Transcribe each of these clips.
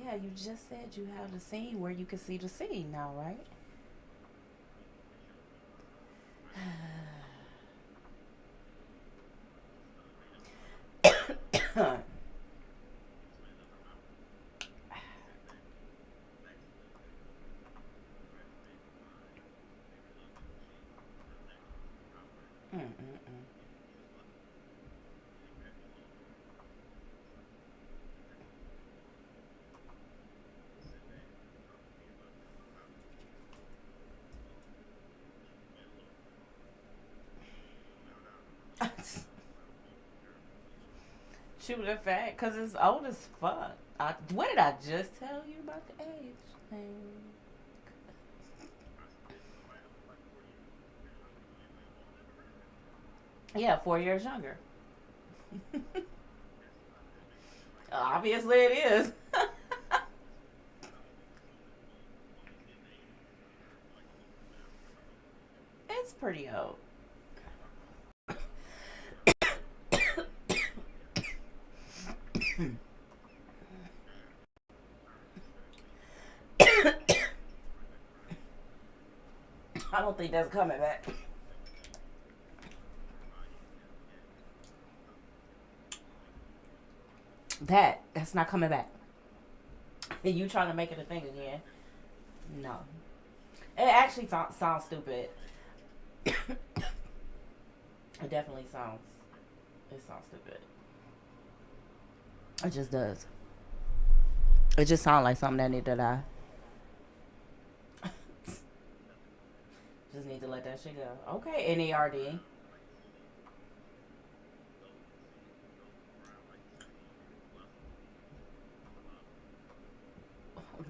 Yeah, you just said you have the scene where you can see the scene now, right? Mm-mm-mm. Shoot the fact, cause it's old as fuck. What did I just tell you about the age thing? Yeah, 4 years younger. Obviously, it is. It's pretty old. I don't think that's coming back. That's not coming back. And you trying to make it a thing again? No. It actually sounds stupid. It definitely sounds. It sounds stupid. It just does. It just sounds like something that need to die. Just need to let that shit go. Okay, NERD.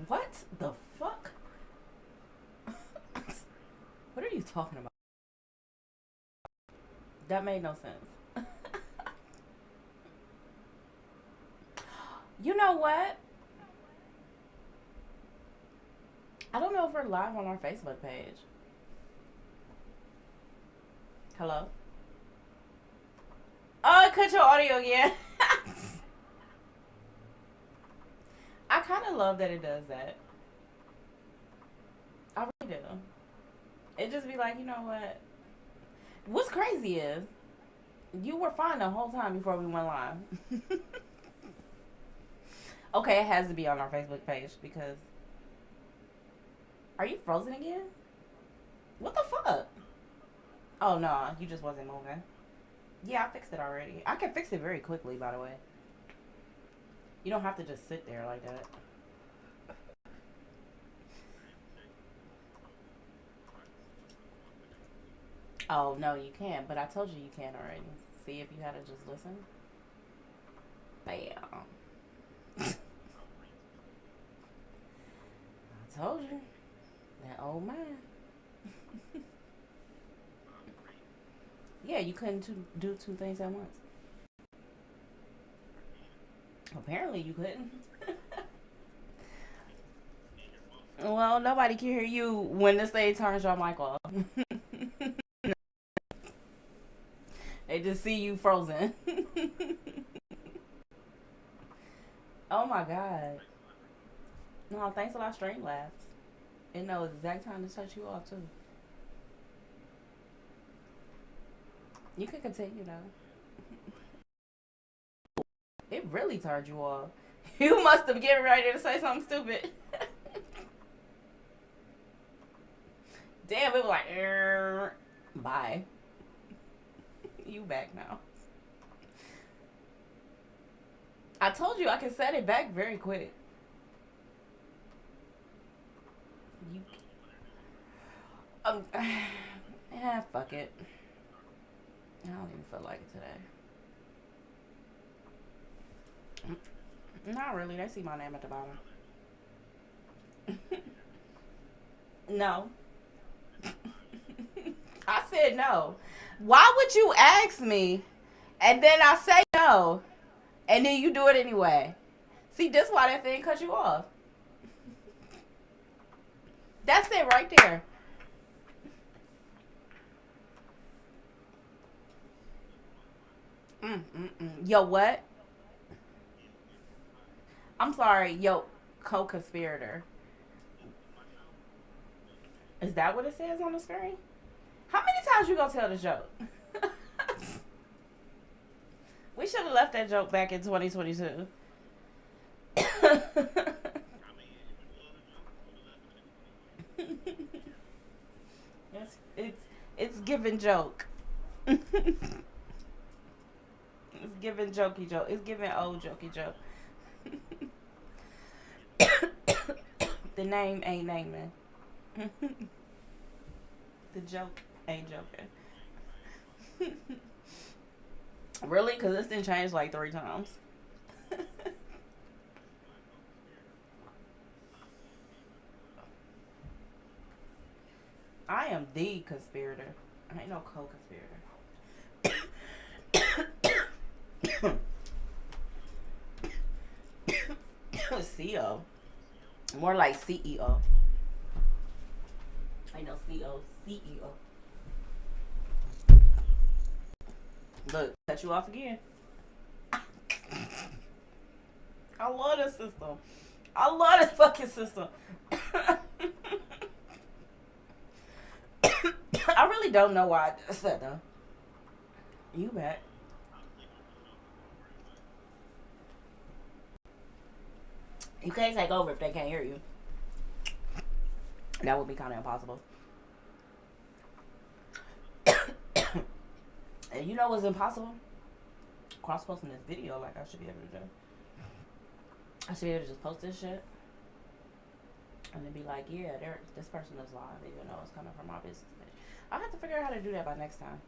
What the fuck? What are you talking about? That made no sense. You know what? I don't know if we're live on our Facebook page. Hello? Oh, cut your audio again. I kind of love that it does that. I really do. It just be like, you know what? What's crazy is you were fine the whole time before we went live. Okay, it has to be on our Facebook page because. Are you frozen again? What the fuck? Oh no, you just wasn't moving. Yeah, I fixed it already. I can fix it very quickly, by the way. You don't have to just sit there like that. Oh no, you can. But I told you you can already. See if you had to just listen. Bam. I told you. That old man. Yeah, you couldn't do two things at once. Apparently, you couldn't. Well, nobody can hear you when this thing turns your mic off. They just see you frozen. Oh my god. No, thanks a lot, Streamlabs. It knows the exact time to touch you off too. You can continue though. It really turned you off. You must have getting ready to say something stupid. Damn, it was like, bye. You back now. I told you I can set it back very quick. You, yeah, fuck it. I don't even feel like it today. Not really. They see my name at the bottom. No. I said no. Why would you ask me and then I say no and then you do it anyway? See, this why that thing cut you off. That's it right there. Yo, what? I'm sorry. Yo, co-conspirator. Is that what it says on the screen? How many times you gonna tell the joke? We should have left that joke back in 2022. It's giving joke. It's giving jokey joke. It's giving old jokey joke. The name ain't naming. The joke ain't joking. Really? Because this didn't change like 3 times. I am the conspirator. I ain't no co-conspirator. CEO. More like CEO. I know CEO. CEO. Look, cut you off again. I love this system. I love this fucking system. I really don't know why I just said that. You back. You can't take over if they can't hear you. That would be kind of impossible. And you know what's impossible? Cross posting this video like I should be able to do. I should be able to just post this shit and then be like, yeah, this person is live, even though it's coming from my business page. I'll have to figure out how to do that by next time.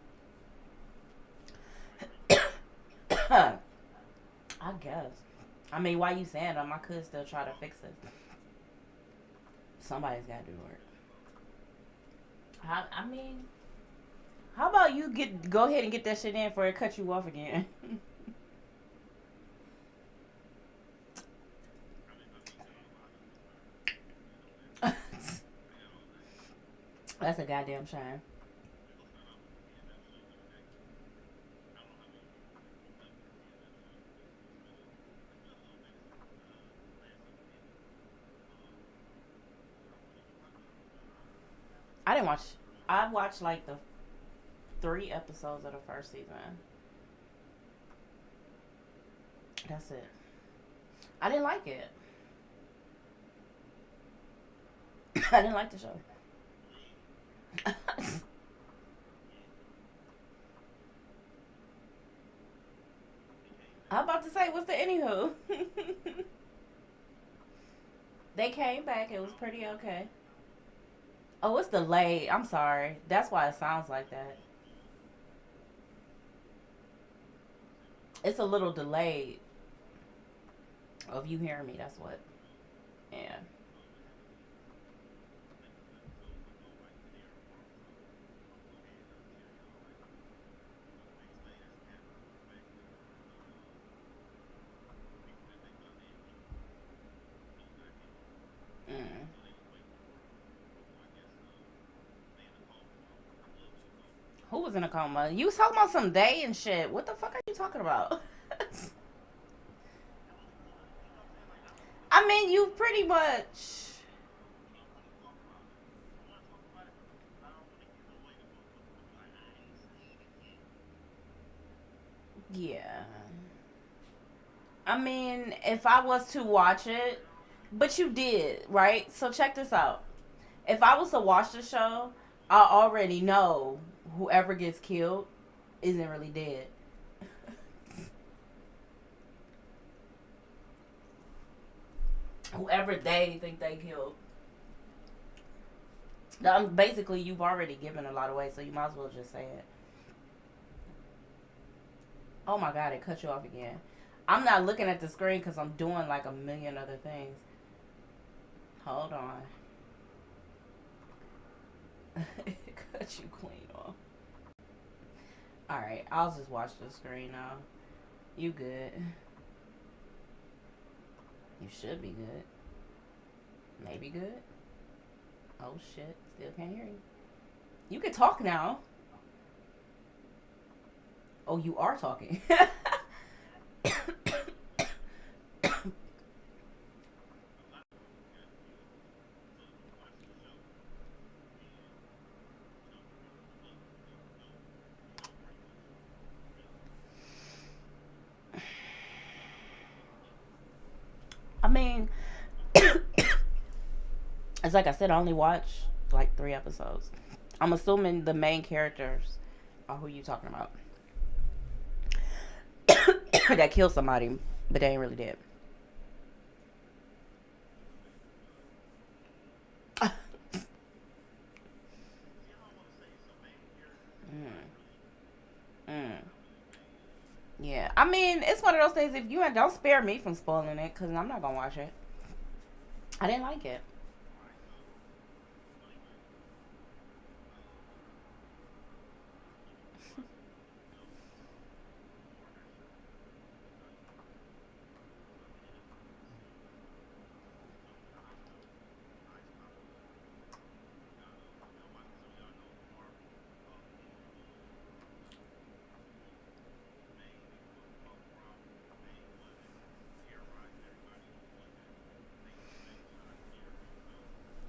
I guess. I mean, why you saying them? I could still try to fix it. Somebody's got to do work. I mean, how about you go ahead and get that shit in before it cut you off again? That's a goddamn shame. I didn't watch. I watched like the 3 episodes of the first season. That's it. I didn't like it. I didn't like the show. I'm about to say, what's the anywho? They came back. It was pretty okay. Oh, it's delayed. I'm sorry. That's why it sounds like that. It's a little delayed of you hearing me. That's what. Yeah. Mm. Who was in a coma? You was talking about some day and shit. What the fuck are you talking about? I mean, you pretty much. Yeah. I mean, if I was to watch it, but you did, right? So check this out. If I was to watch the show, I already know whoever gets killed isn't really dead. Whoever they think they killed. Basically, you've already given a lot away, so you might as well just say it. Oh my god, it cut you off again. I'm not looking at the screen because I'm doing like a million other things. Hold on. It cut you clean off. Alright, I'll just watch the screen now. You good. You should be good. Maybe good. Oh shit, still can't hear you. You can talk now. Oh, you are talking. mean, it's like I said, I only watched like 3 episodes. I'm assuming the main characters are who you talking about that killed somebody, but they ain't really dead. Mm. Yeah, I mean, it's one of those things. If you don't spare me from spoiling it, because I'm not gonna watch it. I didn't like it.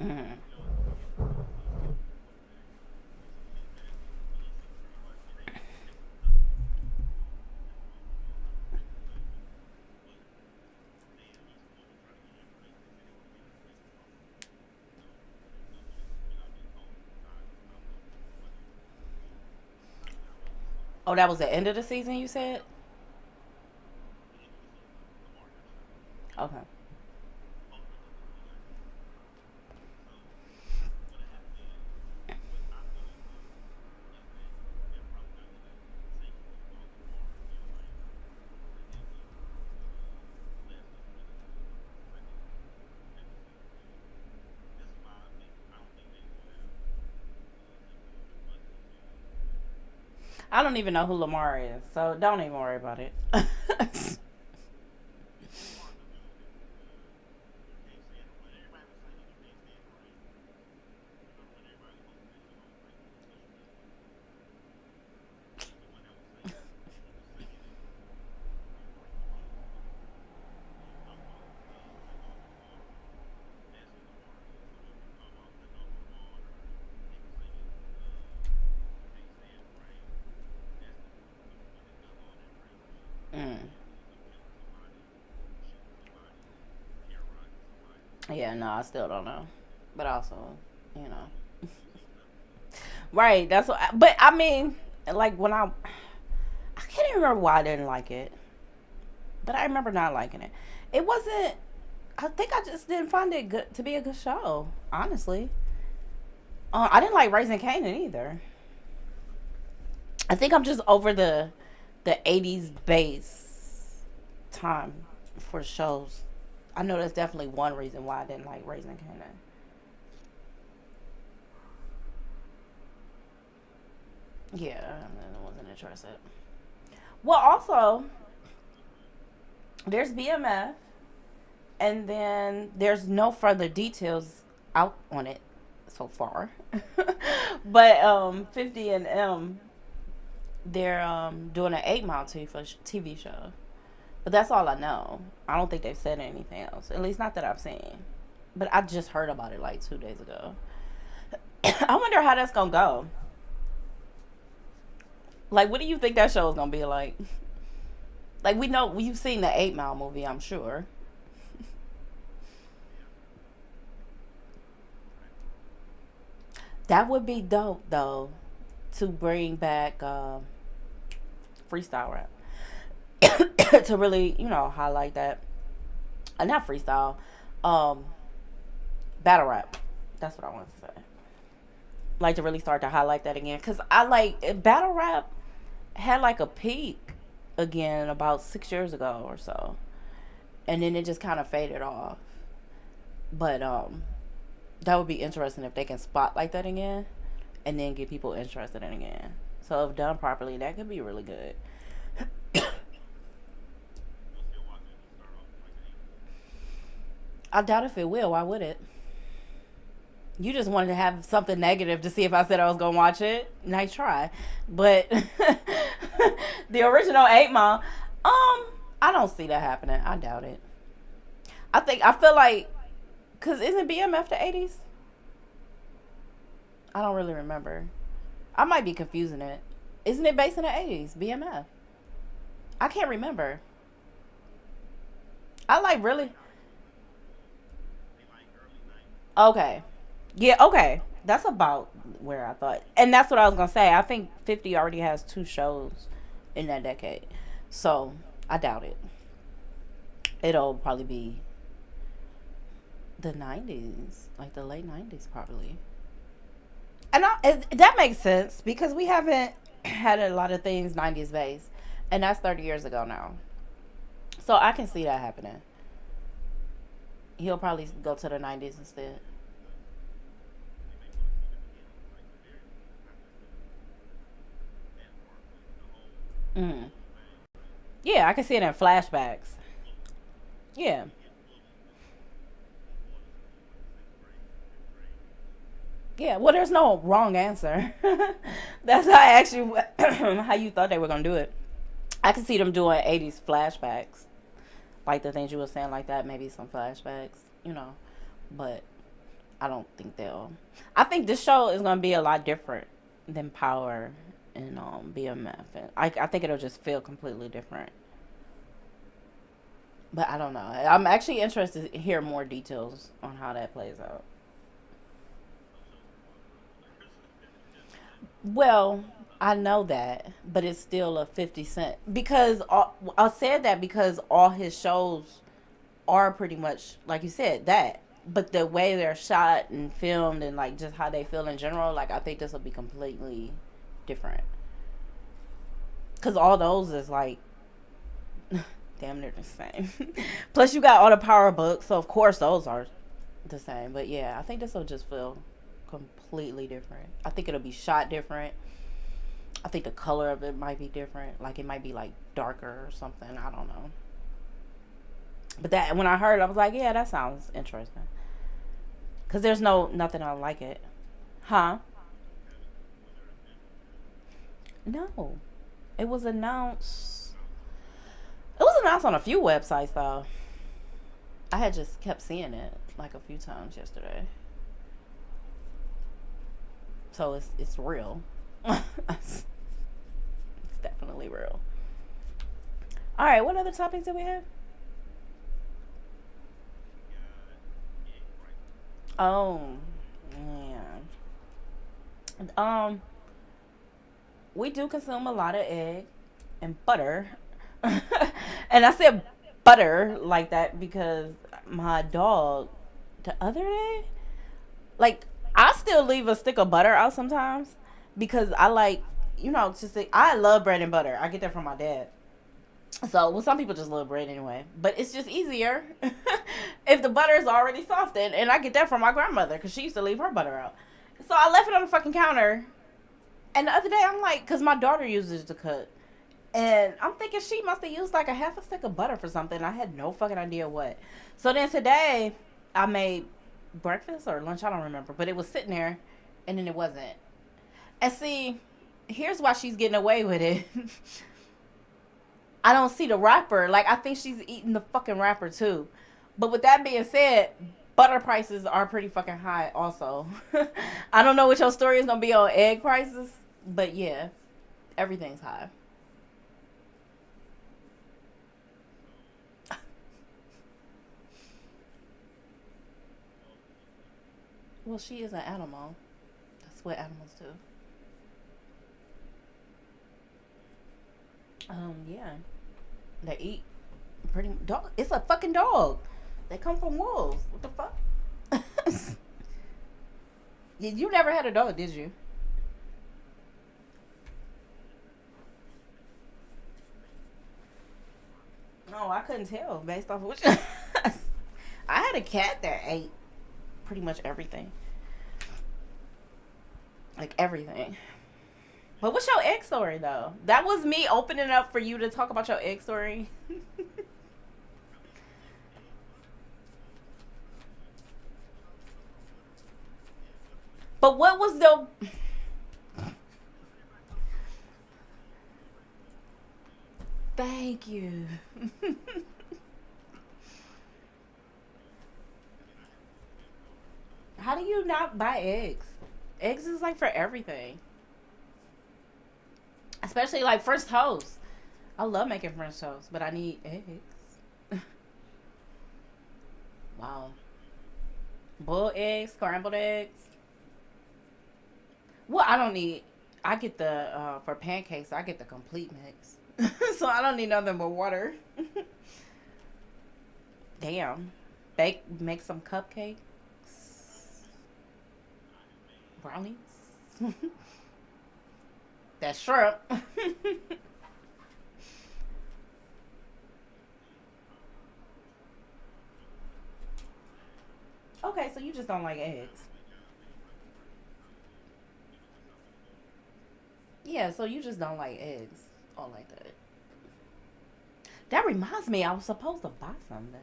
Mm. Oh, that was the end of the season. You said. Okay. I don't even know who Lamar is, so don't even worry about it. Mm. Yeah, no, I still don't know, but also, you know, right? That's what. But I mean, like when I can't even remember why I didn't like it, but I remember not liking it. It wasn't. I think I just didn't find it good to be a good show. Honestly, I didn't like Raising Kanan either. I think I'm just over the '80s base time for shows. I know that's definitely one reason why I didn't like Raising Kanan. Yeah, I wasn't interested. Well, also there's BMF, and then there's no further details out on it so far. But 50 and M, they're doing an 8 Mile TV show. But that's all I know. I don't think they've said anything else. At least not that I've seen. But I just heard about it like 2 days ago. I wonder how that's gonna go. Like, what do you think that show is gonna be like? Like, we know you've seen the 8 Mile movie, I'm sure. That would be dope though, to bring back freestyle rap to really, highlight that. Not freestyle, um, battle rap. That's what I wanted to say. Like to really start to highlight that again, cause I like battle rap had like a peak again about 6 years ago or so, and then it just kind of faded off. But that would be interesting if they can spotlight that again, and then get people interested in it again. So if done properly, that could be really good. I doubt if it will. Why would it? You just wanted to have something negative to see if I said I was gonna watch it. Nice try, but the original 8 Mile, I don't see that happening. I doubt it. I feel like, cause isn't BMF the 80s? I don't really remember. I might be confusing it. Isn't it based in the 80s? BMF. I can't remember. I like really. Okay. Yeah, okay. That's about where I thought. And that's what I was going to say. I think 50 already has two shows in that decade. So, I doubt it. It'll probably be the 90s, like the late 90s probably. And that makes sense because we haven't had a lot of things 90s based. And that's 30 years ago now. So, I can see that happening. He'll probably go to the 90s instead. Mm. Yeah, I can see it in flashbacks. Yeah. Yeah, well, there's no wrong answer. That's how I asked you how you thought they were gonna do it. I can see them doing '80s flashbacks, like the things you were saying, like that. Maybe some flashbacks, you know. But I don't think they'll. I think this show is gonna be a lot different than Power and BMF, and I think it'll just feel completely different. But I don't know. I'm actually interested to hear more details on how that plays out. Well, I know that, but it's still a 50 Cent because I said that because all his shows are pretty much like you said that, but the way they're shot and filmed and like just how they feel in general, like I think this will be completely different because all those is like damn near the same. Plus, you got all the power books, so of course those are the same. But yeah, I think this will just feel completely different. I think it'll be shot different. I think the color of it might be different. Like it might be like darker or something. I don't know. But that when I heard, it, I was like, yeah, that sounds interesting. Cause there's nothing I like it, huh? No, it was announced. It was announced on a few websites though. I had just kept seeing it like a few times yesterday. So it's real. It's definitely real. All right, what other topics do we have? Oh, yeah. Um, we do consume a lot of egg and butter, and I said butter like that because my dog the other day, like I still leave a stick of butter out sometimes because I like just I love bread and butter. I get that from my dad. So, well, some people just love bread anyway, but it's just easier if the butter is already softened, and I get that from my grandmother because she used to leave her butter out. So I left it on the fucking counter, and the other day I'm like, because my daughter uses to cook, and I'm thinking she must have used like a half a stick of butter for something. I had no fucking idea what. So then today I made breakfast or lunch, I don't remember, but it was sitting there, and then it wasn't. And see, here's why she's getting away with it. I don't see the wrapper. Like I think she's eating the fucking wrapper too. But with that being said, butter prices are pretty fucking high also. I don't know what your story is gonna be on egg prices, but yeah, everything's high. Well, she is an animal. That's what animals do. Yeah, they eat pretty dog. It's a fucking dog. They come from wolves. What the fuck? You never had a dog, did you? No, I couldn't tell based off of which. I had a cat that ate pretty much everything, like everything. But what's your egg story though? That was me opening up for you to talk about your egg story. But what was the? Thank you. How do you not buy eggs? Eggs is like for everything, especially like French toast. I love making French toast, but I need eggs. Wow. boiled eggs, scrambled eggs. Well, I don't need. I get the for pancakes. I get the complete mix, so I don't need nothing but water. Damn, make some cupcakes, brownies. That's shrimp. Okay, so you just don't like eggs. Yeah, so you just don't like eggs or like that. That reminds me, I was supposed to buy some today.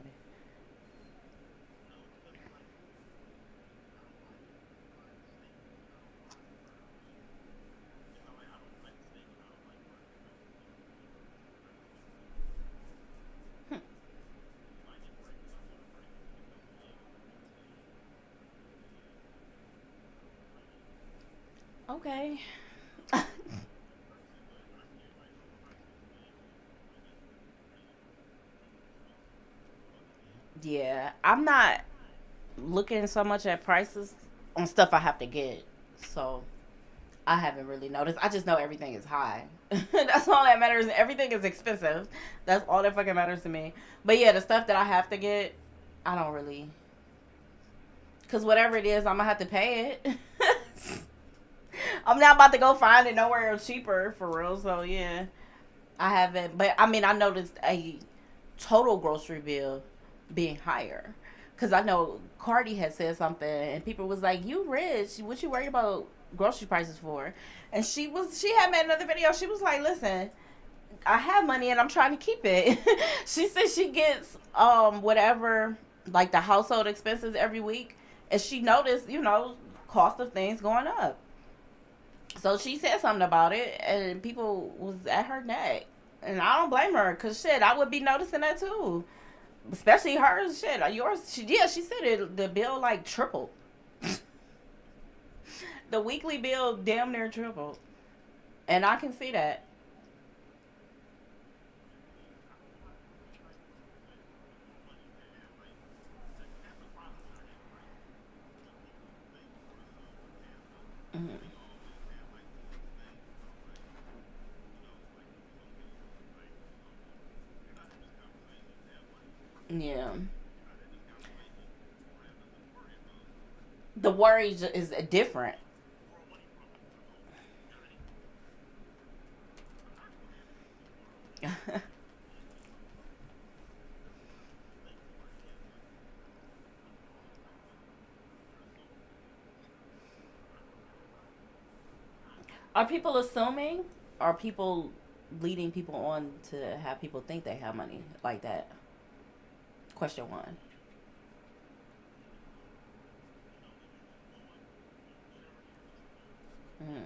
Okay. Yeah, I'm not looking so much at prices on stuff I have to get. So I haven't really noticed. I just know everything is high. That's all that matters. Everything is expensive. That's all that fucking matters to me. But yeah, the stuff that I have to get, I don't really. Because whatever it is, I'm going to have to pay it. I'm not about to go find it nowhere cheaper for real. So yeah, I haven't. But I mean, I noticed a total grocery bill being higher. Cause I know Cardi had said something, and people was like, "You rich? What you worried about grocery prices for?" And she had made another video. She was like, "Listen, I have money and I'm trying to keep it." She said she gets whatever like the household expenses every week, and she noticed cost of things going up. So she said something about it, and people was at her neck. And I don't blame her, cause shit, I would be noticing that too. Especially hers, shit. Yours, yeah, she said the bill like tripled. The weekly bill damn near tripled, and I can see that. Mhm. Yeah, the worry is different. Are people assuming? Are people leading people on to have people think they have money like that? Question one. Mm.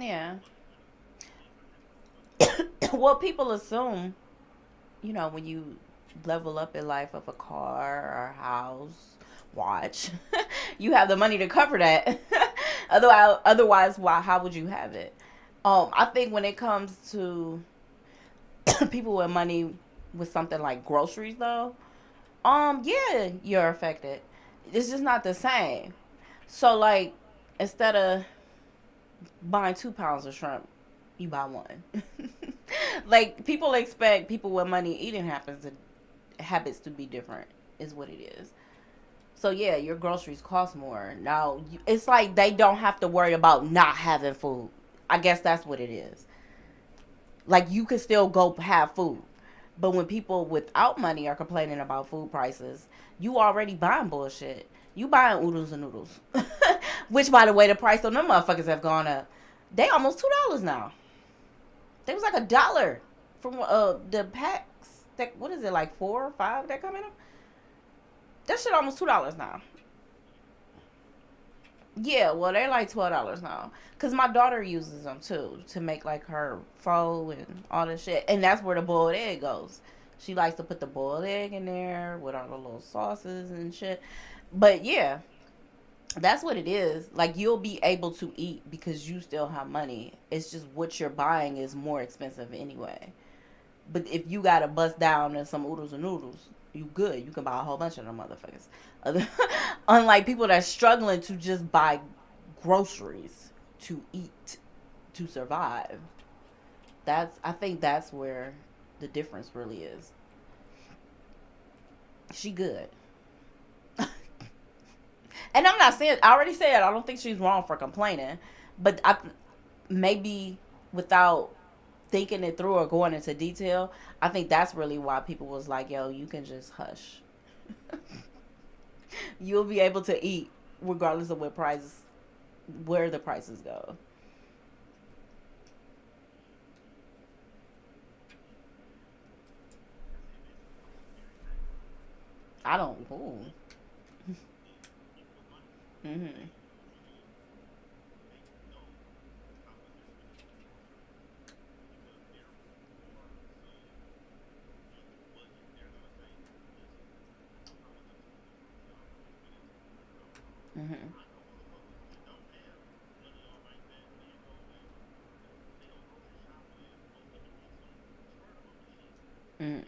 Yeah. Well, people assume, when you level up in life of a car or a house, watch, you have the money to cover that. Otherwise, why? How would you have it? I think when it comes to people with money with something like groceries, though, yeah, you're affected. It's just not the same. So, like, instead of buying 2 pounds of shrimp, you buy one. Like people expect people with money eating habits to be different. Is what it is. So yeah, your groceries cost more. Now it's like they don't have to worry about not having food. I guess that's what it is. Like you can still go have food. But when people without money are complaining about food prices, you already buying bullshit. You buying oodles and noodles. Which by the way, the price on them motherfuckers have gone up. They almost $2 now. They was like $1 from the packs. that, what is it, like 4 or 5 that come in them? That shit almost $2 now. Yeah, well they're like $12 now. Cause my daughter uses them too to make like her pho and all this shit, and that's where the boiled egg goes. She likes to put the boiled egg in there with all the little sauces and shit. But yeah, that's what it is. Like you'll be able to eat because you still have money. It's just what you're buying is more expensive anyway. But if you gotta bust down in some oodles and noodles, you good. You can buy a whole bunch of them motherfuckers. Unlike people that's struggling to just buy groceries to eat to survive. I think that's where the difference really is. She good. And I'm not saying, I already said I don't think she's wrong for complaining, but maybe without thinking it through or going into detail, I think that's really why people was like, yo, you can just hush. You'll be able to eat regardless of where the prices go. I don't. Ooh. Mhm. Mhm. Mhm.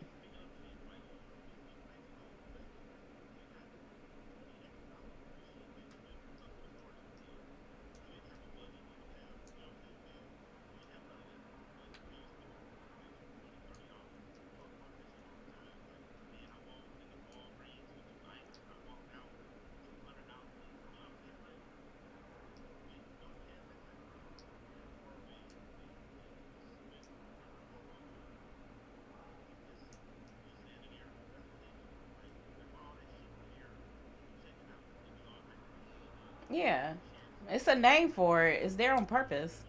Yeah. It's a name for it. It's there on purpose.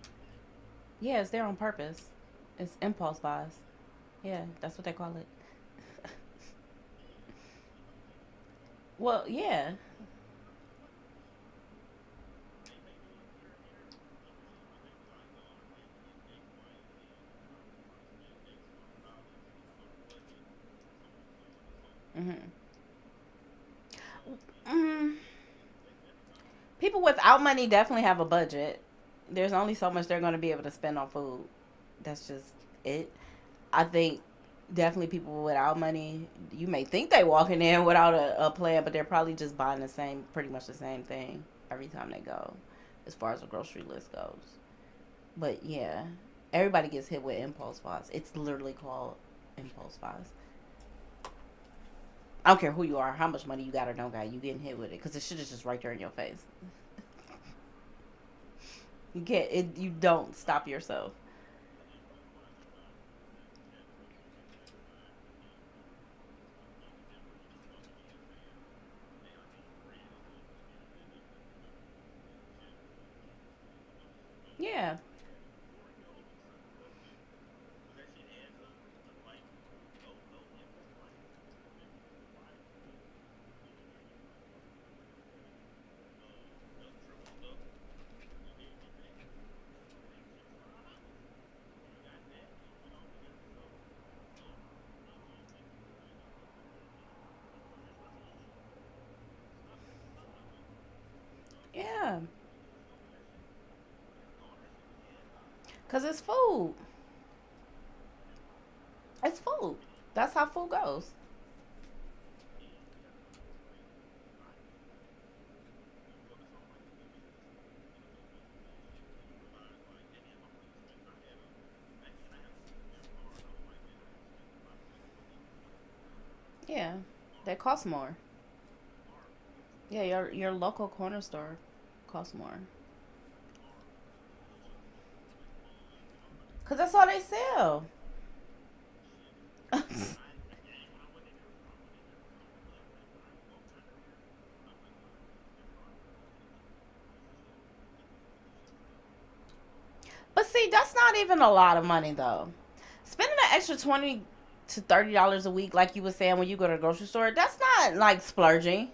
Yeah, it's there on purpose. It's impulse buys. Yeah, that's what they call it. Well, yeah. Mhm. Mm, people without money definitely have a budget. There's only so much they're going to be able to spend on food. That's just it. I think definitely people without money, you may think they walking in without a plan, but they're probably just buying pretty much the same thing every time they go, as far as the grocery list goes. But yeah, everybody gets hit with impulse buys. It's literally called impulse buys. I don't care who you are, how much money you got or don't got, you getting hit with it because the shit is just right there in your face. You can't. You don't stop yourself. Yeah. Yeah. Cause it's food. It's food. That's how food goes. Yeah. They cost more. Yeah, your local corner store costs more. Cause that's all they sell. But see, that's not even a lot of money though. Spending an extra 20 to $30 a week, like you were saying when you go to the grocery store, that's not like splurging.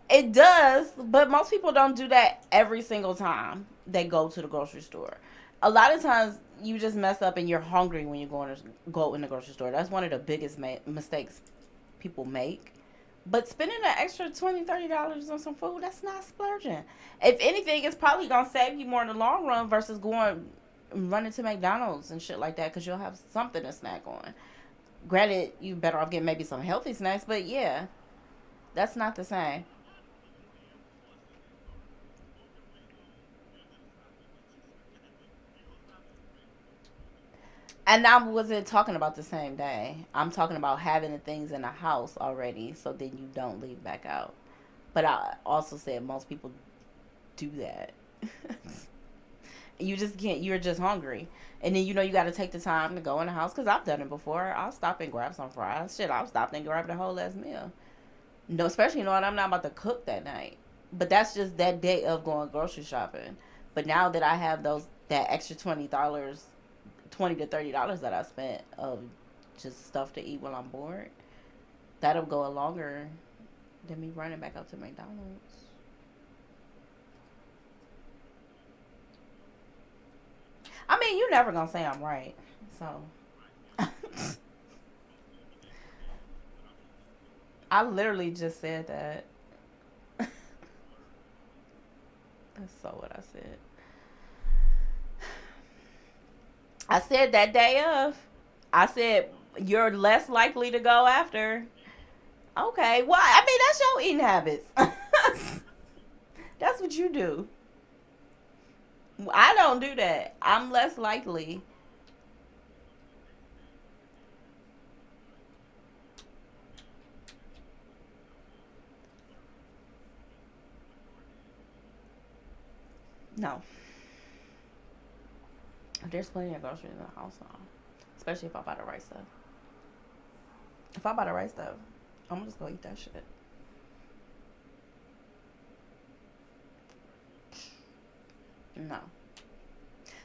It does, but most people don't do that every single time they go to the grocery store. A lot of times you just mess up and you're hungry when you go in the grocery store. That's one of the biggest mistakes people make. But spending an extra $20, $30 on some food, that's not splurging. If anything, it's probably gonna save you more in the long run versus going running to McDonald's and shit like that because you'll have something to snack on. Granted, you better off getting maybe some healthy snacks, but yeah, that's not the same. And I wasn't talking about the same day. I'm talking about having the things in the house already so then you don't leave back out. But I also said most people do that. You just can't, you're just hungry. And then you got to take the time to go in the house because I've done it before. I'll stop and grab some fries. Shit, I'll stop and grab the whole last meal. No, especially knowing I'm not about to cook that night. But that's just that day of going grocery shopping. But now that I have that extra $20, $20 to $30 that I spent of just stuff to eat while I'm bored, that'll go a longer than me running back up to McDonald's. I mean, you never gonna say I'm right, so I literally just said that. That's so what I said. I said that day of. I said you're less likely to go after. Okay, why? I mean, that's your eating habits. That's what you do. I don't do that. I'm less likely. No, there's plenty of groceries in the house now, especially if I buy the right stuff. If I buy the right stuff, I'm gonna just go eat that shit. No,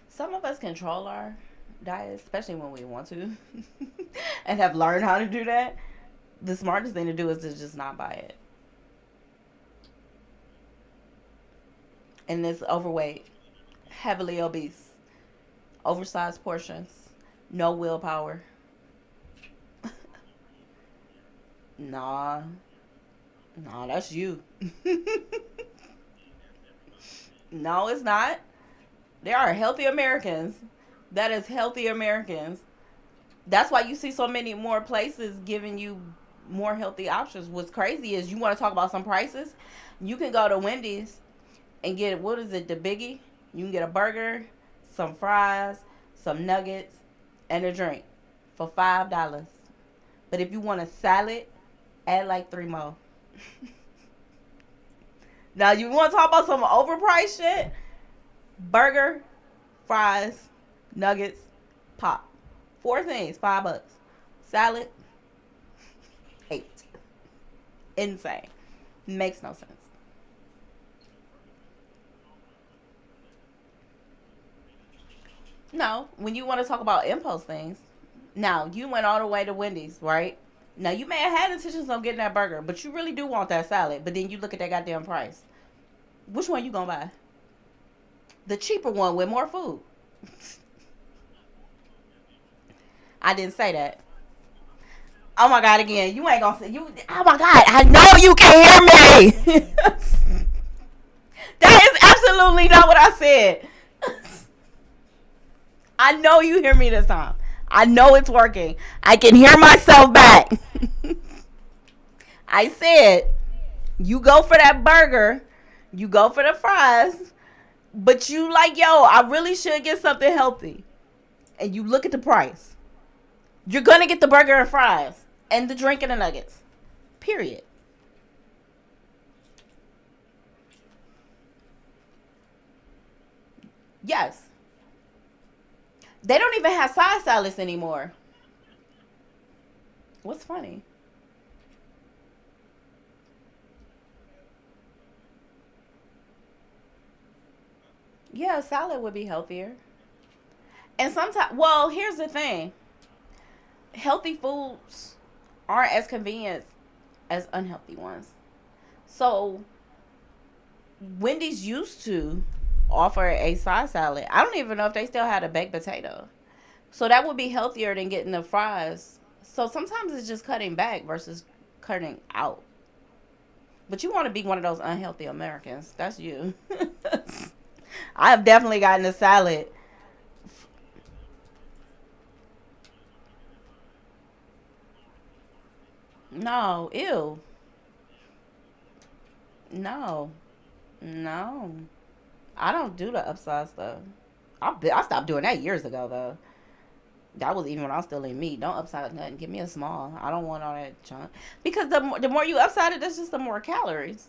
some of us control our diet, especially when we want to, and have learned how to do that. The smartest thing to do is to just not buy it. And it's overweight, heavily obese, oversized portions, no willpower. Nah, nah, that's you. No, it's not. There are healthy Americans. That is healthy Americans. That's why you see so many more places giving you more healthy options. What's crazy is you want to talk about some prices. You can go to Wendy's and get, what is it, the biggie? You can get a burger, some fries, some nuggets, and a drink for $5. But if you want a salad, add like three more. Now you want to talk about some overpriced shit? Burger, fries, nuggets, pop. Four things, $5. Salad, eight. Insane. Makes no sense. No, when you want to talk about impulse things, now you went all the way to Wendy's, right? Now you may have had intentions on getting that burger, but you really do want that salad. But then you look at that goddamn price. Which one you gonna buy? The cheaper one with more food. I didn't say that. Oh my god! Again, you ain't gonna say you. Oh my god! I know you can hear me. That is absolutely not what I said. I know you hear me this time. I know it's working. I can hear myself back. I said, you go for that burger, you go for the fries, but you like, yo, I really should get something healthy. And you look at the price. You're going to get the burger and fries and the drink and the nuggets. Period. Yes. They don't even have side salads anymore. What's funny? Yeah, a salad would be healthier. And sometimes, well, here's the thing: healthy foods aren't as convenient as unhealthy ones. So Wendy's used to offer a side salad. I don't even know if they still had a baked potato. So that would be healthier than getting the fries. So sometimes it's just cutting back versus cutting out. But you want to be one of those unhealthy Americans. That's you. I have definitely gotten a salad. No, ew. No, no. I don't do the upside stuff. I stopped doing that years ago, though. That was even when I was still in meat. Don't upside nothing. Give me a small. I don't want all that junk. Because the more you upside it, that's just the more calories.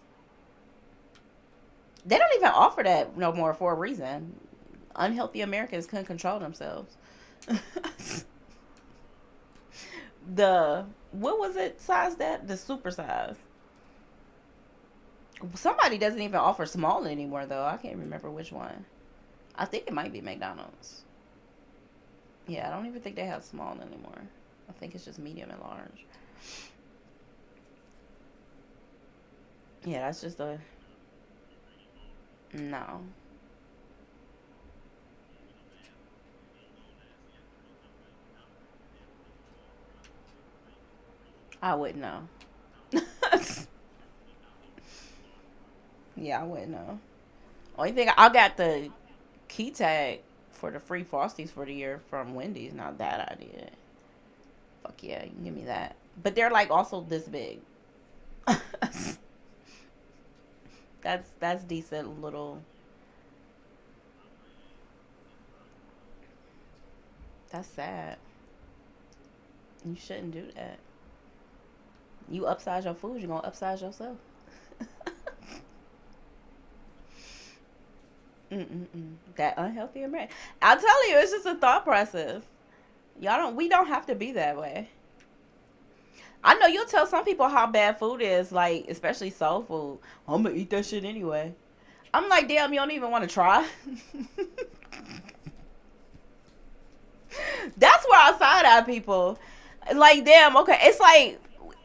They don't even offer that no more for a reason. Unhealthy Americans couldn't control themselves. The what was it size that? The super size. Somebody doesn't even offer small anymore though. I can't remember which one. I think it might be McDonald's. Yeah, I don't even think they have small anymore. I think it's just medium and large. Yeah, that's just a no. I wouldn't know. Yeah, I wouldn't know. Only thing I got the key tag for the free Frosties for the year from Wendy's. Not that I did. Fuck yeah, you can give me that. But they're like also this big. That's decent little. That's sad. You shouldn't do that. You upsize your food, you gonna upsize yourself. Mm-mm-mm. That unhealthy American. I'll tell you, it's just a thought process. Y'all don't. We don't have to be that way. I know you'll tell some people how bad food is, like especially soul food. I'm gonna eat that shit anyway. I'm like, damn, you don't even want to try. That's where I side eye people. Like, damn, okay, it's like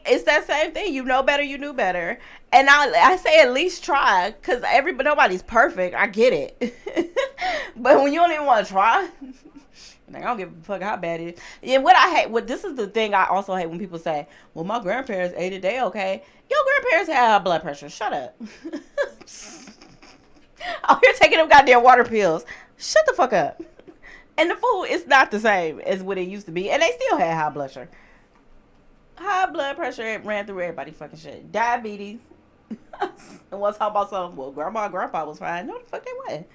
it's that same thing. You know better, you knew better, and I say at least try because nobody's perfect. I get it, but when you don't even want to try, like, I don't give a fuck how bad it is. And what I hate, what this is the thing I also hate when people say, "Well, my grandparents ate it, they okay." Your grandparents had high blood pressure. Shut up. Oh, you're taking them goddamn water pills. Shut the fuck up. And the food is not the same as what it used to be, and they still had high blood pressure. High blood pressure it ran through everybody fucking shit. Diabetes. And once talking about something, well, grandma and grandpa was fine. No, the fuck they wasn't.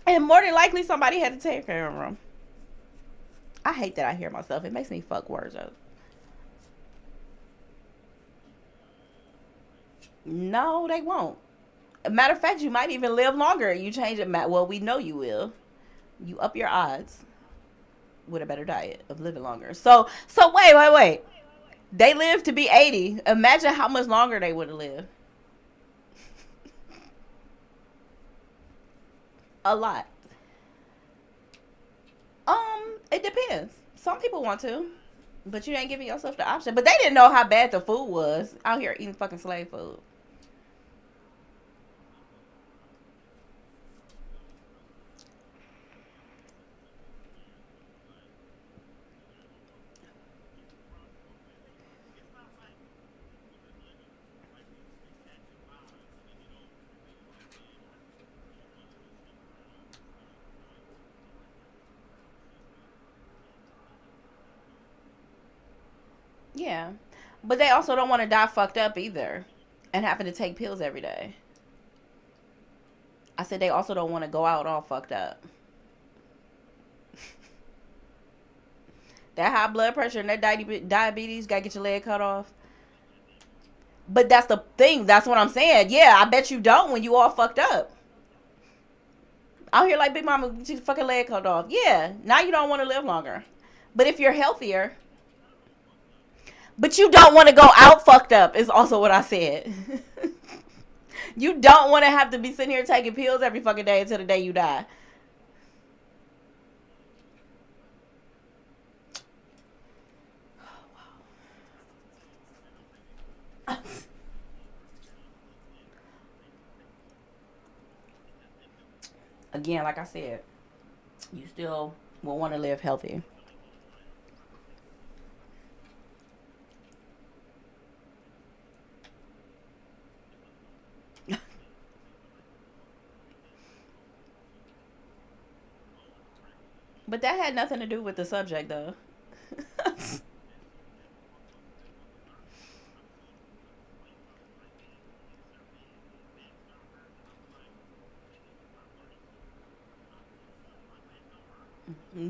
And more than likely, somebody had to take care of them. I hate that I hear myself. It makes me fuck words up. No, they won't. Matter of fact, you might even live longer. You change it. Well, we know you will. You up your odds with a better diet of living longer. So wait. They lived to be 80. Imagine how much longer they would have lived. A lot. It depends. Some people want to, but you ain't giving yourself the option. But they didn't know how bad the food was out here eating fucking slave food. Yeah, but they also don't want to die fucked up either, and having to take pills every day. I said they also don't want to go out all fucked up. That high blood pressure and that diabetes, gotta get your leg cut off. But that's the thing. That's what I'm saying. Yeah, I bet you don't when you all fucked up. Out here like Big Mama, get your fucking leg cut off. Yeah, now you don't want to live longer. But if you're healthier, but you don't want to go out fucked up is also what I said. You don't want to have to be sitting here taking pills every fucking day until the day you die. Again, like I said, you still will want to live healthy. But that had nothing to do with the subject, though.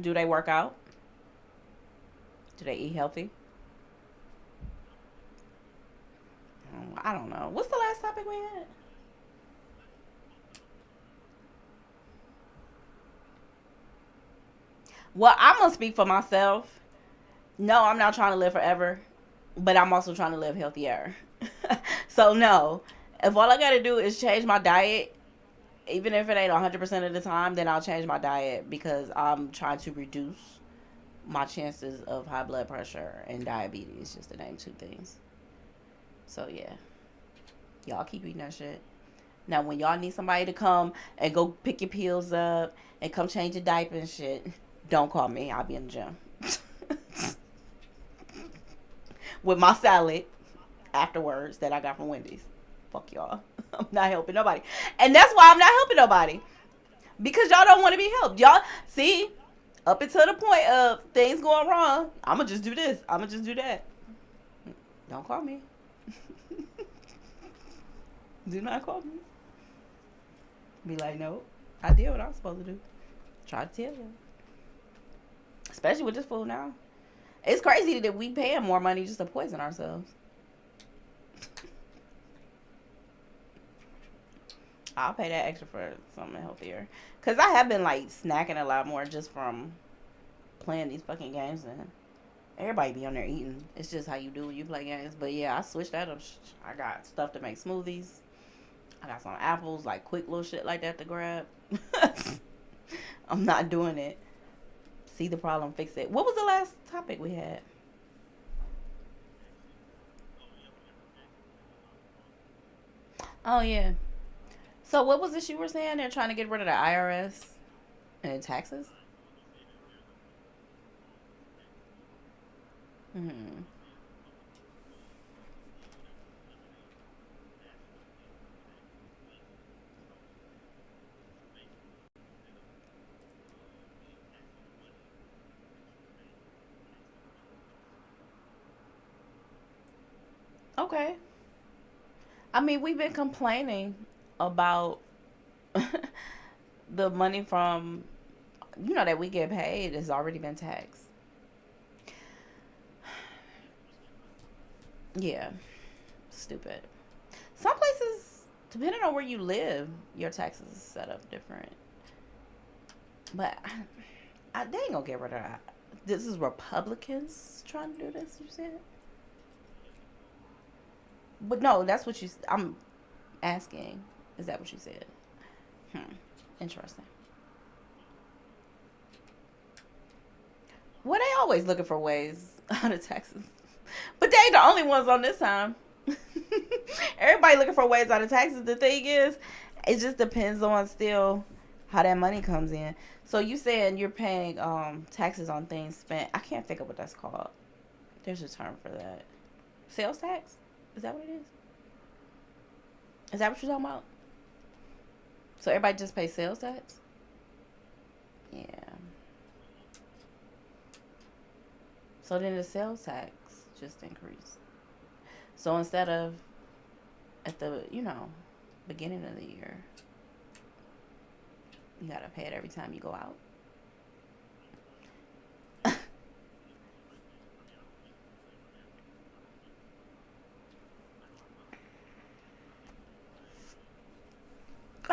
Do they work out? Do they eat healthy? I don't know. What's the last topic we had? Well, I'm gonna speak for myself. No, I'm not trying to live forever, but I'm also trying to live healthier. So no, if all I gotta do is change my diet, even if it ain't 100% of the time, then I'll change my diet because I'm trying to reduce my chances of high blood pressure and diabetes, just to name two things. So yeah, y'all keep eating that shit. Now, when y'all need somebody to come and go pick your pills up and come change your diaper and shit, don't call me. I'll be in the gym with my salad afterwards that I got from Wendy's. Fuck y'all. I'm not helping nobody. And that's why I'm not helping nobody. Because y'all don't want to be helped. Y'all, see, up until the point of things going wrong, I'm going to just do this. I'm going to just do that. Don't call me. Do not call me. Be like, no, I did what I was supposed to do. Try to tell you. Especially with this food now. It's crazy that we paying more money just to poison ourselves. I'll pay that extra for something healthier. Because I have been, like, snacking a lot more just from playing these fucking games. And everybody be on there eating. It's just how you do when you play games. But, yeah, I switched that up. I got stuff to make smoothies. I got some apples, like, quick little shit like that to grab. I'm not doing it. See the problem, fix it. What was the last topic we had? Oh, yeah. So what was this you were saying? They're trying to get rid of the IRS and taxes? Hmm. Okay. I mean, we've been complaining about the money from, that we get paid has already been taxed. Yeah. Stupid. Some places, depending on where you live, your taxes is set up different. But they ain't gonna get rid of that. This is Republicans trying to do this, you said? But no, that's what I'm asking. Is that what you said? Hmm. Interesting. Well, they always looking for ways out of taxes. But they ain't the only ones on this time. Everybody looking for ways out of taxes. The thing is, it just depends on still how that money comes in. So you saying you're paying taxes on things spent. I can't think of what that's called. There's a term for that. Sales tax? Is that what it is? Is that what you're talking about? So everybody just pays sales tax? Yeah. So then the sales tax just increased. So instead of at the, beginning of the year, you gotta pay it every time you go out.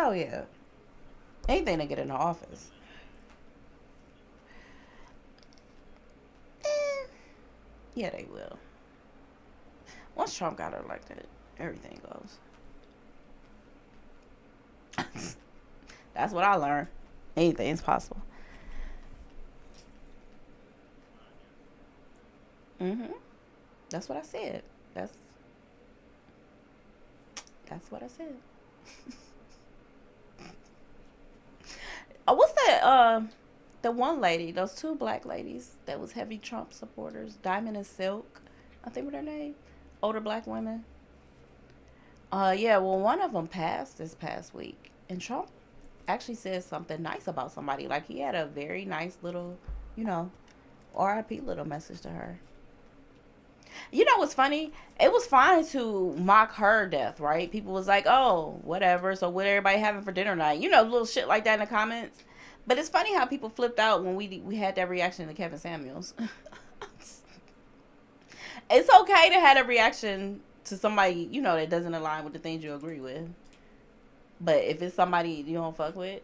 Oh yeah. Anything to get in the office. Eh, yeah, they will. Once Trump got elected, everything goes. That's what I learned. Anything's possible. Mhm. That's what I said. That's that's what I said. What's that? The one lady, those two black ladies that was heavy Trump supporters, Diamond and Silk, I think what their name, older black women. Yeah. Well, one of them passed this past week, and Trump actually said something nice about somebody. Like he had a very nice little, you know, R.I.P. little message to her. You know what's funny? It was fine to mock her death, right? People was like, "Oh, whatever." So what everybody having for dinner tonight? You know, little shit like that in the comments. But it's funny how people flipped out when we had that reaction to Kevin Samuels. It's okay to have a reaction to somebody that doesn't align with the things you agree with. But if it's somebody you don't fuck with,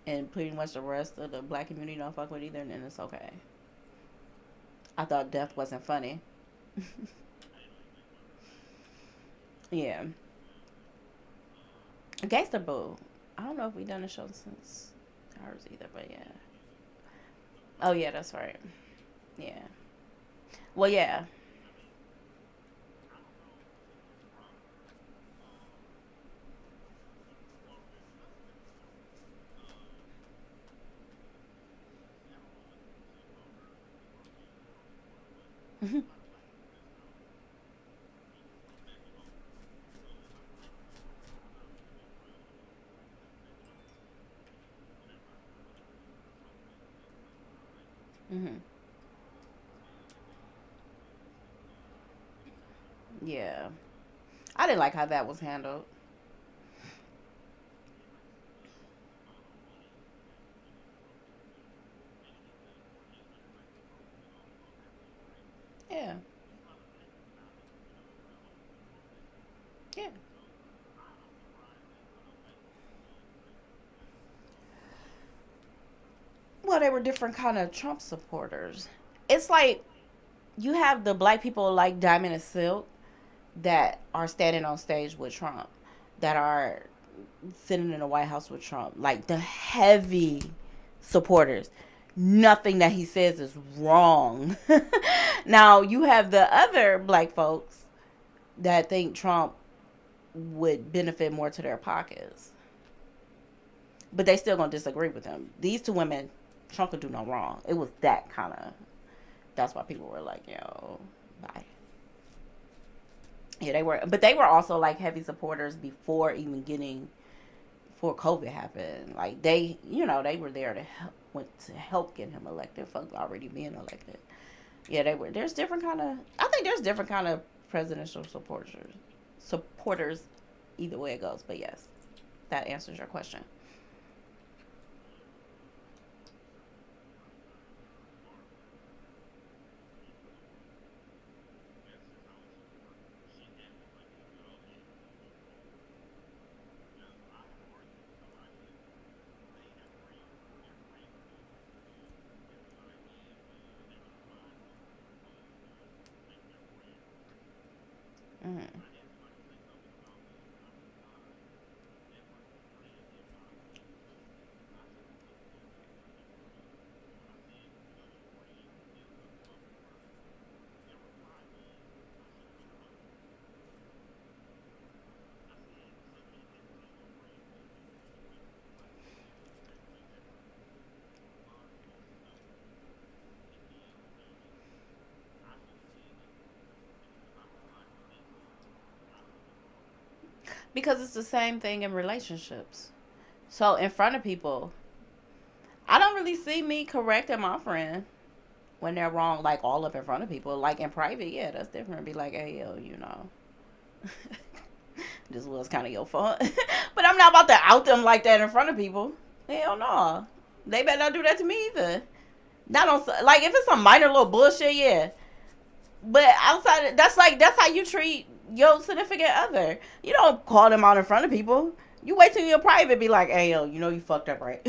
and pretty much the rest of the black community don't fuck with either, then it's okay. I thought death wasn't funny. Yeah. Gangster Boo. I don't know if we done a show since ours either, but yeah. Oh yeah, that's right. Yeah. Well, yeah. Hmm. Yeah. I didn't like how that was handled. Yeah. Yeah. Well, they were different kind of Trump supporters. It's like you have the black people like Diamond and Silk that are standing on stage with Trump, that are sitting in the White House with Trump, like the heavy supporters. Nothing that he says is wrong. Now you have the other black folks that think Trump would benefit more to their pockets, but they still gonna disagree with him. These two women, Trump could do no wrong. It was that kind of. That's why people were like, yo, bye. Yeah, they were, but they were also like heavy supporters before even getting before COVID happened. Like they were there to help get him elected. Fuck already being elected. Yeah, they were. There's different kind of. I think there's different kind of presidential supporters, either way it goes. But yes, that answers your question. Mm-hmm. Because it's the same thing in relationships. So in front of people, I don't really see me correcting my friend when they're wrong, like all up in front of people. Like in private, yeah, that's different. Be like, hey, yo, this was kind of your fault. But I'm not about to out them like that in front of people. Hell no. They better not do that to me either. Not on like if it's some minor little bullshit, yeah. But outside, that's how you treat your significant other. You don't call them out in front of people. You wait till you're private, be like, hey yo, you fucked up, right?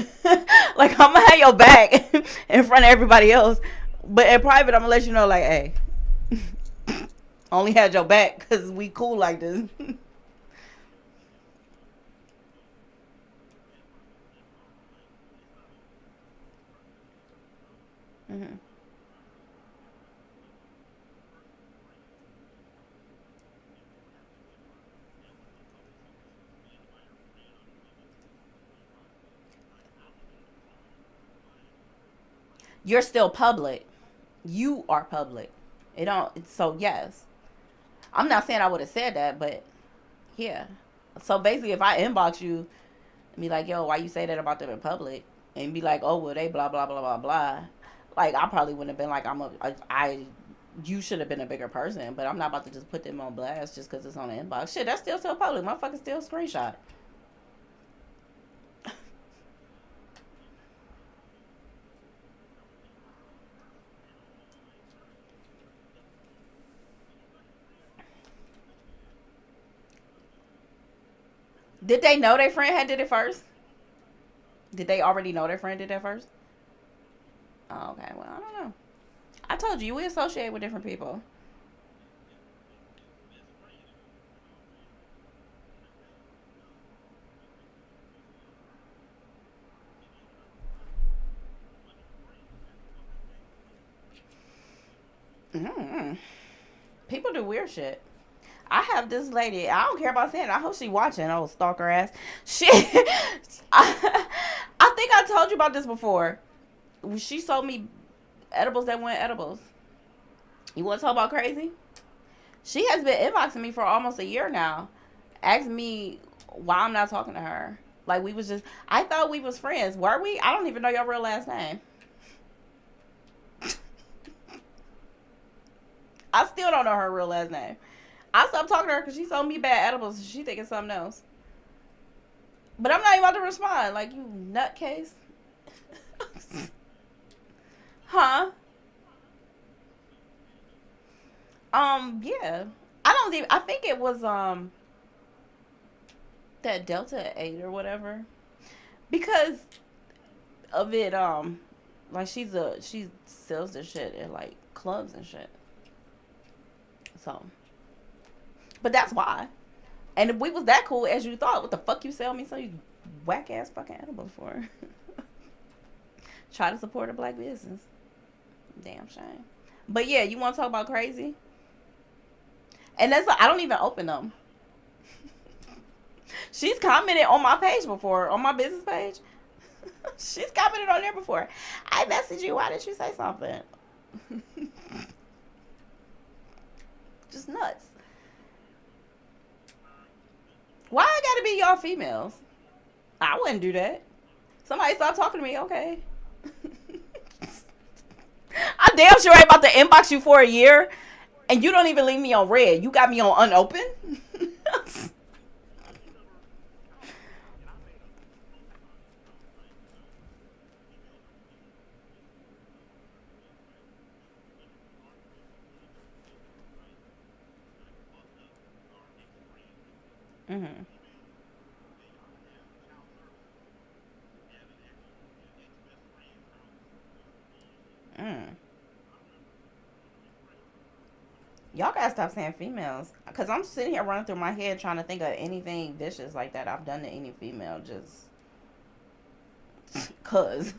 Like I'm gonna have your back in front of everybody else, but in private, I'm gonna let you know, like, hey, only had your back because we cool like this. Hmm. You're still public. You are public. It don't. So yes, I'm not saying I would have said that, but yeah. So basically, if I inbox you and be like, "Yo, why you say that about them in public?" and be like, "Oh, well, they blah blah blah blah blah," like I probably wouldn't have been like, you should have been a bigger person, but I'm not about to just put them on blast just because it's on the inbox. Shit, that's still public. Motherfucker still screenshot. Did they know their friend had did it first? Did they already know their friend did that first? Oh, okay. Well, I don't know. I told you we associate with different people. Mm-hmm. People do weird shit. I have this lady. I don't care about saying it. I hope she watching. Old stalker ass. She. I think I told you about this before. She sold me edibles that weren't edibles. You want to talk about crazy? She has been inboxing me for almost a year now, asking me why I'm not talking to her. Like we was just. I thought we was friends. Were we? I don't even know your real last name. I still don't know her real last name. I stopped talking to her because she sold me bad edibles. She thinking something else. But I'm not even about to respond. Like you nutcase. Huh? Yeah. I don't even. I think it was that Delta 8 or whatever because of it. Like she sells this shit at like clubs and shit. So, but that's why. And if we was that cool as you thought, what the fuck you sell me so you whack ass fucking edibles for? Try to support a black business. Damn shame. But yeah, you want to talk about crazy? And that's I don't even open them. She's commented on my page before, on my business page. She's commented on there before. I messaged you. Why did you say something? Just nuts. Why I gotta be y'all females? I wouldn't do that. Somebody stop talking to me, okay? I damn sure ain't about to inbox you for a year, and you don't even leave me on red. You got me on unopened. Mm-hmm. Mm. Y'all gotta stop saying females, cause I'm sitting here running through my head trying to think of anything vicious like that I've done to any female. Just cause.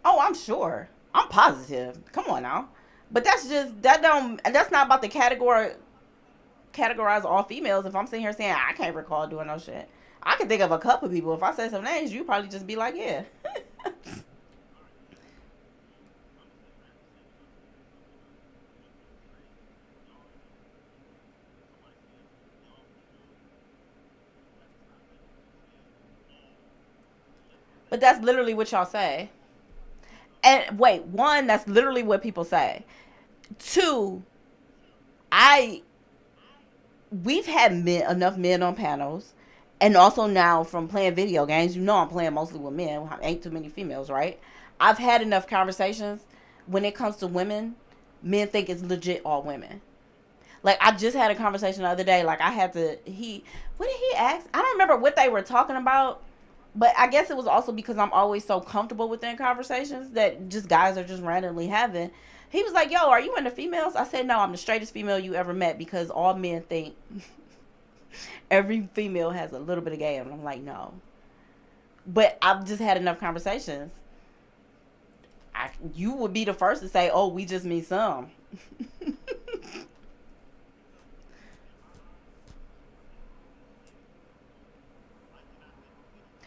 Oh, I'm sure. I'm positive. Come on now. But that's just that don't. That's not about the categorize all females. If I'm sitting here saying I can't recall doing no shit, I can think of a couple people. If I say some names, you probably just be like, yeah. But that's literally what y'all say. And wait, one, that's literally what people say. Two, I we've had enough men on panels, and also now from playing video games, you know I'm playing mostly with men. Ain't too many females, right? I've had enough conversations when it comes to women. Men think it's legit all women. Like I just had a conversation the other day. Like I had to what did he ask? I don't remember what they were talking about, but I guess it was also because I'm always so comfortable within conversations that just guys are just randomly having. He was like, "Yo, are you into females?" I said, "No, I'm the straightest female you ever met because all men think every female has a little bit of gay." And I'm like, "No." But I've just had enough conversations. You would be the first to say, "Oh, we just mean some."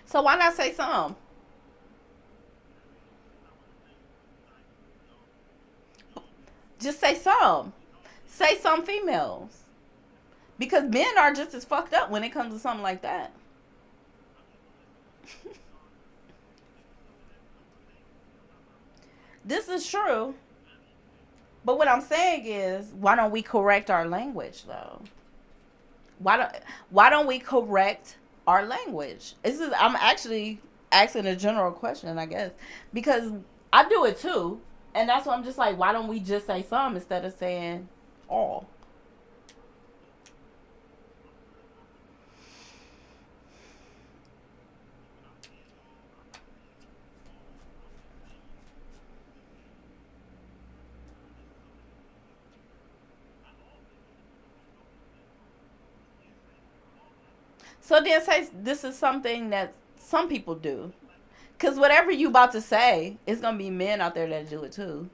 So why not say some? Just say some. Say some females. Because men are just as fucked up when it comes to something like that. This is true. But what I'm saying is, why don't we correct our language though? Why don't why don't we correct our language? This is I'm actually asking a general question, I guess, because I do it too, and that's why I'm just like, why don't we just say some instead of saying all? So then say this is something that some people do, because whatever you about to say, it's gonna be men out there that do it too.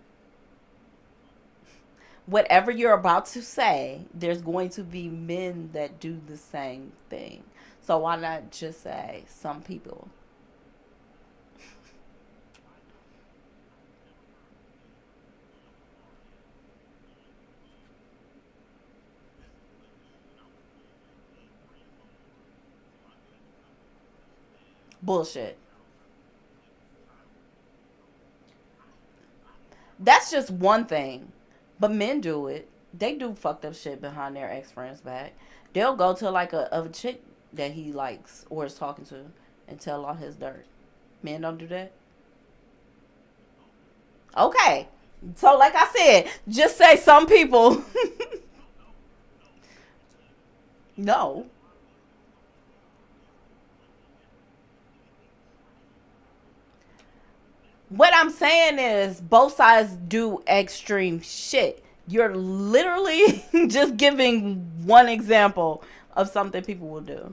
Whatever you're about to say, there's going to be men that do the same thing. So why not just say some people? Bullshit. That's just one thing. But men do it. They do fucked up shit behind their ex friend's back. They'll go to like a chick that he likes or is talking to and tell all his dirt. Men don't do that. Okay. So like I said, just say some people. No. What I'm saying is both sides do extreme shit. You're literally just giving one example of something people will do.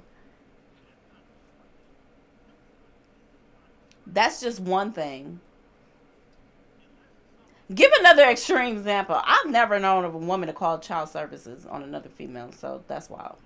That's just one thing. Give another extreme example. I've never known of a woman to call child services on another female, so that's wild.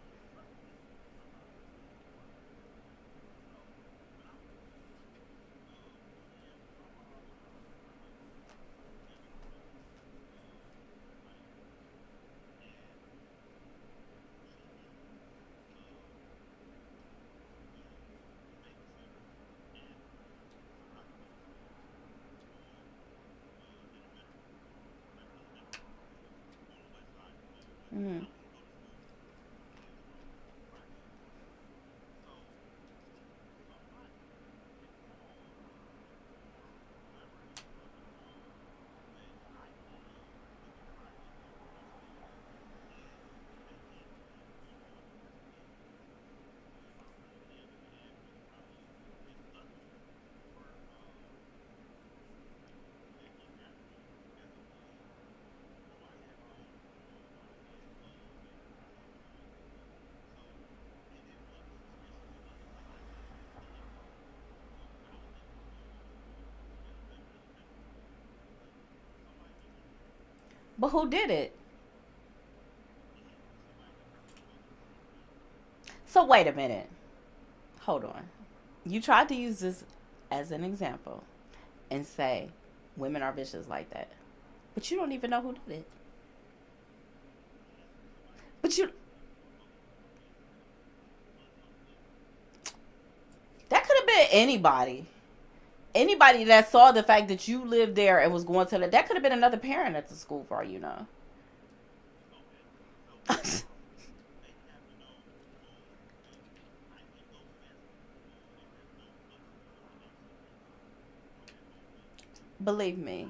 Mm-hmm. But who did it? So wait a minute. Hold on. You tried to use this as an example and say women are vicious like that. But you don't even know who did it. But you that could have been anybody. Anybody that saw the fact that you lived there and was going to that could have been another parent at the school for all you know. Believe me.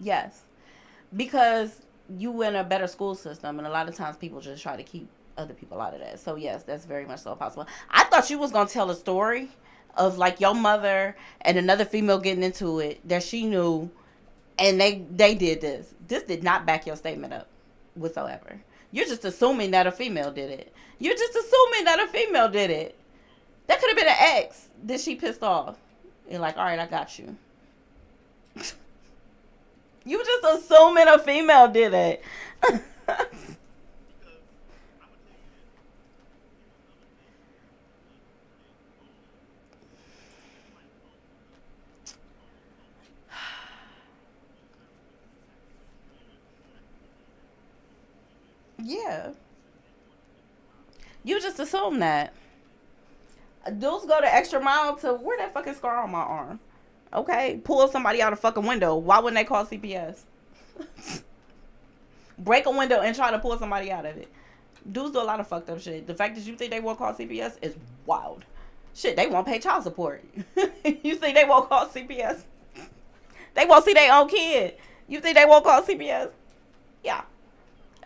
Yes. Because you in a better school system and a lot of times people just try to keep other people out of that. So yes, that's very much so possible. I thought you was gonna tell a story of like your mother and another female getting into it that she knew and they did this. This did not back your statement up whatsoever. You're just assuming that a female did it. You're just assuming that a female did it. That could have been an ex that she pissed off. And like, all right, I got you. You just assuming a female did it. Yeah. You just assume that. Dudes go the extra mile to wear that fucking scar on my arm. Okay? Pull somebody out a fucking window. Why wouldn't they call CPS? Break a window and try to pull somebody out of it. Dudes do a lot of fucked up shit. The fact that you think they won't call CPS is wild. Shit, they won't pay child support. You think they won't call CPS? They won't see their own kid. You think they won't call CPS? Yeah.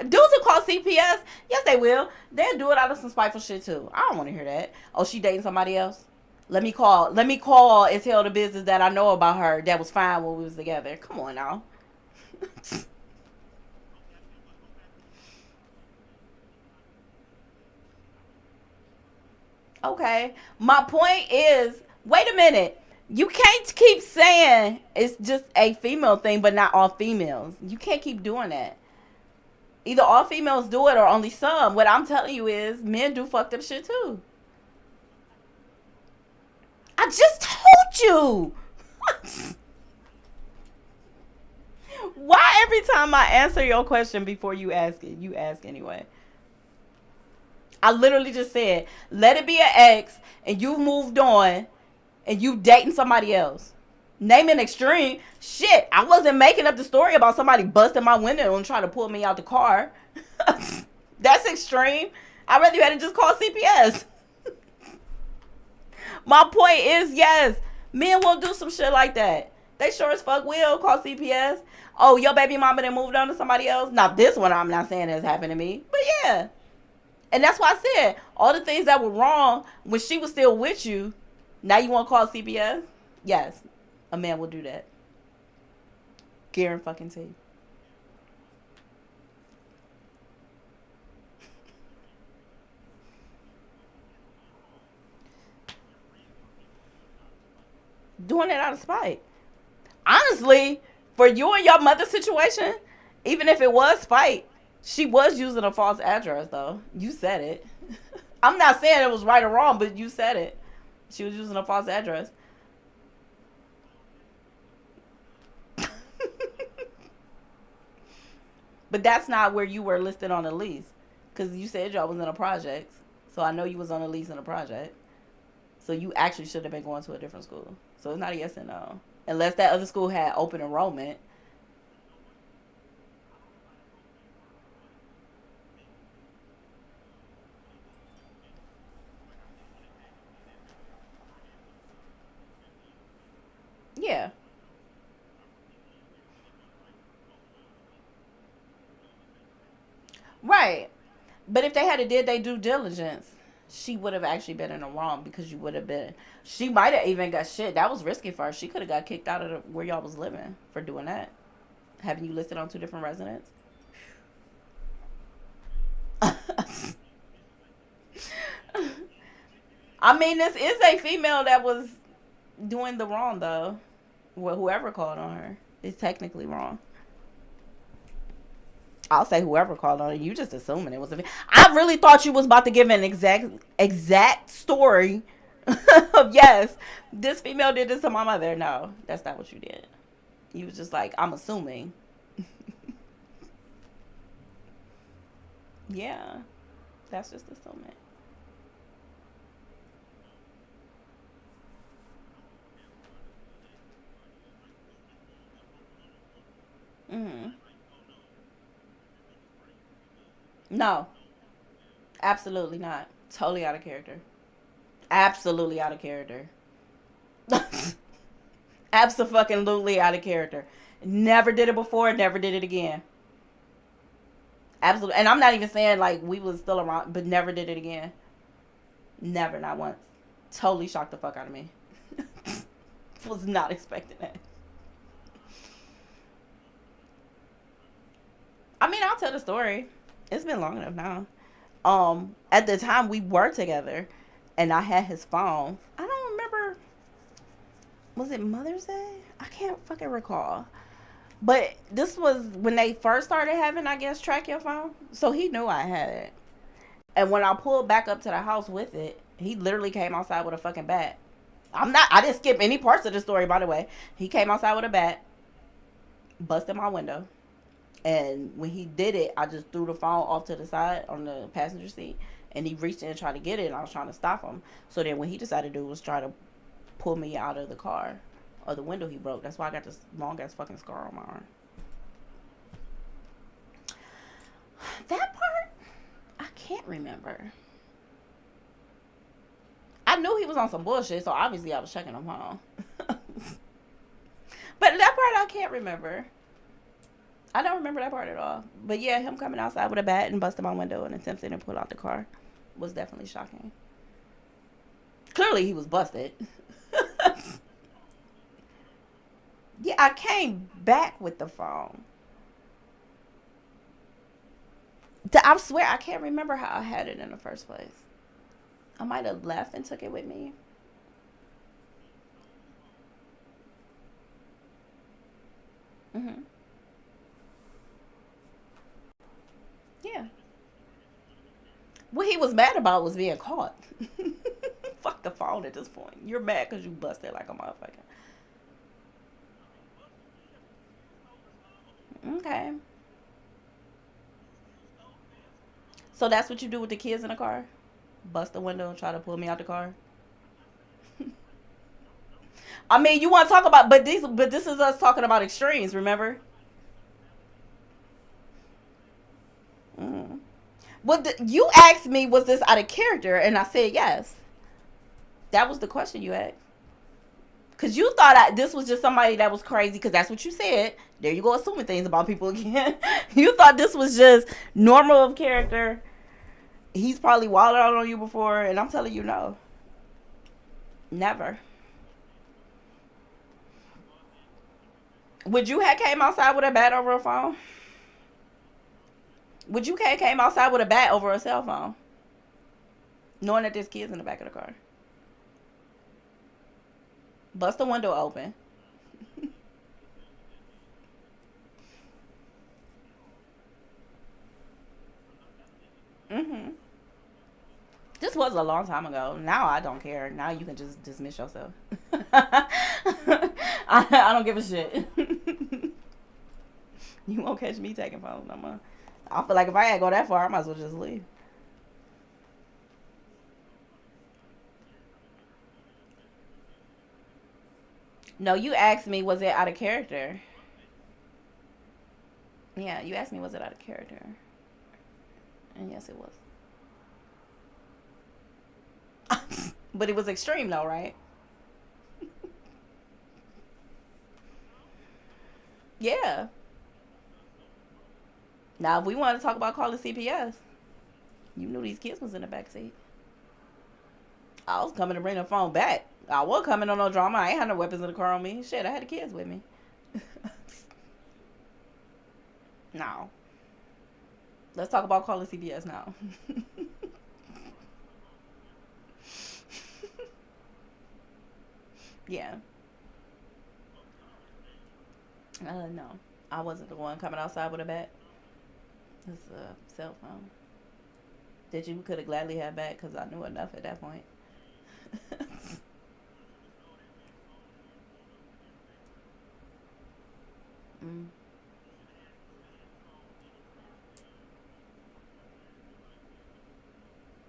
Dudes who call CPS, yes, they will. They'll do it out of some spiteful shit too. I don't want to hear that. Oh, she dating somebody else? Let me call. Let me call and tell the business that I know about her that was fine when we was together. Come on now. Okay. My point is, wait a minute. You can't keep saying it's just a female thing, but not all females. You can't keep doing that. Either all females do it or only some. What I'm telling you is men do fucked up shit too. I just told you. Why every time I answer your question before you ask it, you ask anyway? I literally just said, let it be an ex and you moved on and you dating somebody else. Name an extreme. Shit, I wasn't making up the story about somebody busting my window and trying to pull me out the car. That's extreme. I'd rather you had to just call CPS. My point is, yes, men will do some shit like that. They sure as fuck will call CPS. Oh, your baby mama then moved on to somebody else? Now, this one I'm not saying has happened to me. But yeah. And that's why I said, all the things that were wrong when she was still with you, now you want to call CPS? Yes, a man will do that. Guarantee. Doing it out of spite. Honestly, for you and your mother situation, even if it was spite, she was using a false address, though. You said it. I'm not saying it was right or wrong, but you said it. She was using a false address. But that's not where you were listed on the lease. Because you said y'all was in a project. So I know you was on a lease in a project. So you actually should have been going to a different school. So it's not a yes and no. Unless that other school had open enrollment. Yeah. Right. But if they had did their due diligence, she would have actually been in the wrong because you would have been. She might have even got shit. That was risky for her. She could have got kicked out of where y'all was living for doing that. Having you listed on two different residents. I mean, this is a female that was doing the wrong though. Well, whoever called on her is technically wrong. I'll say whoever called on her. You just assuming it was a. I really thought you was about to give an exact story of yes, this female did this to my mother. No, that's not what you did. You was just like, I'm assuming. Yeah, that's just assuming. Mm-hmm. No, absolutely not. Totally out of character. Absolutely out of character. Absolutely out of character. Never did it before. Never did it again. Absolutely. And I'm not even saying like we was still around, but never did it again. Never, not once. Totally shocked the fuck out of me. Was not expecting that. I mean, I'll tell the story. It's been long enough now. At the time we were together, and I had his phone. I don't remember. Was it Mother's Day? I can't fucking recall. But this was when they first started having, I guess, track your phone. So he knew I had it. And when I pulled back up to the house with it, he literally came outside with a fucking bat. I didn't skip any parts of the story, by the way. He came outside with a bat, busted my window. And when he did it, I just threw the phone off to the side on the passenger seat. And he reached in and tried to get it, and I was trying to stop him. So then what he decided to do was try to pull me out of the car, or the window he broke. That's why I got this long ass fucking scar on my arm. That part, I can't remember. I knew he was on some bullshit, so obviously I was checking him home. But that part I can't remember. I don't remember that part at all. But yeah, him coming outside with a bat and busting my window and attempting to pull out the car was definitely shocking. Clearly he was busted. Yeah, I came back with the phone. I swear I can't remember how I had it in the first place. I might have left and took it with me. Hmm. Yeah. What he was mad about was being caught. Fuck the phone at this point. You're mad because you busted like a motherfucker. Okay. So that's what you do with the kids in the car? Bust the window and try to pull me out the car? I mean, you want to talk about, but this is us talking about extremes, remember? Mm. Well, you asked me, was this out of character? And I said yes. That was the question you asked. Because you thought this was just somebody that was crazy, because that's what you said. There you go, assuming things about people again. You thought this was just normal of character. He's probably wilded out on you before, and I'm telling you no. Never. Would you have came outside with a bat over a phone? Would you have came outside with a bat over a cell phone? Knowing that there's kids in the back of the car. Bust the window open. Mm-hmm. This was a long time ago. Now I don't care. Now you can just dismiss yourself. I don't give a shit. You won't catch me taking phones no more. I feel like if I had to go that far, I might as well just leave. No, you asked me, was it out of character? Yeah, you asked me, was it out of character? And yes, it was. But it was extreme, though, right? Yeah. Now, if we want to talk about calling CPS, you knew these kids was in the back seat. I was coming to bring the phone back. I wasn't coming on no drama. I ain't had no weapons in the car on me. Shit, I had the kids with me. No. Let's talk about calling CPS now. Yeah. No. I wasn't the one coming outside with a bat. It's a cell phone that you could have gladly had back because I knew enough at that point. Mm,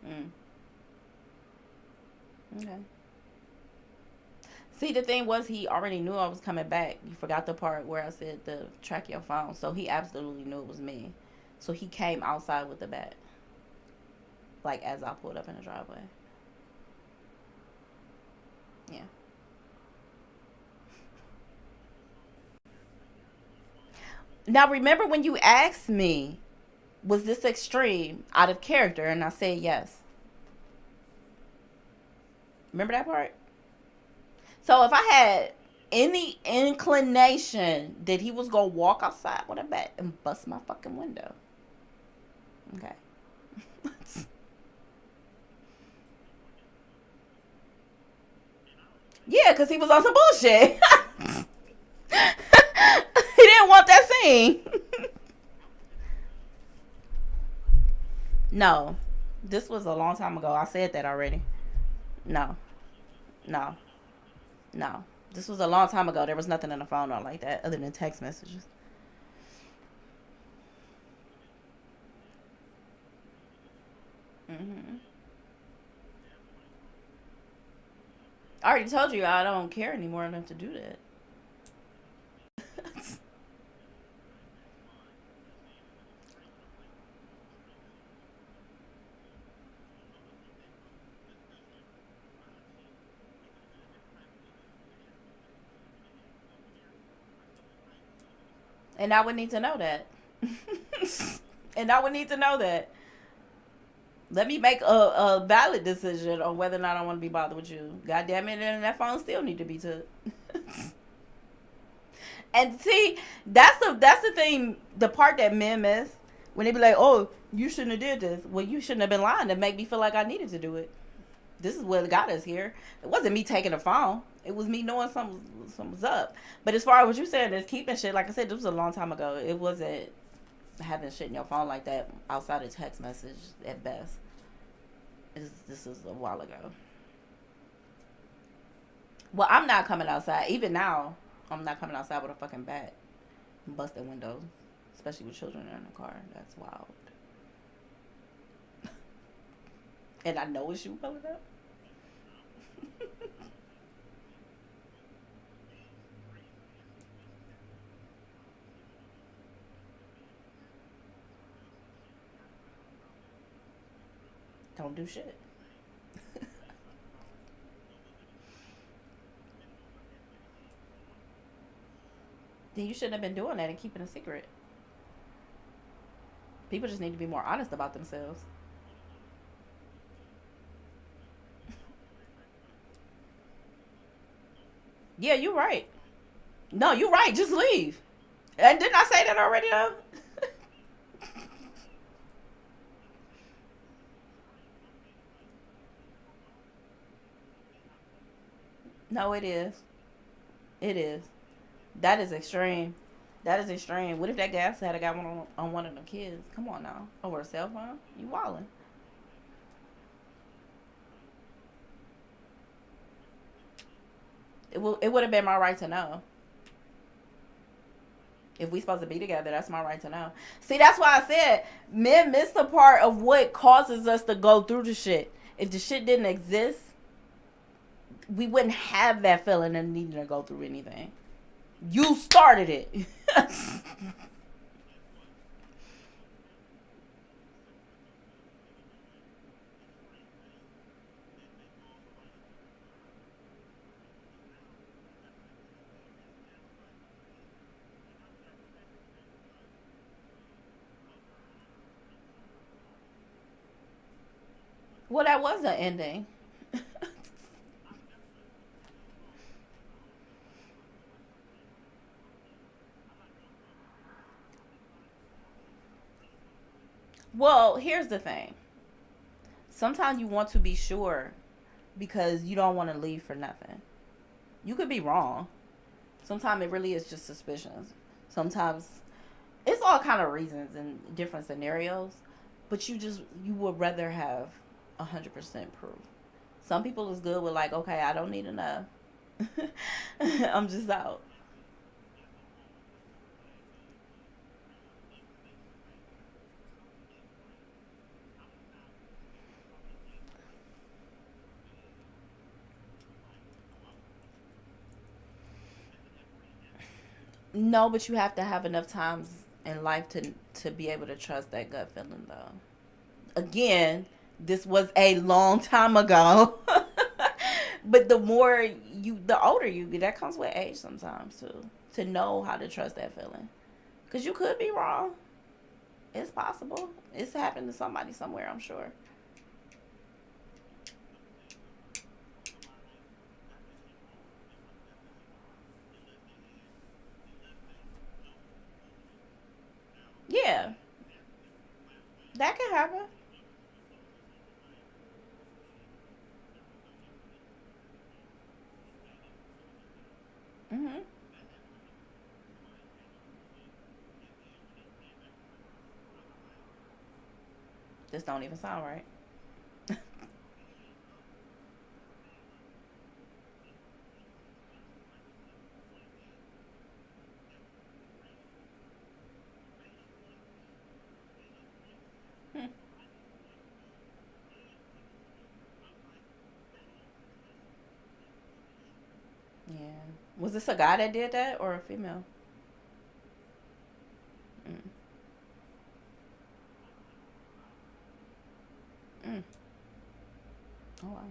mm, okay. See, the thing was, he already knew I was coming back. You forgot the part where I said the track your phone. So he absolutely knew it was me. So he came outside with the bat, like as I pulled up in the driveway. Yeah. Now remember when you asked me, was this extreme out of character? And I said yes. Remember that part? So if I had any inclination that he was gonna walk outside with a bat and bust my fucking window, okay. because he was on some bullshit. He didn't want that scene. No, this was a long time ago. I said that already. No, no, no. This was a long time ago. There was nothing in the phone or like that other than text messages. Hmm. I already told you I don't care anymore enough to do that. And I would need to know that. And I would need to know that. Let me make a valid decision on whether or not I want to be bothered with you. God damn it, and that phone still need to be took. And see, that's the thing. The part that men miss when they be like, "Oh, you shouldn't have did this." Well, you shouldn't have been lying to make me feel like I needed to do it. This is what got us here. It wasn't me taking the phone. It was me knowing something was up. But as far as what you said is keeping shit, like I said, this was a long time ago. It wasn't having shit in your phone like that outside of text message at best. This is a while ago. Well, I'm not coming outside. Even now, I'm not coming outside with a fucking bat and busting windows, especially with children in the car. That's wild. And I know it's you pulling up. Don't do shit. Then you shouldn't have been doing that and keeping a secret. People just need to be more honest about themselves. Yeah, you're right. No, you're right. Just leave. And didn't I say that already though? No, it is. It is. That is extreme. That is extreme. What if that gas had got on one of them kids? Come on now. Over a cell phone? You wildin'. It would have been my right to know. If we supposed to be together, that's my right to know. See, that's why I said men miss the part of what causes us to go through the shit. If the shit didn't exist, we wouldn't have that feeling of needing to go through anything. You started it. Well, that was the ending. Well, here's the thing. Sometimes you want to be sure because you don't want to leave for nothing. You could be wrong. Sometimes it really is just suspicions. Sometimes it's all kind of reasons and different scenarios, but you would rather have 100% proof. Some people is good with like, okay, I don't need enough. I'm just out. No, but you have to have enough times in life to be able to trust that gut feeling though. Again, this was a long time ago. But the older you get, that comes with age sometimes too. To know how to trust that feeling, because you could be wrong. It's possible. It's happened to somebody somewhere. I'm sure. Yeah, that can happen. This don't even sound right. Hmm. Yeah. Was this a guy that did that or a female? Mm. Mm. Oh wow.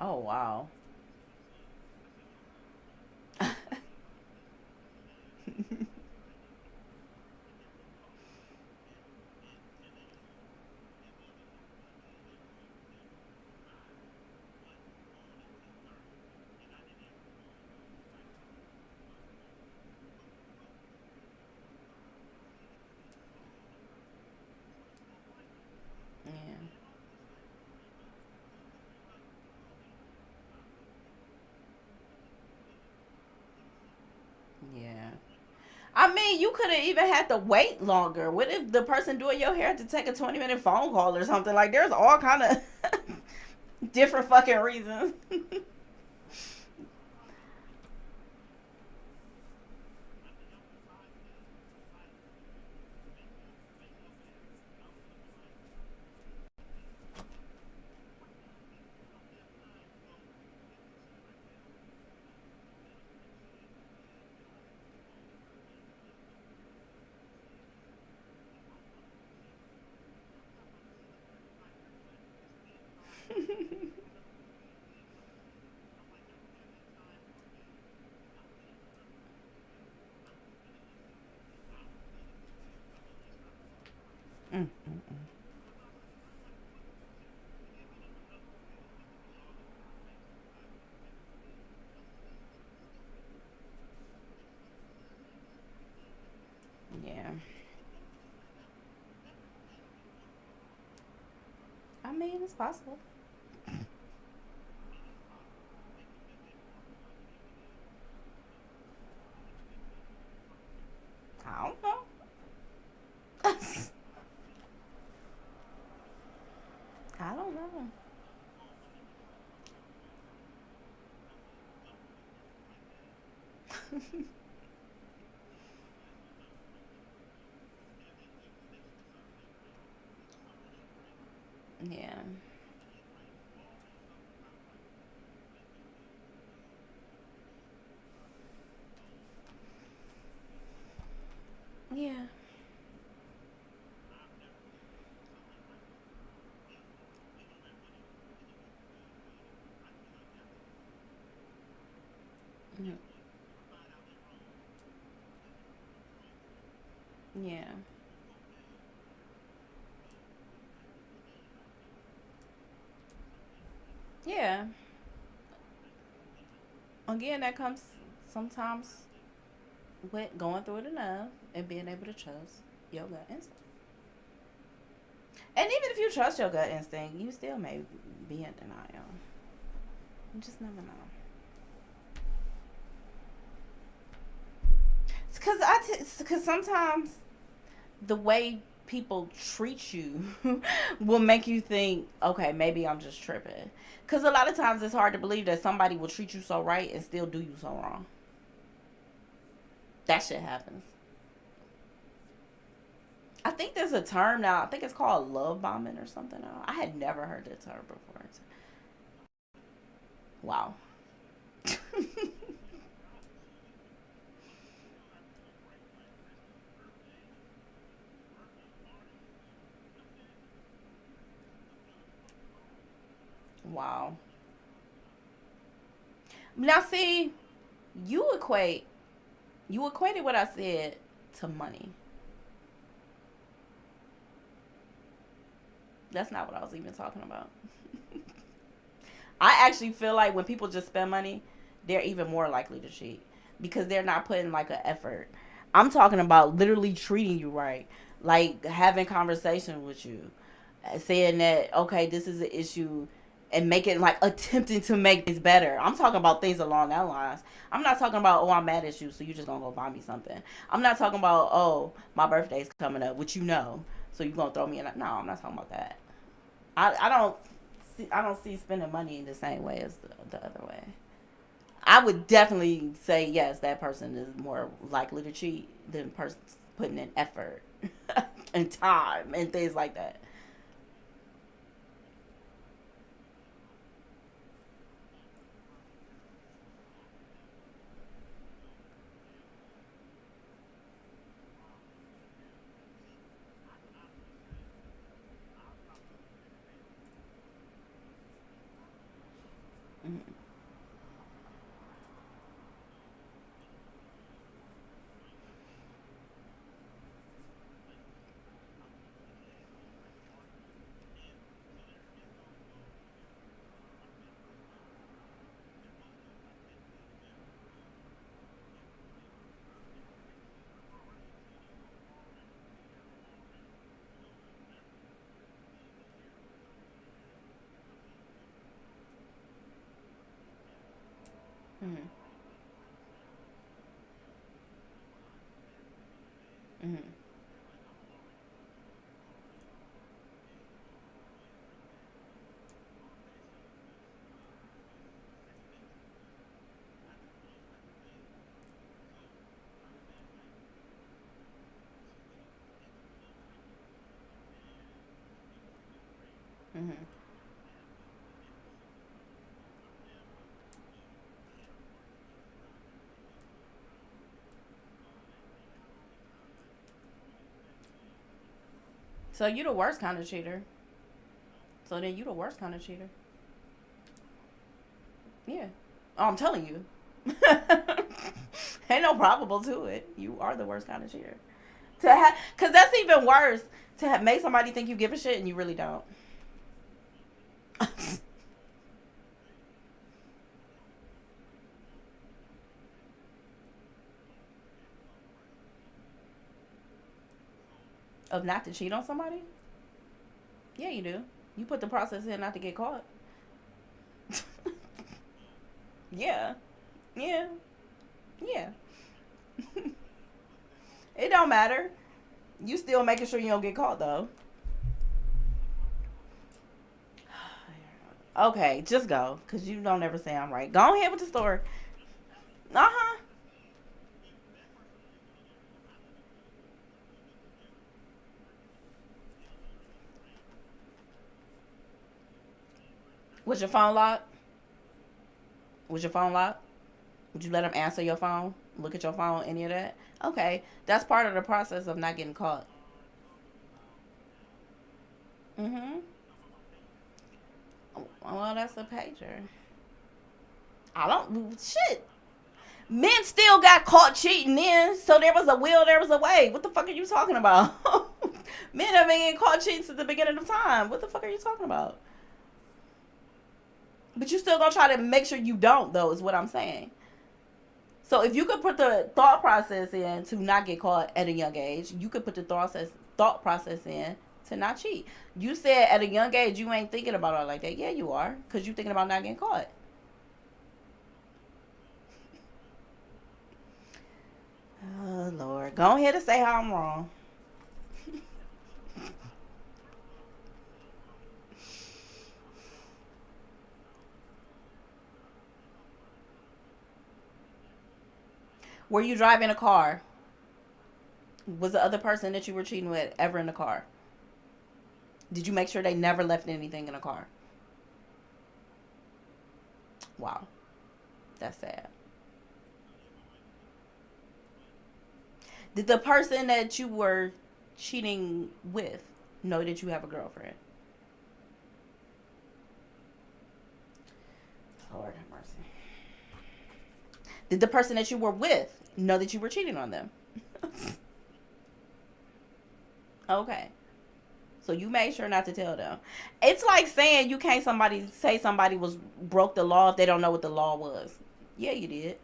Oh wow. Yeah. Yeah. I mean, you could have even had to wait longer. What if the person doing your hair had to take a 20-minute phone call or something? Like, there's all kind of different fucking reasons. Mm, mm, mm. Yeah. I mean, it's possible. I don't know. I don't know. Yeah. Yeah. Mm. Yeah. Yeah. Again, that comes sometimes with going through it enough and being able to trust your gut instinct. And even if you trust your gut instinct, you still may be in denial. You just never know. Because sometimes the way people treat you will make you think, okay, maybe I'm just tripping. Because a lot of times it's hard to believe that somebody will treat you so right and still do you so wrong. That shit happens. I think there's a term now. I think it's called love bombing or something now. I had never heard that term before. Wow. Wow. Now see, you equate you equated what I said to money. That's not what I was even talking about. I actually feel like when people just spend money, they're even more likely to cheat because they're not putting like an effort. I'm talking about literally treating you right, like having conversation with you, saying that okay, this is an issue, and making like attempting to make things better. I'm talking about things along that lines. I'm not talking about oh I'm mad at you, so you just gonna go buy me something. I'm not talking about oh my birthday's coming up, which you know, so you gonna throw me in. No, I'm not talking about that. I don't see spending money in the same way as the other way. I would definitely say yes, that person is more likely to cheat than person putting in effort and time and things like that. Mm-hmm. Mm-hmm. Mm-hmm. Mm-hmm. So you the worst kind of cheater. So then you the worst kind of cheater. Yeah. Oh, I'm telling you. Ain't no probable to it. You are the worst kind of cheater. Cause that's even worse to make somebody think you give a shit and you really don't. Of not to cheat on somebody? Yeah, you do. You put the process in not to get caught. Yeah. Yeah. Yeah. It don't matter. You still making sure you don't get caught though. Okay, just go. Cause you don't ever say I'm right. Go ahead with the story. Uh-huh. Was your phone locked? Was your phone locked? Would you let them answer your phone? Look at your phone, any of that? Okay. That's part of the process of not getting caught. Mm-hmm. Well, that's a pager. I don't shit. Men still got caught cheating then, so there was a will, there was a way. What the fuck are you talking about? Men have been getting caught cheating since the beginning of time. What the fuck are you talking about? But you still gonna try to make sure you don't, though, is what I'm saying. So if you could put the thought process in to not get caught at a young age, you could put the thought process in to not cheat. You said at a young age you ain't thinking about it like that. Yeah, you are, cause you thinking about not getting caught. Oh Lord, go ahead and say how I'm wrong. Were you driving a car? Was the other person that you were cheating with ever in the car? Did you make sure they never left anything in the car? Wow, that's sad. Did the person that you were cheating with know that you have a girlfriend? Lord have mercy. Did the person that you were with know that you were cheating on them? Okay. So you made sure not to tell them. It's like saying you can't somebody say somebody was broke the law if they don't know what the law was. Yeah, you did.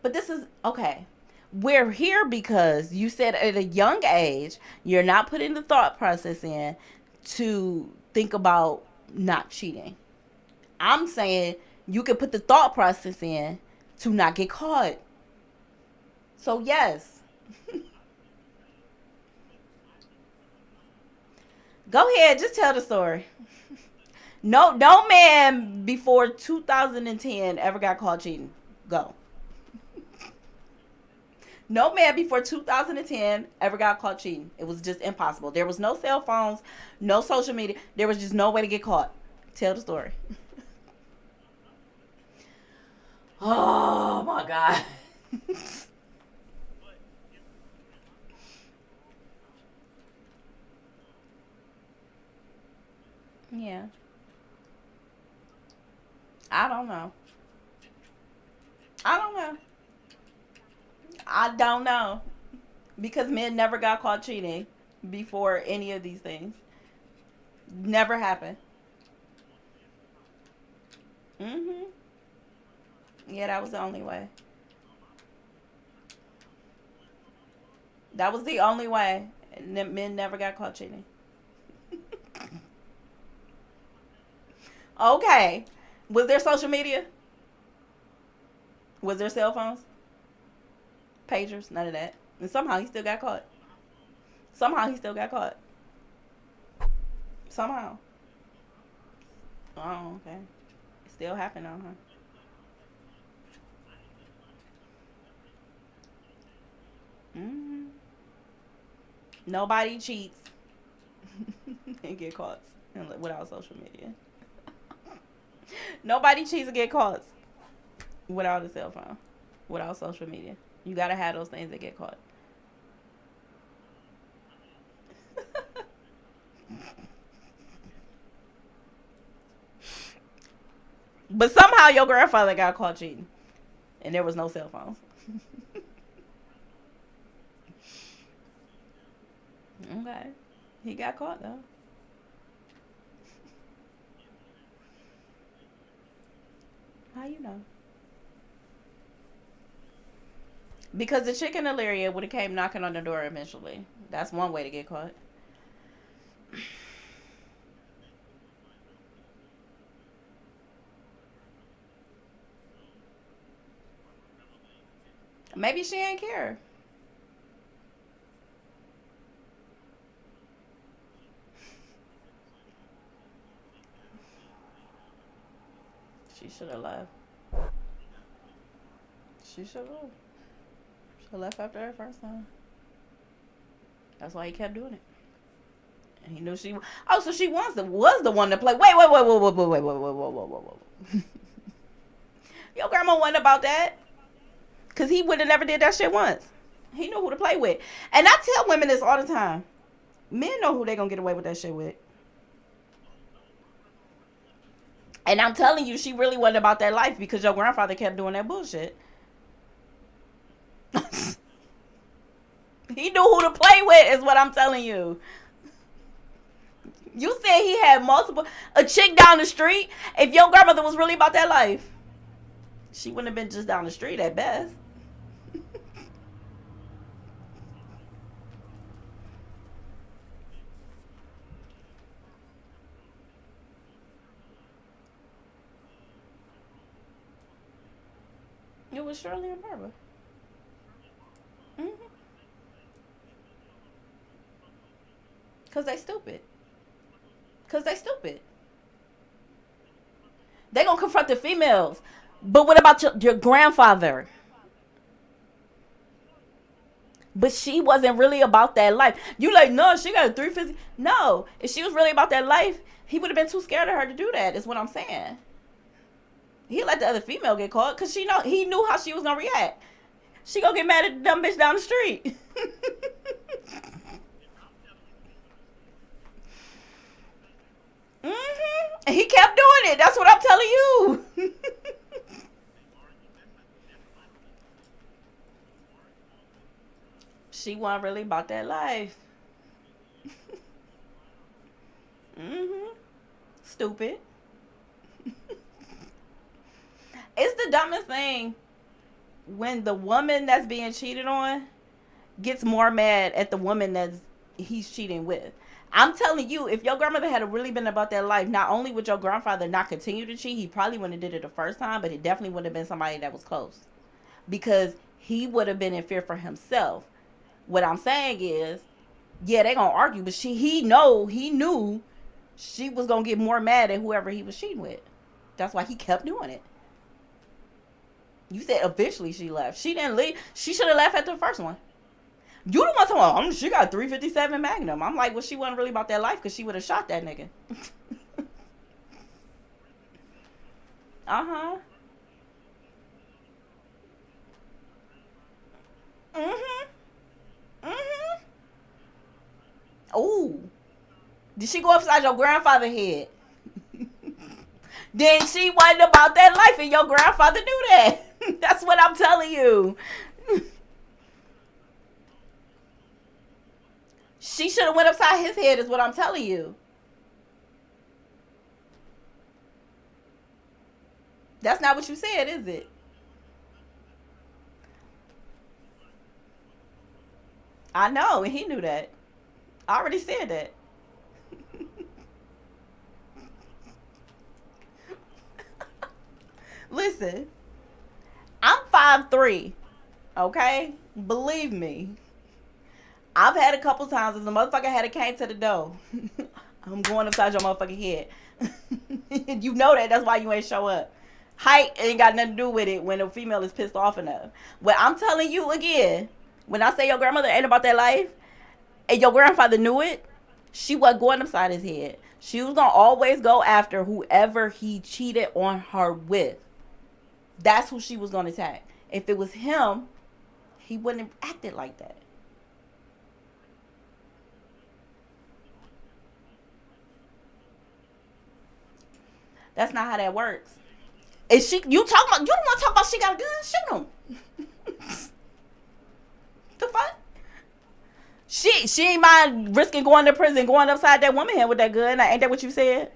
But this is okay. We're here because you said at a young age, you're not putting the thought process in to think about not cheating. I'm saying you could put the thought process in to not get caught. So, yes, go ahead, just tell the story. No man before 2010 ever got caught cheating. Go. No man before 2010 ever got caught cheating. It was just impossible. There was no cell phones, no social media. There was just no way to get caught. Tell the story. Oh my god. Yeah. I don't know. I don't know. I don't know. Because men never got caught cheating before any of these things. Never happened. Mhm. Yeah, that was the only way. That was the only way. Men never got caught cheating. Okay. Was there social media? Was there cell phones? Pagers? None of that. And somehow he still got caught. Somehow he still got caught. Somehow. Oh, okay. It still happened on her. Mm-hmm. Nobody cheats and get caught without social media. Nobody cheats and get caught without a cell phone, without social media. You gotta have those things that get caught. But somehow your grandfather got caught cheating, and there was no cell phones. Okay, he got caught though. How you know? Because the chicken Illyria would have came knocking on the door eventually. That's one way to get caught. Maybe she ain't care. She should have left. She should have. Should have left after that first time. That's why he kept doing it. And he knew she. Oh, so she was the one to play. Wait. Your grandma wasn't about that. Cause he would have never did that shit once. He knew who to play with. And I tell women this all the time. Men know who they gonna get away with that shit with. And I'm telling you, she really wasn't about that life because your grandfather kept doing that bullshit. He knew who to play with, is what I'm telling you. You said he had multiple. A chick down the street. If your grandmother was really about that life, she wouldn't have been just down the street at best. It was Shirley and Barbara. Mm-hmm. Cause they stupid. Cause they stupid. They gonna confront the females. But what about your grandfather? But she wasn't really about that life. You like, no, she got a 350. No, if she was really about that life, he would have been too scared of her to do that. Is what I'm saying. He let the other female get caught because he knew how she was gonna react. She gonna get mad at the dumb bitch down the street. Mm-hmm. And he kept doing it. That's what I'm telling you. She wasn't really about that life. Mm-hmm. Stupid. the dumbest thing? When the woman that's being cheated on gets more mad at the woman that's he's cheating with. I'm telling you, if your grandmother had really been about that life, not only would your grandfather not continue to cheat, he probably wouldn't have did it the first time, but it definitely would have been somebody that was close. Because he would have been in fear for himself. What I'm saying is, yeah, they gonna argue, but he knew she was gonna get more mad at whoever he was cheating with. That's why he kept doing it. You said eventually she left. She didn't leave. She should have left after the first one. You the one talking about, she got 357 Magnum. I'm like, well, she wasn't really about that life because she would have shot that nigga. Uh-huh. Mm-hmm. Mm-hmm. Oh. Did she go upside your grandfather's head? Then she wasn't about that life and your grandfather knew that. That's what I'm telling you. She should have went upside his head is what I'm telling you. That's not what you said, is it? I know, and he knew that. I already said that. Listen, I'm 5'3". Okay? Believe me. I've had a couple times as the motherfucker had it came to the door. I'm going upside your motherfucking head. You know that. That's why you ain't show up. Height ain't got nothing to do with it when a female is pissed off enough. Well, I'm telling you again, when I say your grandmother ain't about that life, and your grandfather knew it, she wasn't going upside his head. She was going to always go after whoever he cheated on her with. That's who she was going to attack. If it was him, he wouldn't have acted like that. That's not how that works. Is she? You talking about? You don't want to talk about? She got a gun? Shoot him. The fuck? She ain't mind risking going to prison, going upside that woman head with that gun. Ain't that what you said?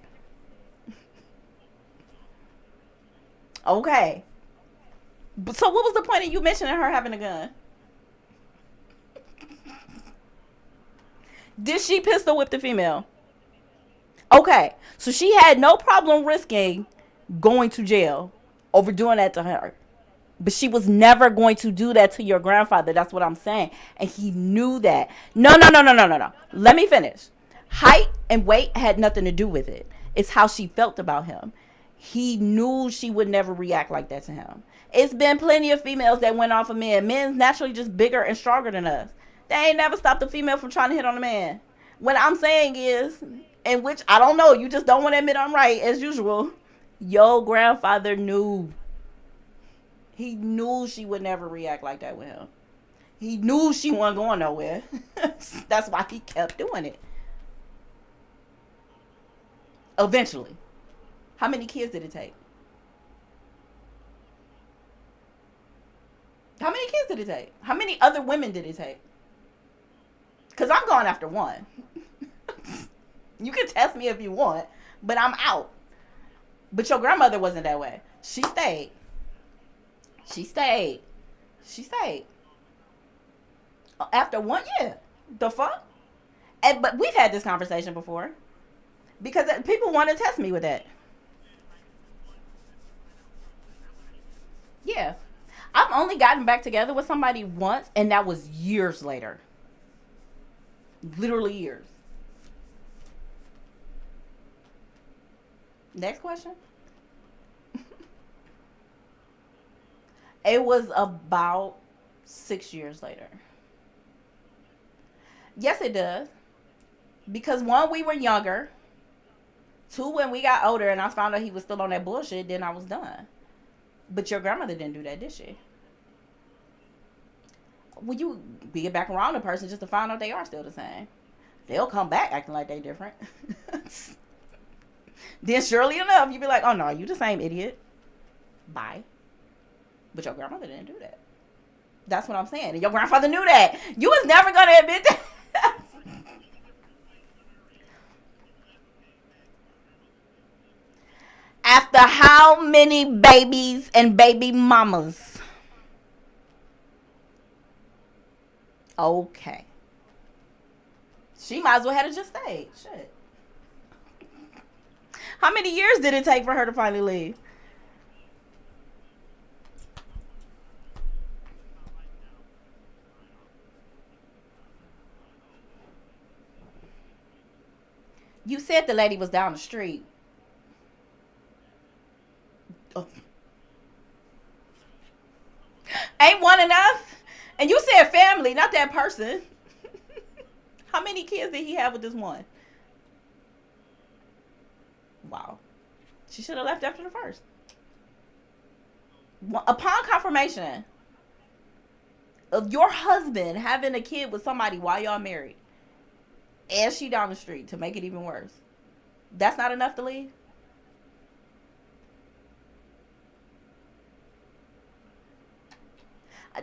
Okay. So what was the point of you mentioning her having a gun? Did she pistol whip the female? Okay. So she had no problem risking going to jail over doing that to her. But she was never going to do that to your grandfather. That's what I'm saying. And he knew that. No, no, no, no, no, no, no. Let me finish. Height and weight had nothing to do with it. It's how she felt about him. He knew she would never react like that to him. It's been plenty of females that went off of men. Men's naturally just bigger and stronger than us. They ain't never stopped a female from trying to hit on a man. What I'm saying is, in which I don't know, you just don't want to admit I'm right, as usual. Your grandfather knew. He knew she would never react like that with him. He knew she wasn't going nowhere. That's why he kept doing it. Eventually. How many kids did it take? How many kids did it take? How many other women did it take? Because I'm going after one. You can test me if you want, but I'm out. But your grandmother wasn't that way. She stayed. She stayed. She stayed. After 1 year. The fuck? But we've had this conversation before. Because people want to test me with that. Yeah. I've only gotten back together with somebody once, and that was years later. Literally years. Next question. It was about 6 years later. Yes, it does. Because one, we were younger. Two, when we got older and I found out he was still on that bullshit, then I was done. But your grandmother didn't do that, did she? Well, you be back around a person just to find out they are still the same. They'll come back acting like they different. Then surely enough, you be like, oh no, you the same idiot. Bye. But your grandmother didn't do that. That's what I'm saying. And your grandfather knew that. You was never going to admit that. After how many babies and baby mamas? Okay. She might as well have just stayed. Shit. How many years did it take for her to finally leave? You said the lady was down the street. Oh. Ain't one enough? And you said family, not that person. How many kids did he have with this one? Wow. She should have left after the first. Upon confirmation of your husband having a kid with somebody while y'all married, and she down the street to make it even worse, that's not enough to leave?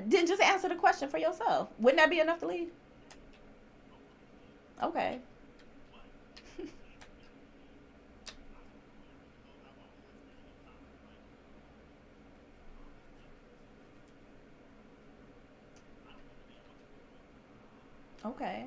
Then just answer the question for yourself. Wouldn't that be enough to leave? Okay. Okay.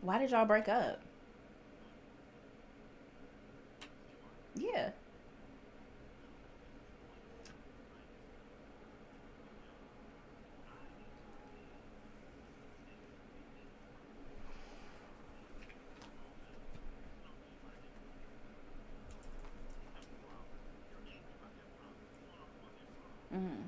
Why did y'all break up? Yeah. Mm.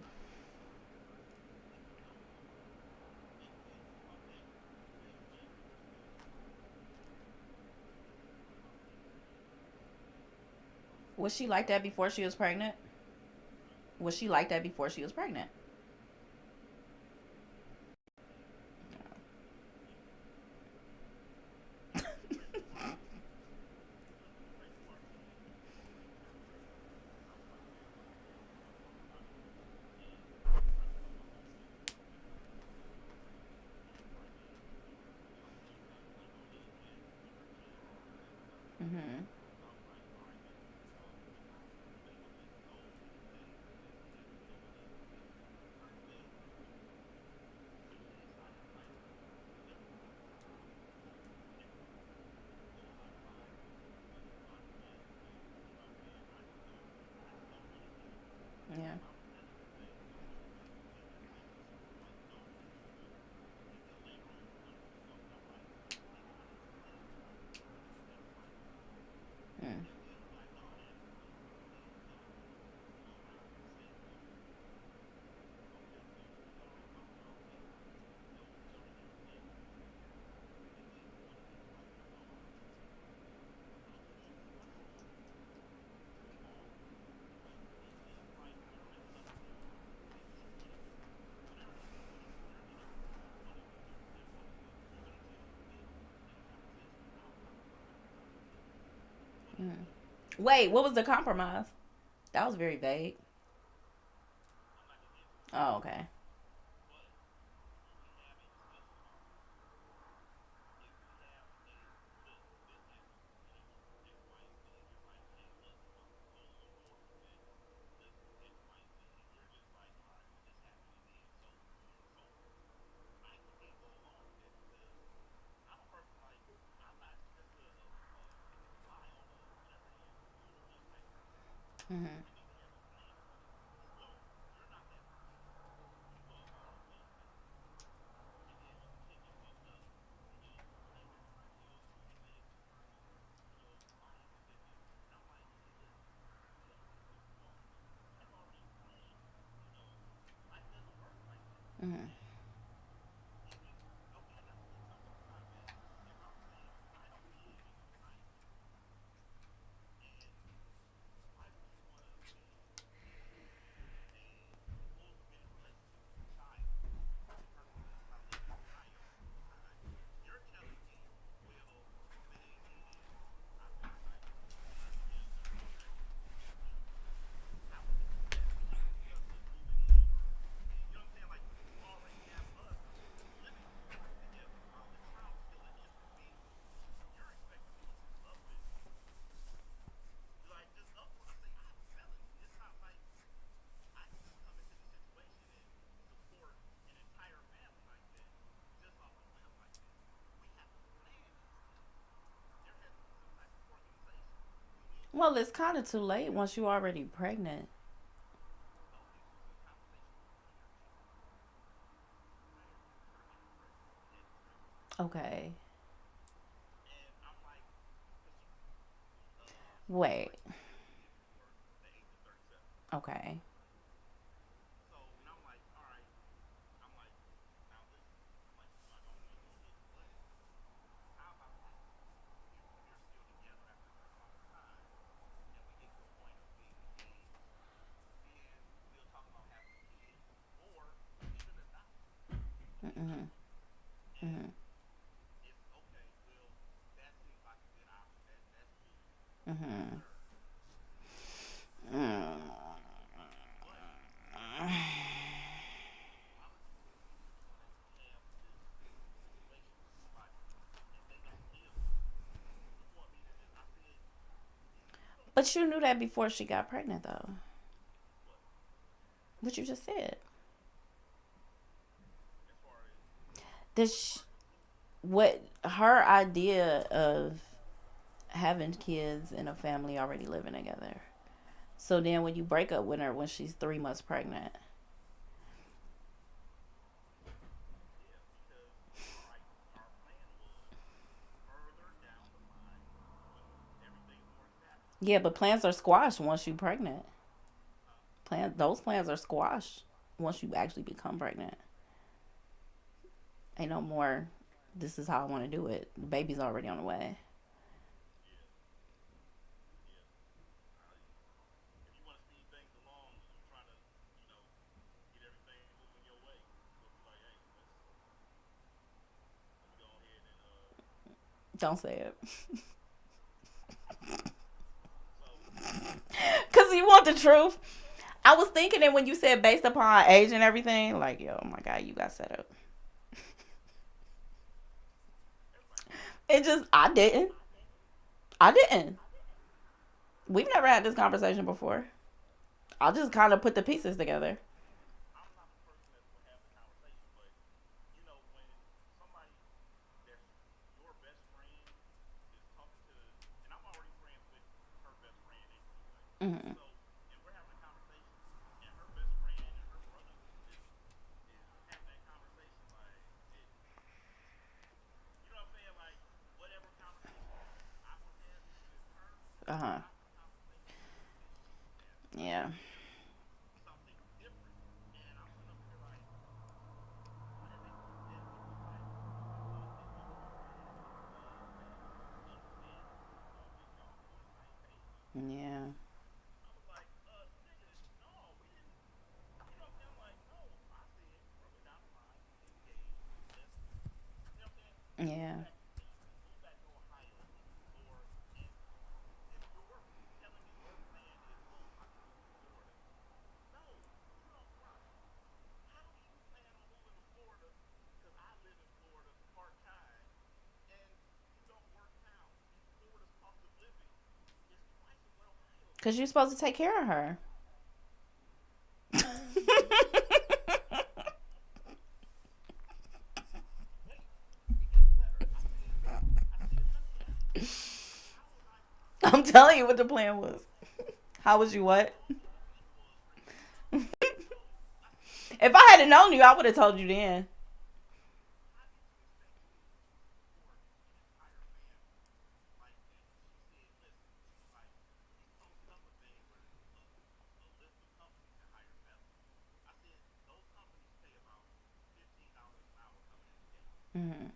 Was she like that before she was pregnant? Was she like that before she was pregnant? Mm-hmm. Yeah. Mm. Mm. Wait, what was the compromise? That was very vague. Oh, okay. Mm-hmm. Mm-hmm. Well, it's kind of too late once you're already pregnant. Okay. Wait. Okay. Mhm. Mhm. Mhm. Mm. But you knew that before she got pregnant, though. What you just said. This, what her idea of having kids in a family already living together. So then when you break up with her when she's 3 months pregnant. Yeah, but plans are squashed once you pregnant. Those plans are squashed once you actually become pregnant. Ain't no more. This is how I want to do it. The baby's already on the way. Don't say it. Cause you want the truth. I was thinking it when you said based upon age and everything. Like, yo, oh my god, you got set up. It just, I didn't. I didn't. We've never had this conversation before. I just kind of put the pieces together. Hmm. Uh huh. Yeah. Yeah. Yeah. Cause you're supposed to take care of her. I'm telling you what the plan was. How was you what? If I had known you, I would have told you then. Hmm.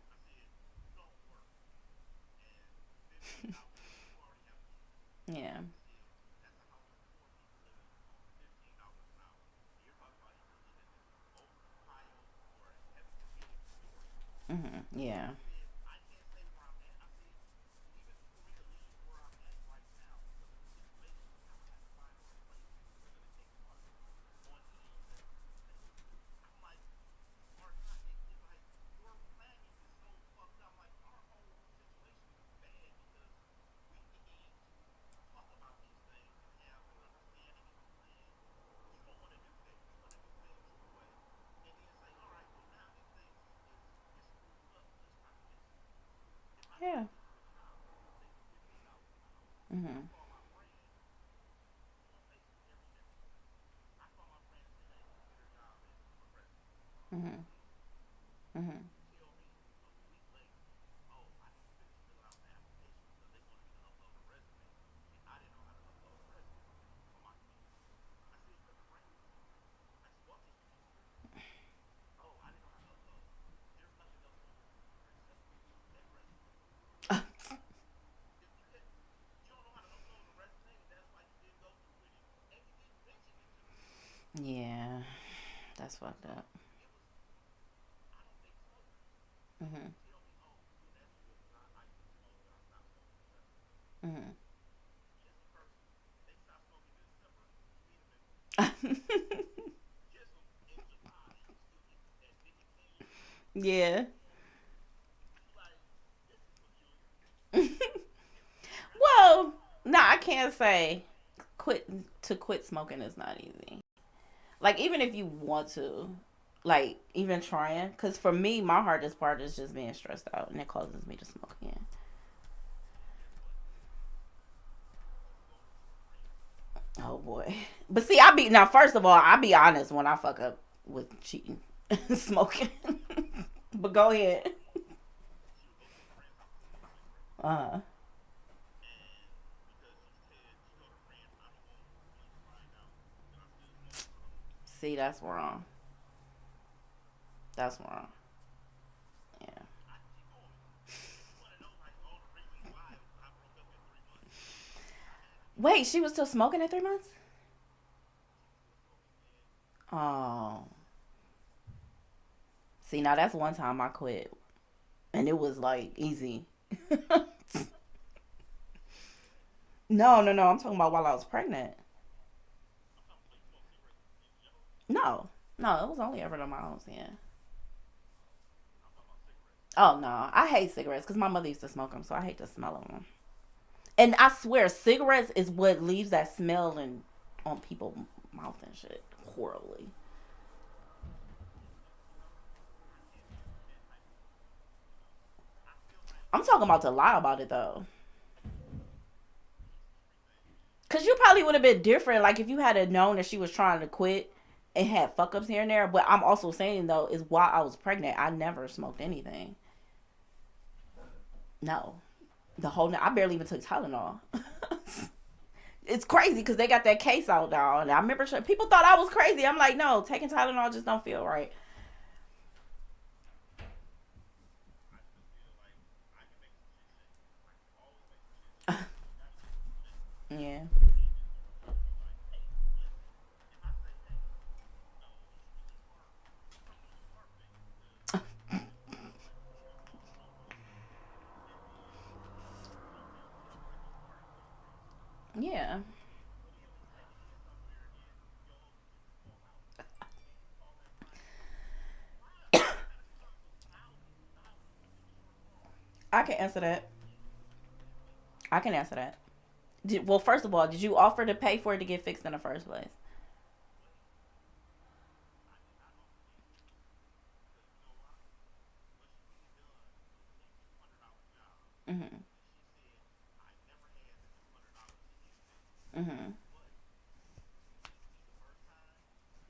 Yeah. Hmm. Yeah. fucked up. Mhm. Mhm. Yeah. Well, no, I can't say quit smoking is not easy. Like even if you want to, like even trying, because for me, my hardest part is just being stressed out, and it causes me to smoke again. Oh boy. But see, I be now. First of all, I be honest when I fuck up with cheating, smoking. But go ahead. Uh. See, that's wrong. That's wrong. Yeah. Wait, she was still smoking at 3 months? Oh. See, now that's one time I quit, and it was like easy. No, no, no. I'm talking about while I was pregnant. No, no, it was only ever the miles. Yeah. Oh no, I hate cigarettes because my mother used to smoke them, so I hate the smell of them. And I swear, cigarettes is what leaves that smell in on people's mouth and shit horribly. I'm talking about to lie about it though, because you probably would have been different. Like if you had known that she was trying to quit and had fuck ups here and there. But I'm also saying though, is while I was pregnant, I never smoked anything. No, the whole I barely even took Tylenol. It's crazy because they got that case out now, and I remember people thought I was crazy. I'm like, no, taking Tylenol just don't feel right. Yeah, yeah. I can answer that. I can answer that. Well, first of all, did you offer to pay for it to get fixed in the first place? Mhm. Mhm.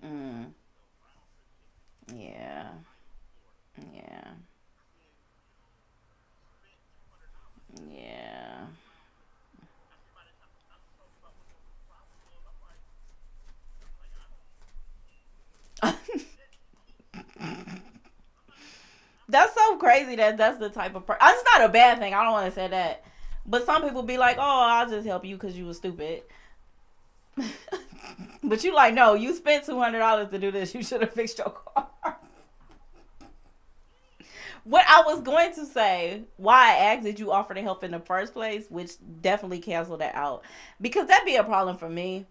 Mm. Yeah. Yeah. Yeah. That's so crazy that that's the type of it's not a bad thing. I don't want to say that, but some people be like, "Oh, I'll just help you because you were stupid." But you like, no, you spent $200 to do this. You should have fixed your car. What I was going to say, why I asked did you offer to help in the first place, which definitely canceled that out because that'd be a problem for me.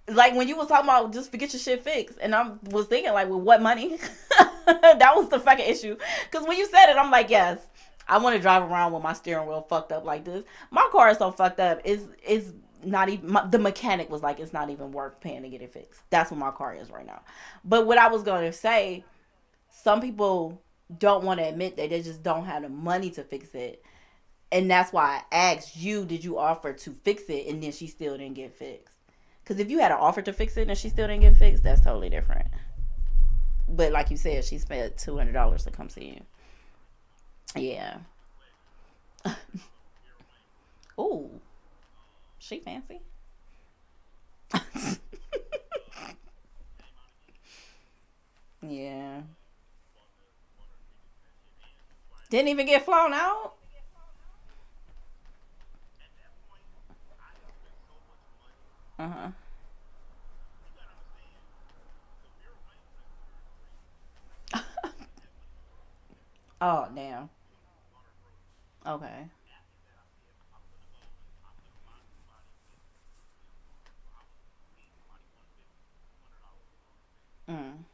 Like when you was talking about just forget your shit fixed, and I was thinking like, well, what money? That was the fucking issue. Because when you said it, I'm like, yes, I want to drive around with my steering wheel fucked up like this. My car is so fucked up. Is not even the mechanic was like it's not even worth paying to get it fixed. That's what my car is right now. But what I was going to say, some people don't want to admit that they just don't have the money to fix it. And that's why I asked you, did you offer to fix it? And then she still didn't get fixed. Because if you had an offer to fix it and she still didn't get fixed, that's totally different. But like you said, she spent $200 to come see you. Yeah. Ooh, she fancy. Yeah. Didn't even get flown out. Uh huh. Oh damn. Okay. Mm.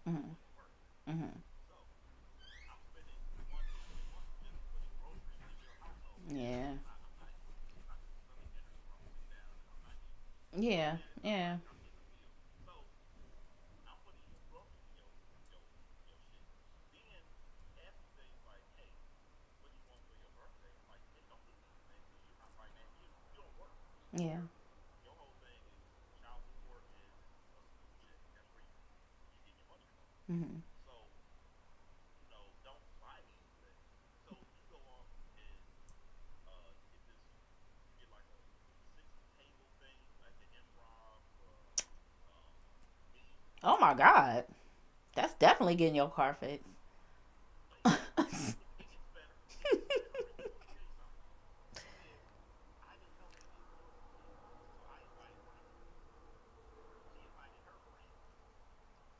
Mhm. Mhm. Yeah. Yeah. Yeah. Yeah. Mhm. Oh my god. That's definitely getting your car fixed.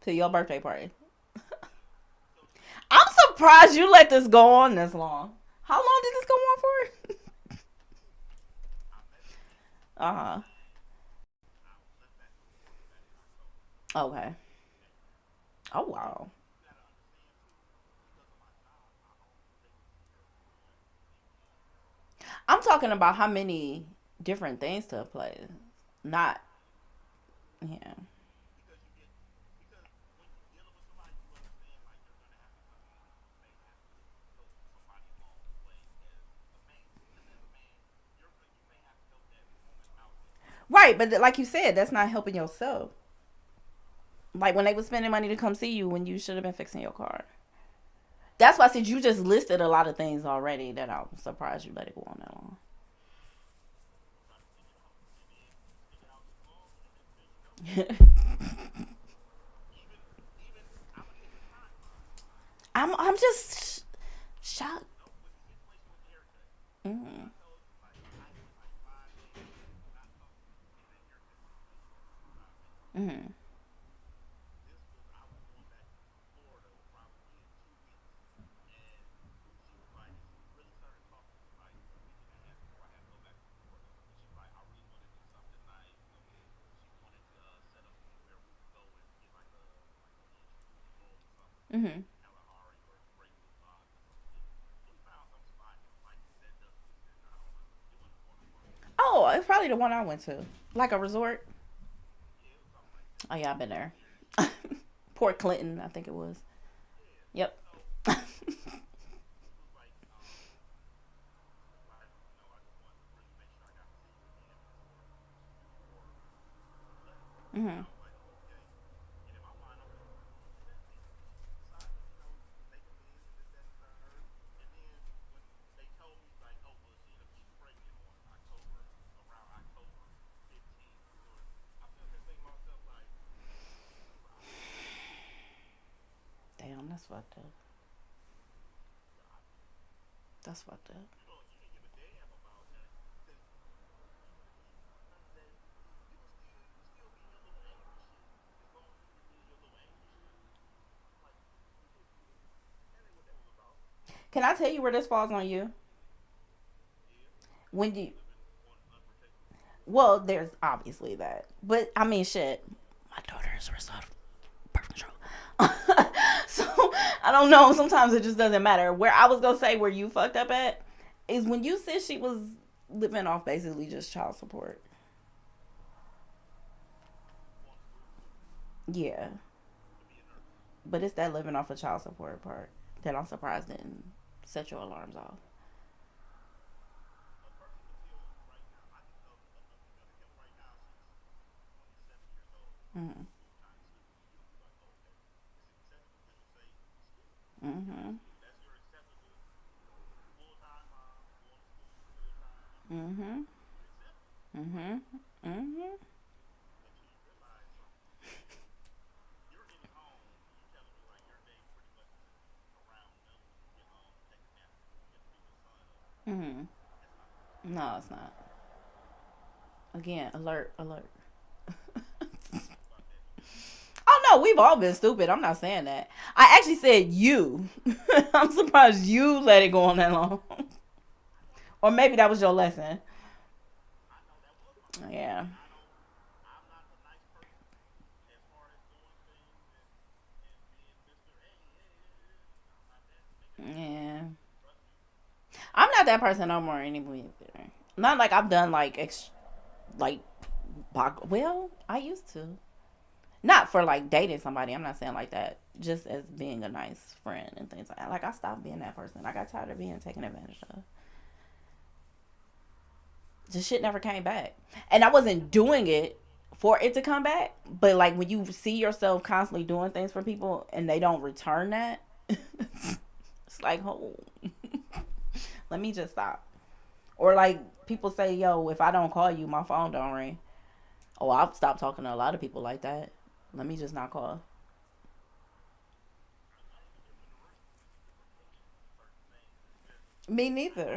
To your birthday party. I'm surprised you let this go on this long. How long did this go on for? Uh huh. Okay. Oh wow. I'm talking about how many different things to play. Not yeah. Right, but like you said, that's not helping yourself. Like when they were spending money to come see you when you should have been fixing your car. That's why I said you just listed a lot of things already that I'm surprised you let it go on that long. I'm just shocked. Mm. Mm. Mm. Oh, it's probably the one I went to, like a resort. Oh yeah, I've been there. Port Clinton, I think it was. Yep. Mm. Damn, that's fucked up. That's fucked up. Can I tell you where this falls on you? When you well, there's obviously that, but I mean, shit. My daughter is a result of birth control. So I don't know. Sometimes it just doesn't matter. Where I was gonna say where you fucked up at is when you said she was living off basically just child support. Yeah, but it's that living off of child support part that I'm surprised didn't set your alarms off. Mm-hmm. Mm-hmm. Mm-hmm. Mm-hmm. Mm-hmm. Mm-hmm. No, it's not. Again, alert, alert. Oh no, we've all been stupid. I'm not saying that. I actually said you. I'm surprised you let it go on that long. Or maybe that was your lesson. Yeah. Yeah. I'm not that person no more anymore. Not like I've done like like well, I used to. Not for like dating somebody. I'm not saying like that. Just as being a nice friend and things like that. Like I stopped being that person. I got tired of being taken advantage of. The shit never came back. And I wasn't doing it for it to come back. But like when you see yourself constantly doing things for people and they don't return that, it's like, oh, let me just stop. Or like people say, yo, if I don't call you, my phone don't ring. Oh, I've stopped talking to a lot of people like that. Let me just not call. Me neither.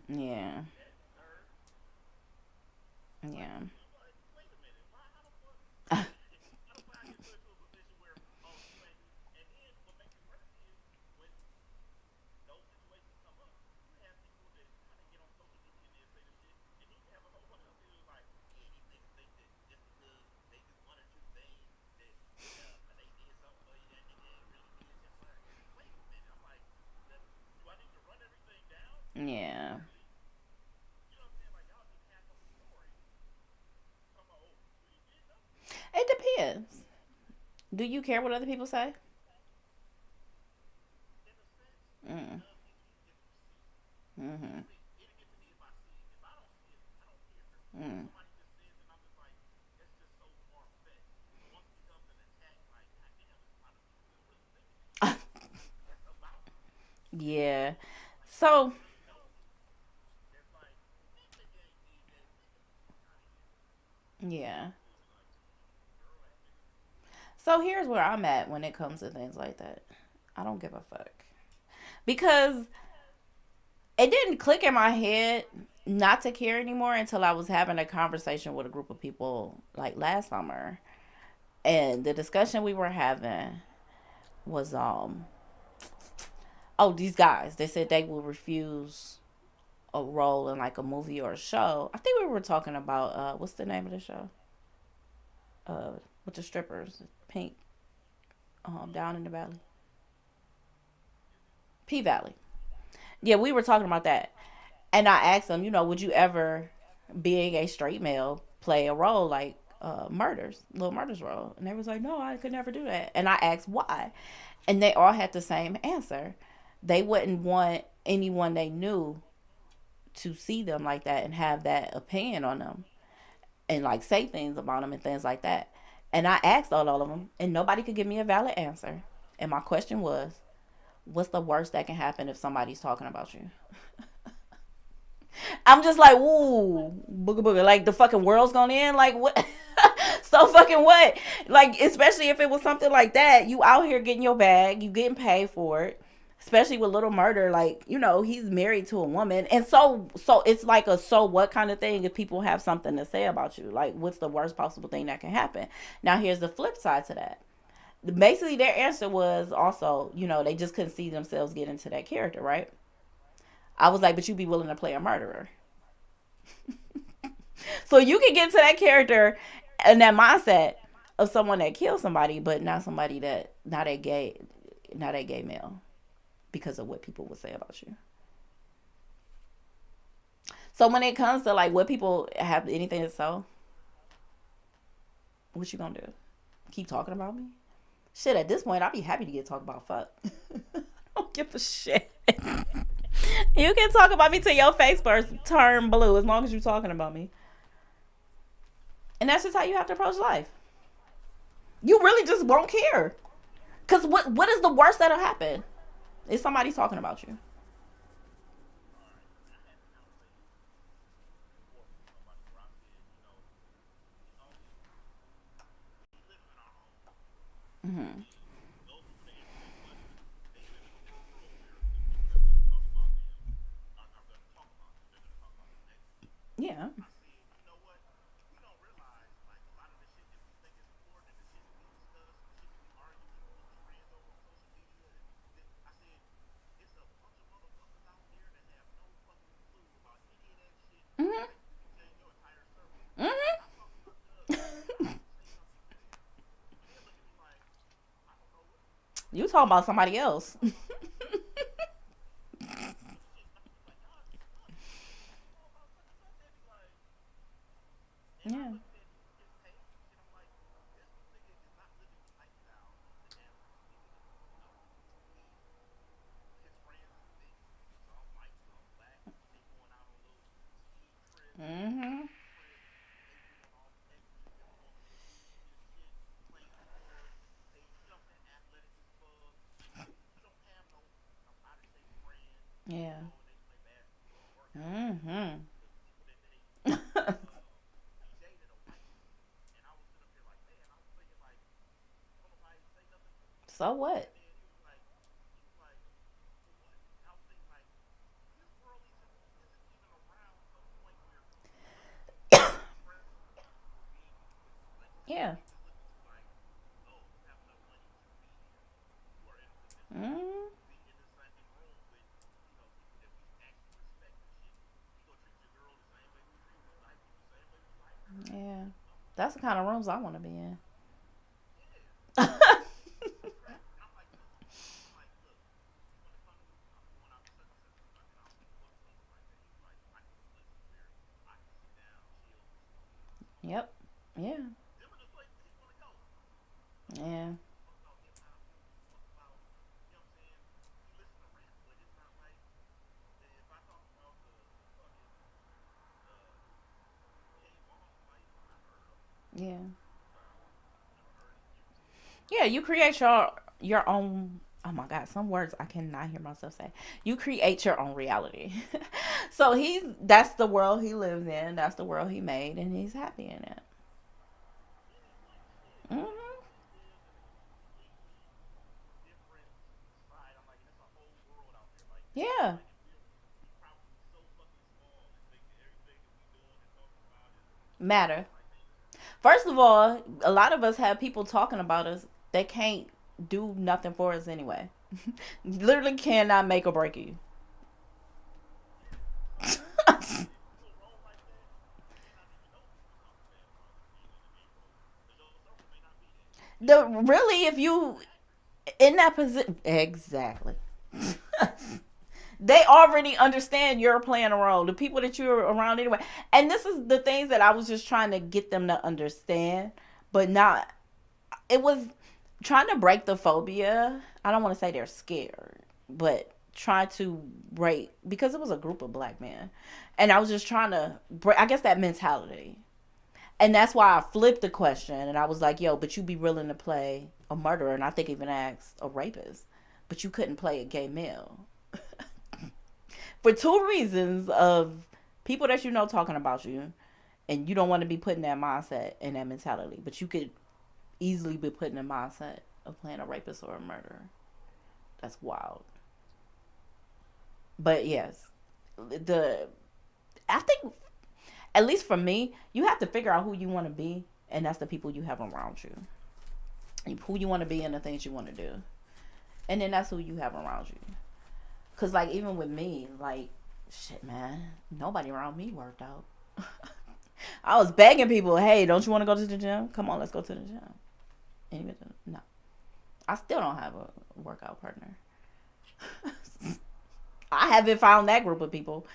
Yeah. Yeah. Yeah. It depends. Do you care what other people say? Mm. Mm-hmm. Mm. Yeah. So, yeah. So here's where I'm at when it comes to things like that. I don't give a fuck. Because it didn't click in my head not to care anymore until I was having a conversation with a group of people like last summer. And the discussion we were having was oh, these guys, they said they will refuse a role in like a movie or a show. I think we were talking about what's the name of the show? Uh with the strippers, Pink, down in the valley. P Valley. Yeah, we were talking about that. And I asked them, would you ever, being a straight male, play a role like murders, little murders role? And they was like, no, I could never do that. And I asked why. And they all had the same answer. They wouldn't want anyone they knew to see them like that and have that opinion on them and like say things about them and things like that. And I asked all of them, and nobody could give me a valid answer. And my question was, what's the worst that can happen if somebody's talking about you? I'm just like, ooh, booga booga. Like the fucking world's gonna end. Like what? So fucking what? Like especially if it was something like that, you out here getting your bag, you getting paid for it. Especially with Little Murder, like he's married to a woman, and so it's like a so what kind of thing if people have something to say about you. Like, what's the worst possible thing that can happen? Now, here's the flip side to that. Basically, their answer was also, they just couldn't see themselves get into that character, right? I was like, but you'd be willing to play a murderer. So you can get into that character and that mindset of someone that killed somebody, but not somebody that not a gay male because of what people would say about you. So when it comes to like what people have anything to say, what you gonna do? Keep talking about me? Shit, at this point, I'd be happy to get talked about. Fuck. I don't give a shit. You can talk about me till your face first turn blue as long as you're talking about me. And that's just how you have to approach life. You really just won't care. Cause what is the worst that'll happen? Is somebody talking about you. Mm-hmm. Yeah. Mm-hmm. Mm-hmm. You talking about somebody else? Yeah. Mm-hmm. Yeah. Mm-hmm. So what? Yeah. Mm-hmm. Yeah. That's the kind of rooms I want to be in. Yep. Yeah. Yeah. Yeah. Yeah. You create your own. Oh my God, some words I cannot hear myself say. You create your own reality. So that's the world he lives in. That's the world he made, and he's happy in it. Hmm. Yeah. Matter. First of all, a lot of us have people talking about us that can't do nothing for us anyway. Literally cannot make or break you. Really, if you in that position, exactly. They already understand you're playing a role. The people that you're around anyway, and this is the things that I was just trying to get them to understand, but not. It was trying to break the phobia. I don't want to say they're scared, but try to break because it was a group of black men, and I was just trying to break. I guess that mentality, and that's why I flipped the question and I was like, "Yo, but you be willing to play a murderer?" And I think even asked a rapist, but you couldn't play a gay male for two reasons of people that you know talking about you, and you don't want to be put in that mindset and that mentality, but you could easily be put in the mindset of playing a rapist or a murderer. That's wild. But yes, the I think at least for me, you have to figure out who you want to be, and that's the people you have around you. Who you want to be and the things you want to do, and then that's who you have around you. Cause like even with me, like shit, man, nobody around me worked out. I was begging people, hey, don't you want to go to the gym? Come on, let's go to the gym. And even no, I still don't have a workout partner. I haven't found that group of people.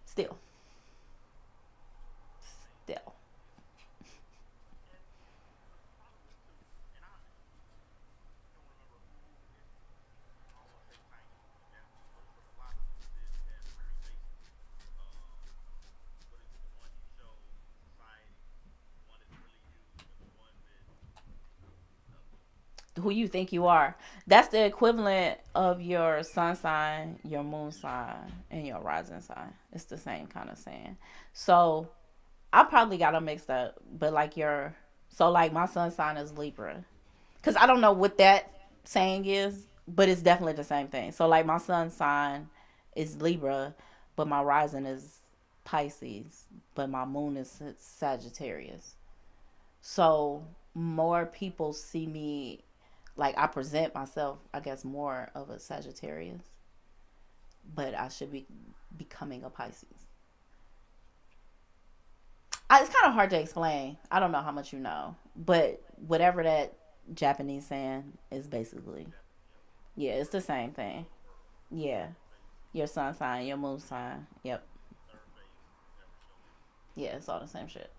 Still, still. Who you think you are. That's the equivalent of your sun sign, your moon sign, and your rising sign. It's the same kind of saying. So I probably got them mixed up, but like your, so like my sun sign is Libra, Because I don't know what that saying is, but it's definitely the same thing. So like my sun sign is Libra, but my rising is Pisces, but my moon is Sagittarius. So more people see me, like I present myself, I guess, more of a Sagittarius, but I should be becoming a Pisces. It's kind of hard to explain. I don't know how much you know, but whatever that Japanese saying is basically, yeah, it's the same thing. Yeah, your sun sign, your moon sign. Yep. Yeah, it's all the same shit.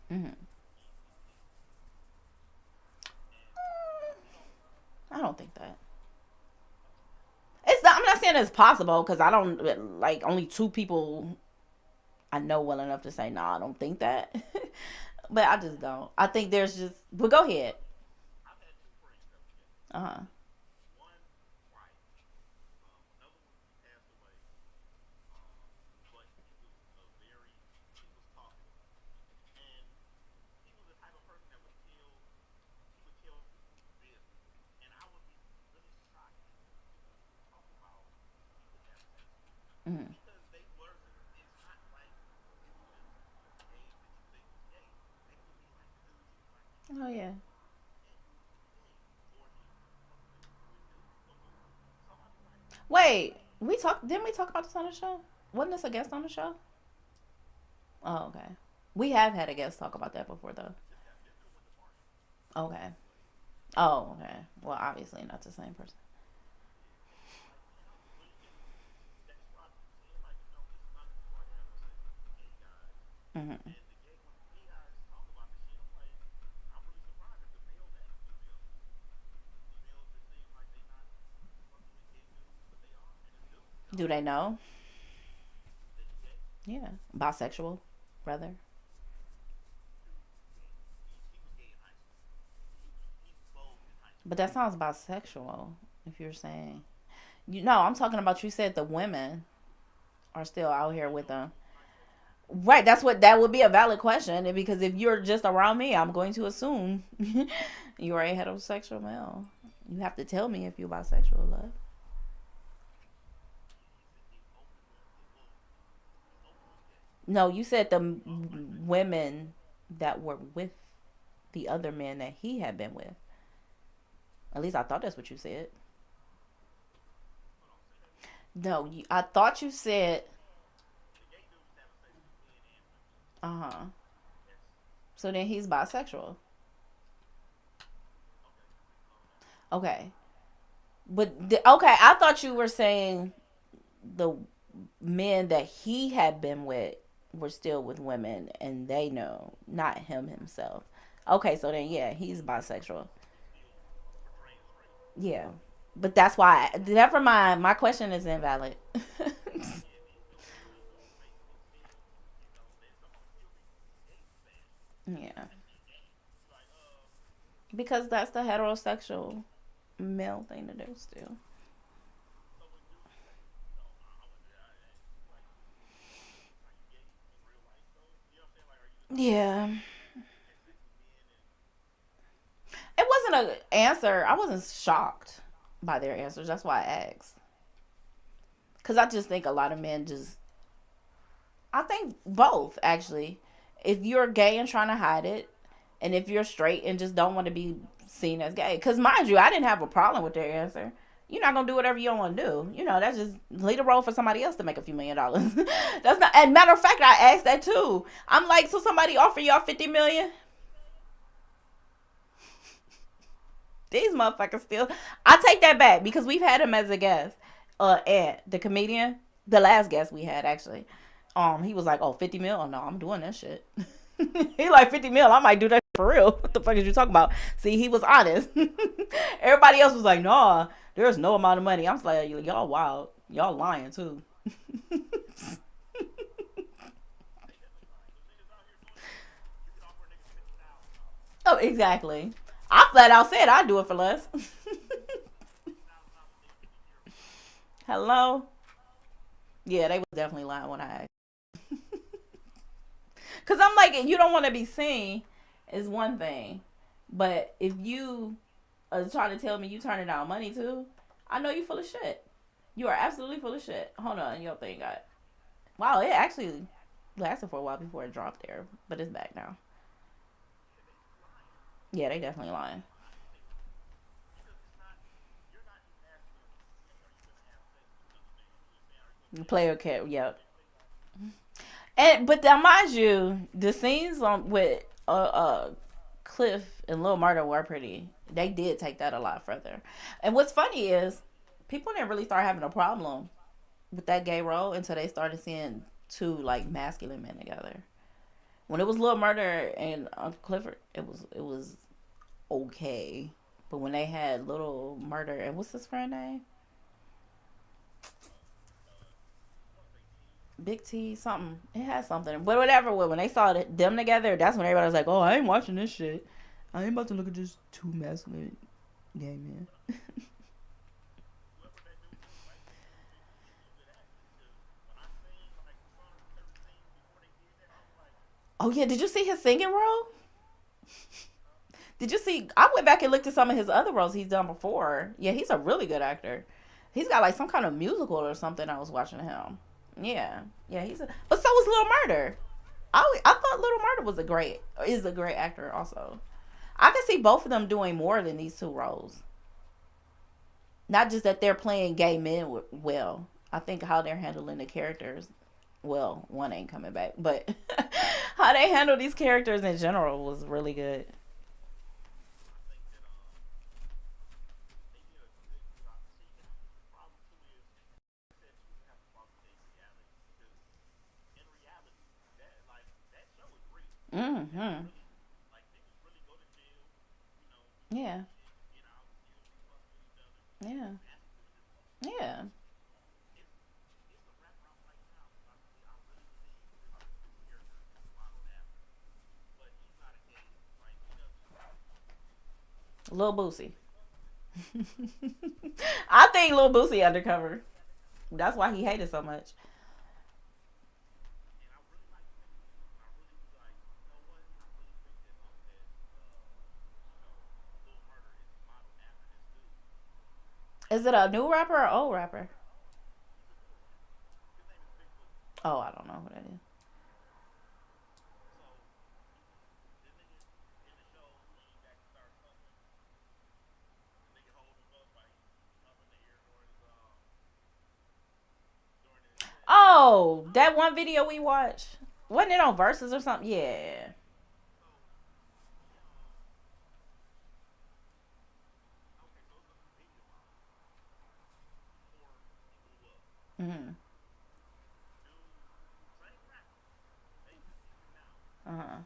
Hmm. I don't think that. It's not, I'm not saying it's possible because I don't like only two people I know well enough to say no. I don't think that, but I just don't. I think there's just. But go ahead. Uh huh. Hmm. Oh yeah. Wait, we talked. Didn't we talk about this on the show? Wasn't this a guest on the show? Oh, okay. We have had a guest talk about that before, though. Okay. Oh, okay. Well, obviously not the same person. Hmm. Do they know? Yeah. Bisexual, brother. But that sounds bisexual. If you're saying, you no, I'm talking about. You said the women are still out here with them. Right. That's what that would be a valid question, and because if you're just around me, I'm going to assume you are a heterosexual male. You have to tell me if you're bisexual, love. No, you said the women that were with the other men that he had been with. At least I thought that's what you said. No, I thought you said. Uh huh. So then he's bisexual. Okay. Okay, I thought you were saying the men that he had been with were still with women and they know, not him himself. Okay, so then yeah, he's bisexual. Yeah. But that's why never mind, my question is invalid. Yeah. Because that's the heterosexual male thing to do still. Yeah. It wasn't an answer. I wasn't shocked by their answers. That's why I asked. Because I just think a lot of men just. I think both, actually. If you're gay and trying to hide it, and if you're straight and just don't want to be seen as gay. Because, mind you, I didn't have a problem with their answer. You're not gonna do whatever you don't want to do. That's just lead a role for somebody else to make a few $1 million. That's not. And matter of fact, I asked that too. I'm like, so somebody offer y'all 50 million? These motherfuckers still. I take that back because we've had him as a guest. Ed, the comedian, the last guest we had actually. He was like, "Oh, 50 mil? Oh no, I'm doing that shit." He like 50 mil. I might do that for real. What the fuck is you talking about? See, he was honest. Everybody else was like, "Nah, there's no amount of money." I'm like, y'all wild. Y'all lying too. Oh, exactly. I flat out said I'd do it for less. Hello. Yeah, they was definitely lying when I asked. Cause I'm like, you don't want to be seen, is one thing, but if you are trying to tell me you turning down money too, I know you full of shit. You are absolutely full of shit. Hold on, your thing got. Wow, it actually lasted for a while before it dropped there, but it's back now. Yeah, they definitely lying. Player care, yep. And but now, mind you, the scenes on with Cliff and Lil Murder were pretty. They did take that a lot further. And what's funny is people didn't really start having a problem with that gay role until they started seeing two like masculine men together. When it was Lil Murder and Uncle Clifford, it was okay. But when they had Little Murder and what's his friend name? Big T something. It had something. But whatever. When they saw them together, that's when everybody was like, "Oh, I ain't watching this shit. I ain't about to look at just two masculine gay men." Oh yeah, did you see his singing role? Did you see? I went back and looked at some of his other roles he's done before. Yeah, he's a really good actor. He's got like some kind of musical or something. I was watching him. Yeah, yeah, he's a. But so was Little Murder. I thought Little Murder was a great is a great actor also. I can see both of them doing more than these two roles. Not just that they're playing gay men well. I think how they're handling the characters. Well, one ain't coming back, but how they handle these characters in general was really good. Mm-hmm. Yeah. Yeah. Yeah. Lil Boosie. I think Lil Boosie undercover. That's why he hated so much. Is it a new rapper or old rapper? Oh, I don't know who that is. Oh, that one video we watched. Wasn't it on Versus or something? Yeah. Mm-hmm. Uh-huh.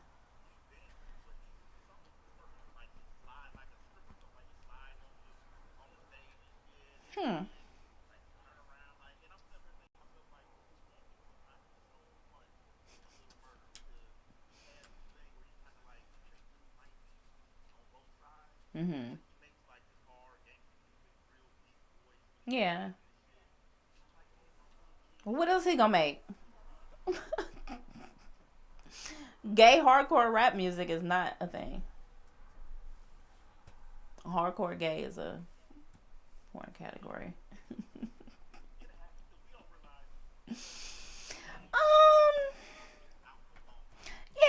Hmm. Mm-hmm. Yeah. What else he gonna make? Gay hardcore rap music is not a thing. Hardcore gay is a foreign category. Um,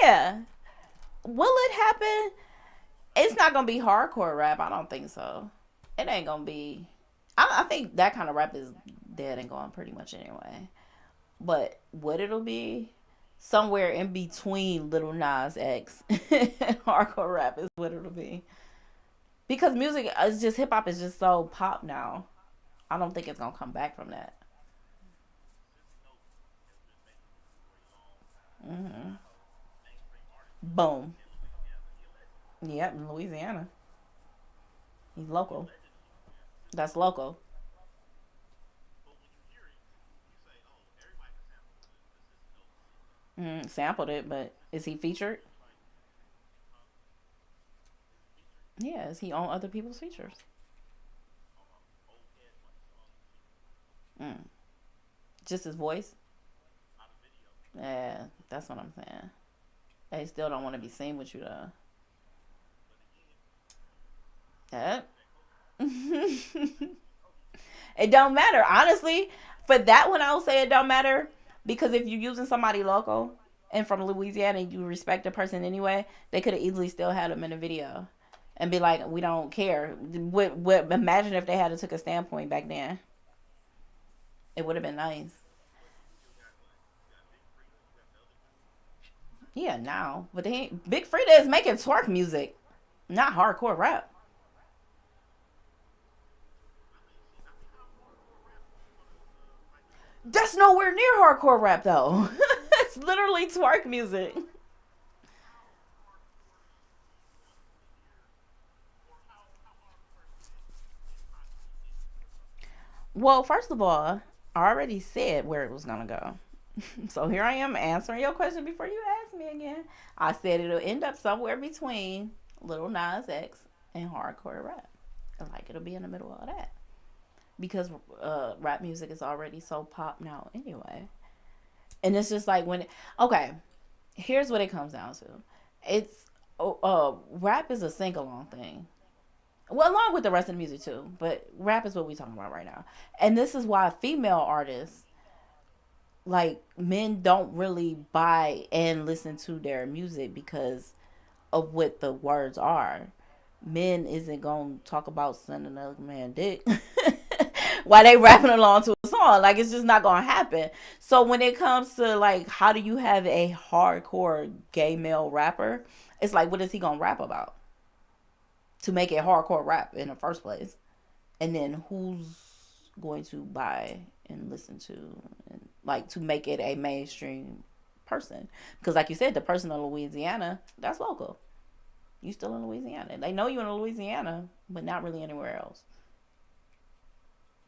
yeah. Will it happen? It's not gonna be hardcore rap. I don't think so. It ain't gonna be. I think that kind of rap is dead and gone pretty much anyway. But what it'll be, somewhere in between Little Nas X and hardcore rap is what it'll be. Because music is just hip hop is just so pop now. I don't think it's gonna come back from that. Hmm. Boom. Yep, in Louisiana. He's local. That's local. Sampled it, but is he featured? Yeah, is he on other people's features? Mm. Just his voice. Yeah, that's what I'm saying. They still don't want to be seen with you though. Yeah. It don't matter. Honestly, for that one, I'll say it don't matter because if you're using somebody local and from Louisiana and you respect the person anyway, they could have easily still had them in a video and be like, "We don't care." Imagine if they had took a standpoint back then. It would have been nice. Yeah, now, but they ain't. Big Frida is making twerk music, not hardcore rap. That's nowhere near hardcore rap though. It's literally twerk music. Well, first of all, I already said where it was gonna go. So here I am answering your question before you ask me again. I said it'll end up somewhere between Little Nas X and hardcore rap. Like it'll be in the middle of that because rap music is already so pop now anyway. And it's just like okay, here's what it comes down to. It's rap is a sing along thing. Well, along with the rest of the music too, but rap is what we're talking about right now. And this is why female artists, like men, don't really buy and listen to their music because of what the words are. Men isn't gonna talk about sending another man dick while they rapping along to a song. Like it's just not gonna happen. So when it comes to like how do you have a hardcore gay male rapper, it's like what is he gonna rap about to make it hardcore rap in the first place? And then who's going to buy and listen to and like to make it a mainstream person? Because like you said, the person in Louisiana, that's local. You still in Louisiana. They know you in Louisiana, but not really anywhere else.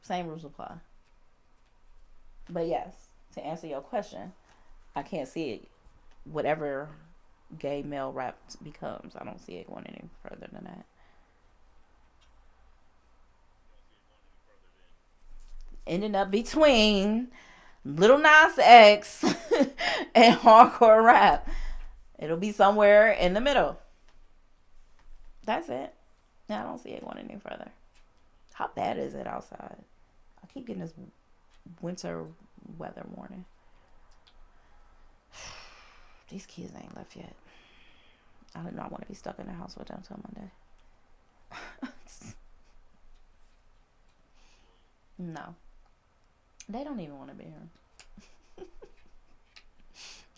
Same rules apply. But yes, to answer your question, I can't see it. Whatever gay male rap becomes, I don't see it going any further than that. Ending up between Little Nas X and hardcore rap. It'll be somewhere in the middle. That's it. Yeah, I don't see it going any further. How bad is it outside? I keep getting this winter weather warning. These kids ain't left yet. I do not want to be stuck in the house with them until Monday. No. They don't even want to be here.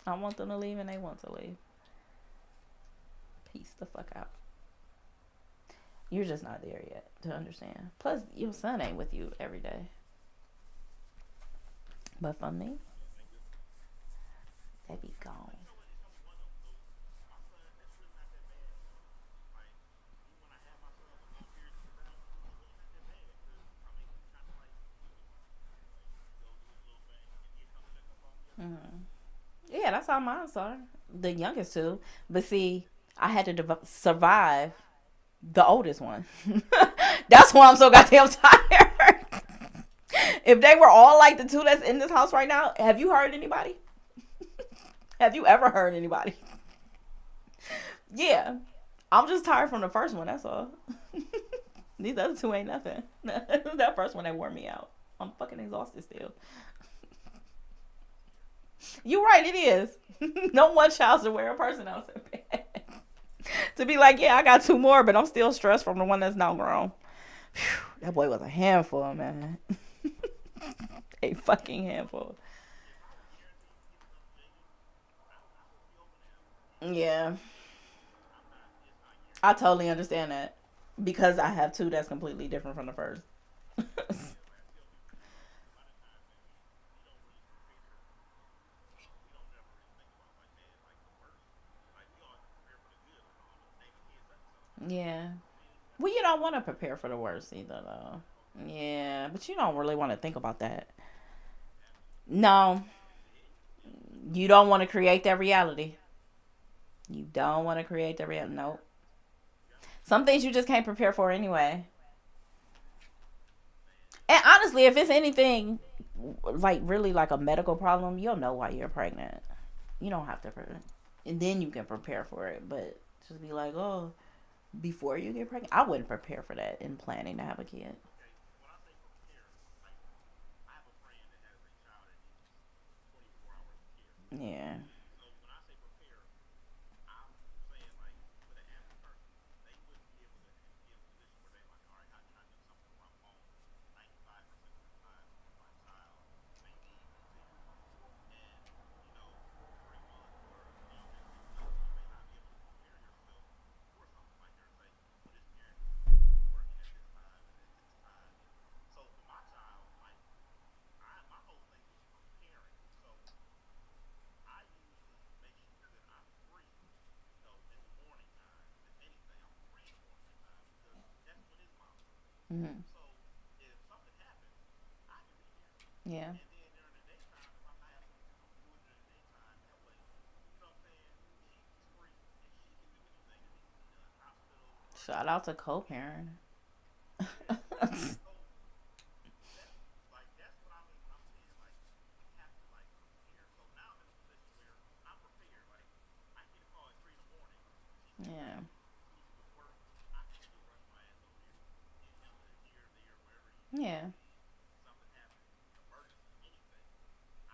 I want them to leave and they want to leave. Peace the fuck out. You're just not there yet to understand. Plus, your son ain't with you every day. But for me, they be gone. Mm. Yeah, that's how mine are. The youngest two. But see, I had to survive the oldest one. That's why I'm so goddamn tired. If they were all like the two that's in this house right now, have you heard anybody? Have you ever heard anybody? Yeah. I'm just tired from the first one, that's all. These other two ain't nothing. That first one that wore me out. I'm fucking exhausted still. You're right, it is. No one child should wear a person else's bed. To be like, yeah, I got two more, but I'm still stressed from the one that's now grown. Whew, that boy was a handful, man. A fucking handful. Yeah, I totally understand that because I have two that's completely different from the first. Yeah. Well, you don't want to prepare for the worst either, though. Yeah, but you don't really want to think about that. No, you don't want to create that reality. You don't want to create that reality. Nope. Some things you just can't prepare for anyway. And honestly, if it's anything like really like a medical problem, you'll know why you're pregnant. You don't have to, and then you can prepare for it. But just be like, oh, before you get pregnant, I wouldn't prepare for that in planning to have a kid. Yeah. Hmm. Yeah. Shout out to co-parent. Yeah. Yeah.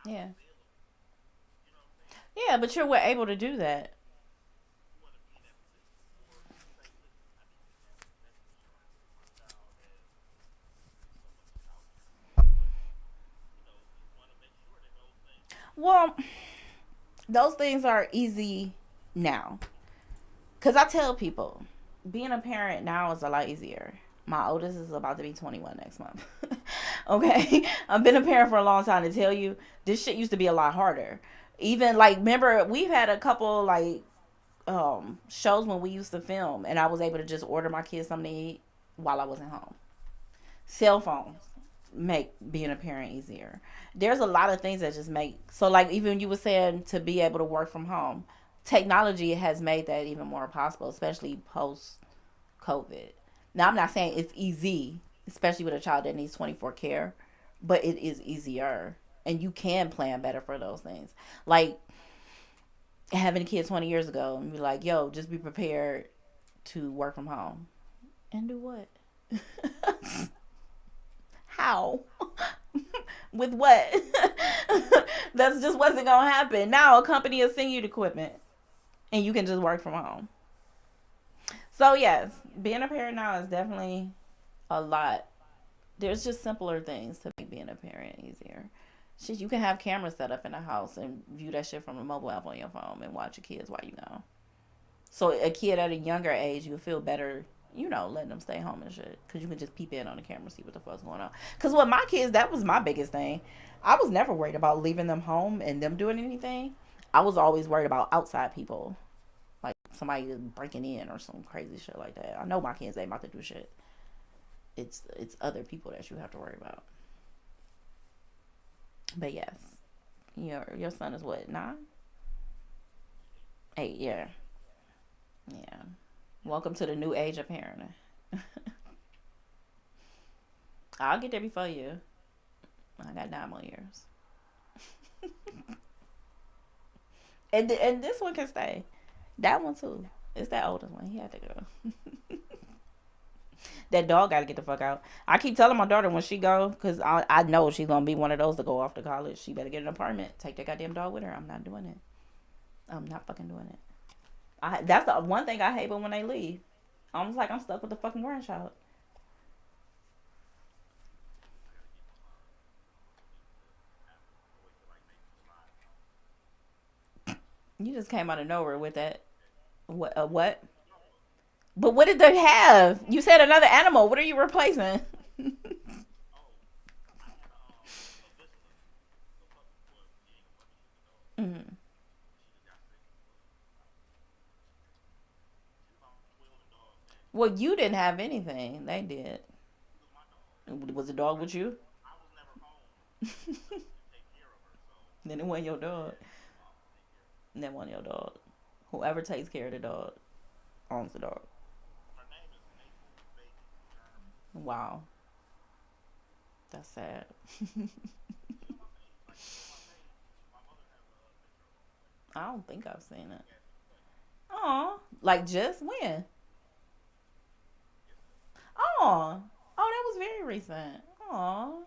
Yeah. Yeah, but you're able to do that. Well, those things are easy now. Because I tell people, being a parent now is a lot easier. My oldest is about to be 21 next month. Okay? I've been a parent for a long time to tell you this shit used to be a lot harder. Even like, remember, we've had a couple like shows when we used to film, and I was able to just order my kids something to eat while I wasn't home. Cell phones make being a parent easier. There's a lot of things that just make so like even you were saying to be able to work from home. Technology has made that even more possible, especially post COVID. Now I'm not saying it's easy, especially with a child that needs 24 care, but it is easier and you can plan better for those things. Like having a kid 20 years ago and be like, yo, just be prepared to work from home. And do what? How? With what? That's just wasn't gonna happen. Now a company will send you the equipment and you can just work from home. So yes, being a parent now is definitely a lot. There's just simpler things to make being a parent easier. Shit, you can have cameras set up in the house and view that shit from a mobile app on your phone and watch your kids while you know. So a kid at a younger age, you'll feel better, letting them stay home and shit, because you can just peep in on the camera, see what the fuck's going on. Because with my kids, that was my biggest thing. I was never worried about leaving them home and them doing anything. I was always worried about outside people, like somebody breaking in or some crazy shit like that. I know my kids ain't about to do shit. It's other people that you have to worry about. But yes, your son is what, 9, 8? Yeah, yeah. Welcome to the new age of parenting. I'll get there before you. I got 9 more years, and this one can stay. That one too. It's that oldest one. He had to go. That dog got to get the fuck out. I keep telling my daughter when she go, because I know she's gonna be one of those to go off to college. She better get an apartment. Take that goddamn dog with her. I'm not doing it. I'm not fucking doing it. That's the one thing I hate. But when they leave, almost like I'm stuck with the fucking grandchild. You just came out of nowhere with that. What? What? But what did they have? You said another animal. What are you replacing? Mm-hmm. Well, you didn't have anything. They did. Was the dog with you? Then it wasn't your dog. Then one your dog. Whoever takes care of the dog owns the dog. Wow, that's sad. I don't think I've seen it. Oh, like just when? Oh, oh, that was very recent. Oh,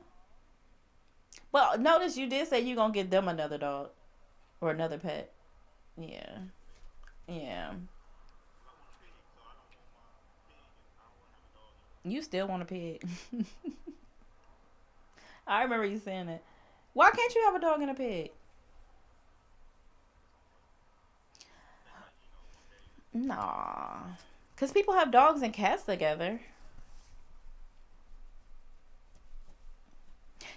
but notice you did say you gonna get them another dog or another pet. Yeah, yeah. You still want a pig? I remember you saying that. Why can't you have a dog and a pig? Nah, cause people have dogs and cats together.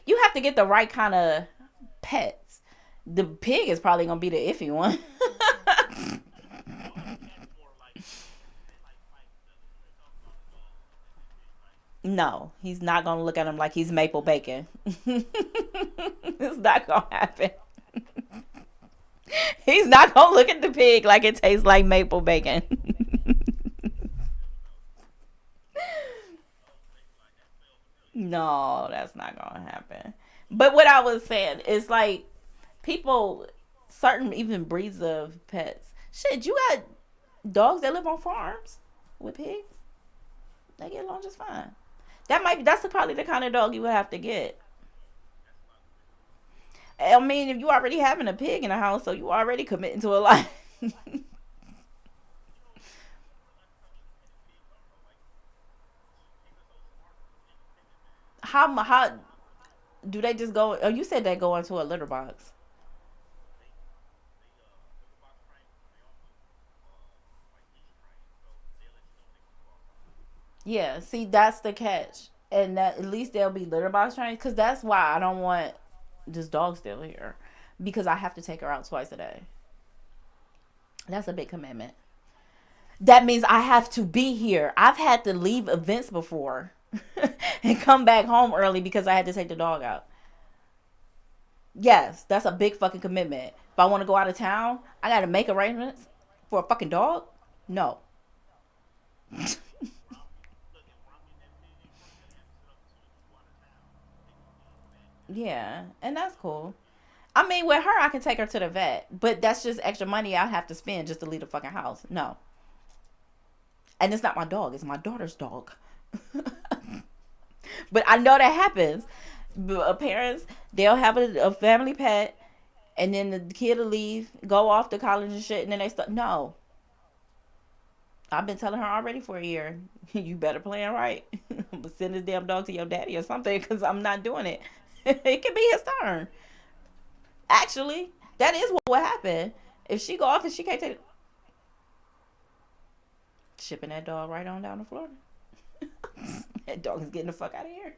You have to get the right kind of pets. The pig is probably gonna be the iffy one. No, he's not gonna look at him like he's maple bacon. It's not gonna happen. He's not gonna look at the pig like it tastes like maple bacon. No, that's not gonna happen. But what I was saying is like people, certain even breeds of pets. Shit, you got dogs that live on farms with pigs. They get along just fine. That's probably the kind of dog you would have to get. I mean, if you already having a pig in the house, so you already committing to a life. How do they just go? Oh, you said they go into a litter box. Yeah, see, that's the catch, and that at least they'll be litter box trained. Because that's why I don't want this dog still here, because I have to take her out twice a day. That's a big commitment. That means I have to be here. I've had to leave events before and come back home early because I had to take the dog out. Yes, that's a big fucking commitment. If I want to go out of town, I got to make arrangements for a fucking dog. No. Yeah, and that's cool. I mean, with her, I can take her to the vet, but that's just extra money I have to spend just to leave the fucking house. No, and it's not my dog; it's my daughter's dog. But I know that happens. Parents, they'll have a family pet, and then the kid will leave, go off to college and shit, and then they start. No, I've been telling her already for a year. You better plan right. I'm gonna send this damn dog to your daddy or something because I'm not doing it. It could be his turn. Actually, that is what would happen if she go off and she can't take shipping that dog right on down to Florida. That dog is getting the fuck out of here.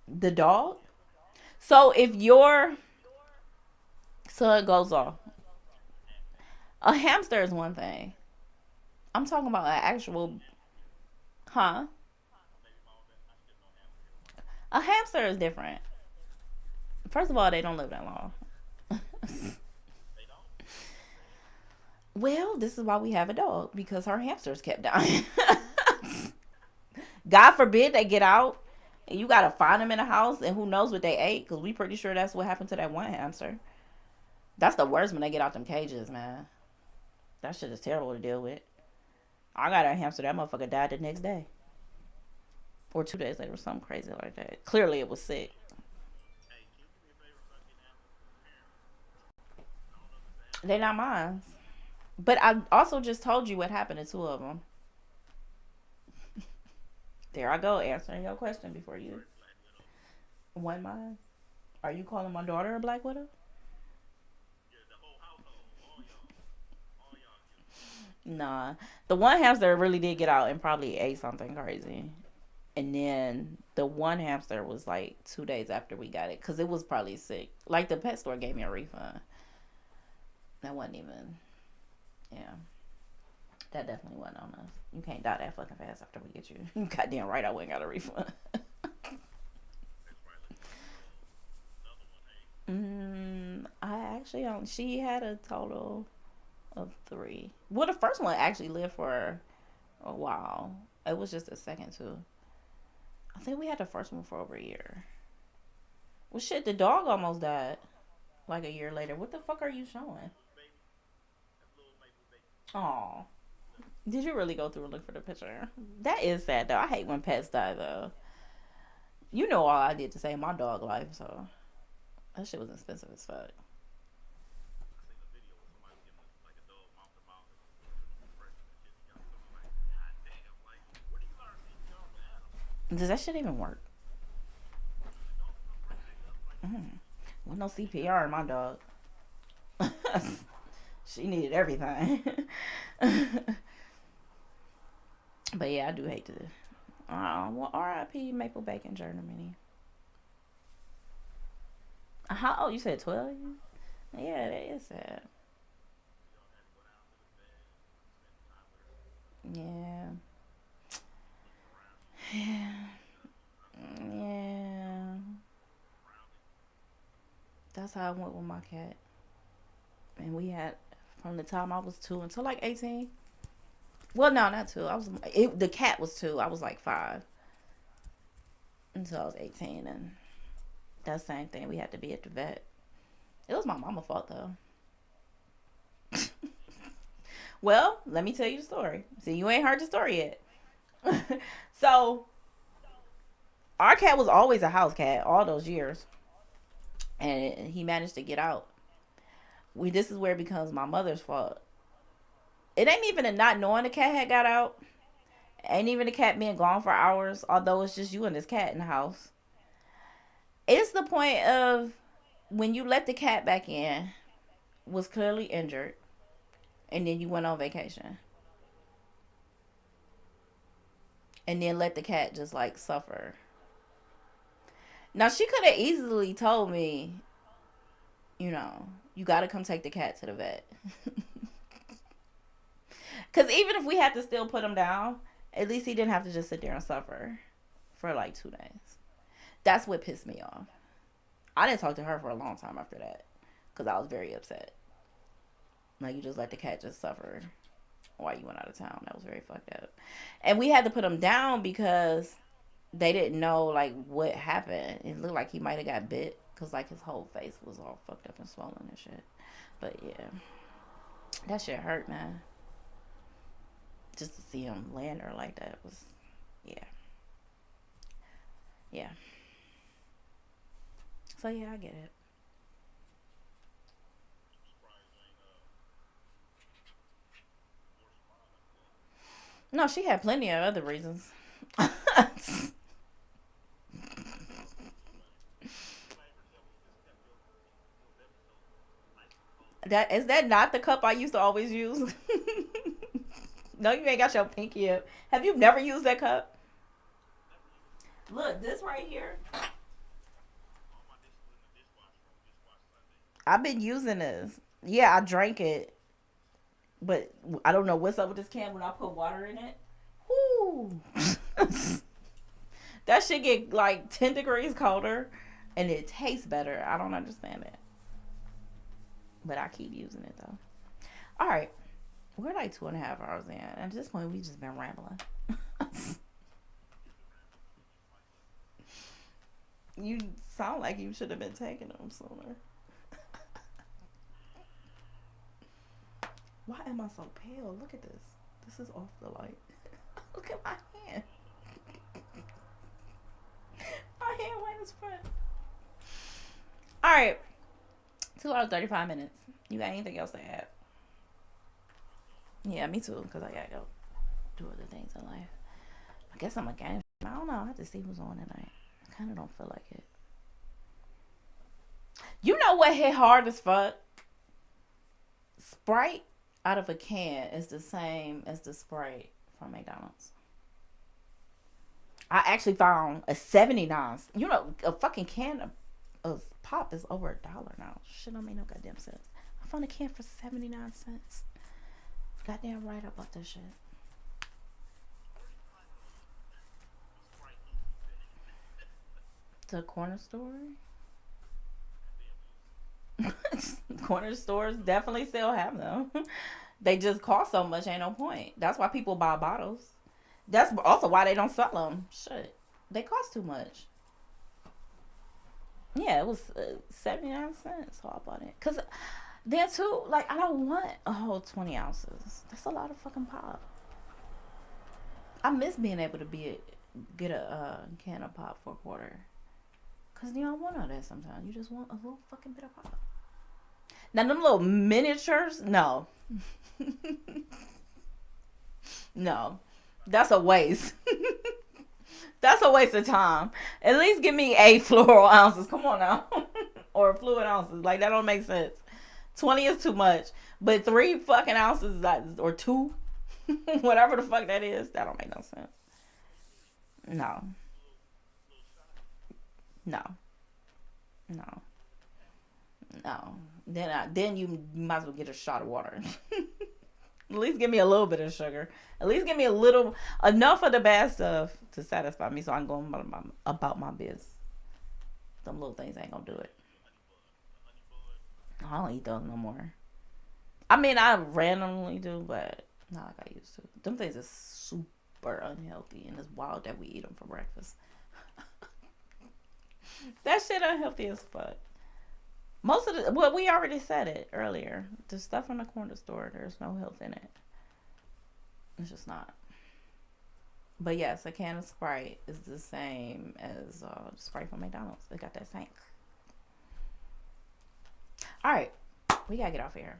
The dog. So if your son goes off, a hamster is one thing. I'm talking about an actual, huh? A hamster is different. First of all, they don't live that long. Well, this is why we have a dog because her hamsters kept dying. God forbid they get out and you gotta find them in the house and who knows what they ate because we pretty sure that's what happened to that one hamster. That's the worst when they get out them cages, man. That shit is terrible to deal with. I got a hamster. That motherfucker died the next day or 2 days later or something crazy like that. Clearly, it was sick. They not mine. But I also just told you what happened to two of them. There I go answering your question before you. One mine. Are you calling my daughter a black widow? Nah. The one hamster really did get out and probably ate something crazy. And then the one hamster was like 2 days after we got it because it was probably sick. Like the pet store gave me a refund. That wasn't even, yeah, that definitely wasn't on us. You can't die that fucking fast after we get you. You goddamn right, I went and got a refund. I actually don't. She had a total of three. Well, the first one actually lived for a while. It was just the second two. I think we had the first one for over a year. Well, shit, the dog almost died like a year later. What the fuck are you showing? Oh, did you really go through and look for the picture? That is sad though. I hate when pets die though. You know all I did to save my dog life, so that shit was expensive as fuck. Does that shit even work? Mm. With no CPR in my dog. She needed everything. But yeah, I do hate to. Well, R.I.P. Maple Bacon Germany. How old? You said 12? Yeah, that is sad. Yeah. Yeah. Yeah. That's how I went with my cat. And we had from the time I was 2 until like 18. Well, no, not 2. The cat was 2. I was like 5 until I was 18, and that same thing. We had to be at the vet. It was my mama's fault though. Well, let me tell you the story. See, you ain't heard the story yet. So our cat was always a house cat all those years, and he managed to get out. This is where it becomes my mother's fault. It ain't even a not knowing the cat had got out. Ain't even the cat being gone for hours. Although it's just you and this cat in the house. It's the point of when you let the cat back in, was clearly injured, and then you went on vacation, and then let the cat just like suffer. Now she could have easily told me, you got to come take the cat to the vet. Because even if we had to still put him down, at least he didn't have to just sit there and suffer for like 2 days. That's what pissed me off. I didn't talk to her for a long time after that because I was very upset. Like, you just let the cat just suffer while you went out of town. That was very fucked up. And we had to put him down because they didn't know like what happened. It looked like he might have got bit because like his whole face was all fucked up and swollen and shit. But yeah, that shit hurt, man. Just to see him laying there like that was, yeah, yeah. So yeah, I get it. No, she had plenty of other reasons. That not the cup I used to always use? No, you ain't got your pinky up. Have you never used that cup? Look, this right here. I've been using this. Yeah, I drank it, but I don't know what's up with this can when I put water in it. Whoo! That shit get like 10 degrees colder, and it tastes better. I don't understand it, but I keep using it though. All right, we're like 2.5 hours in. At this point, we just been rambling. You sound like you should have been taking them sooner. Why am I so pale? Look at this. This is off the light. Look at my hand. My hand white as fuck. All right, 2 hours 35 minutes. You got anything else to add? Yeah, me too. Cause I gotta go do other things in life. I guess I'm a game. I don't know. I have to see who's on tonight. I kind of don't feel like it. You know what hit hard as fuck? Sprite out of a can is the same as the Sprite from McDonald's. I actually found a 79. A fucking can of pop is over $1 now. Shit don't make no goddamn sense. I found a can for 79 cents. Goddamn right about this shit. The corner store. Corner stores definitely still have them. They just cost so much, ain't no point. That's why people buy bottles. That's also why they don't sell them. Shit. They cost too much. Yeah, it was 79 cents. So I bought it. Because then, too, like, I don't want a whole 20 ounces. That's a lot of fucking pop. I miss being able to get a can of pop for a quarter. Because you don't want all that sometimes. You just want a little fucking bit of pop. Now, them little miniatures, no. No. That's a waste. That's a waste of time. At least give me 8 fluoro ounces. Come on now. Or fluid ounces. Like, that don't make sense. 20 is too much. But 3 fucking ounces, or 2, whatever the fuck that is, that don't make no sense. No. No. No. No. Then you might as well get a shot of water. At least give me a little bit of sugar. At least give me a little, enough of the bad stuff to satisfy me so I can go about my biz. Them little things ain't gonna do it. I don't eat those no more. I mean, I randomly do, but not like I used to. Them things are super unhealthy, and it's wild that we eat them for breakfast. That shit unhealthy as fuck. Most of the, well, we already said it earlier. The stuff from the corner store, there's no health in it. It's just not. But yes, a can of Sprite is the same as Sprite from McDonald's. They got that same. All right, we gotta get off here.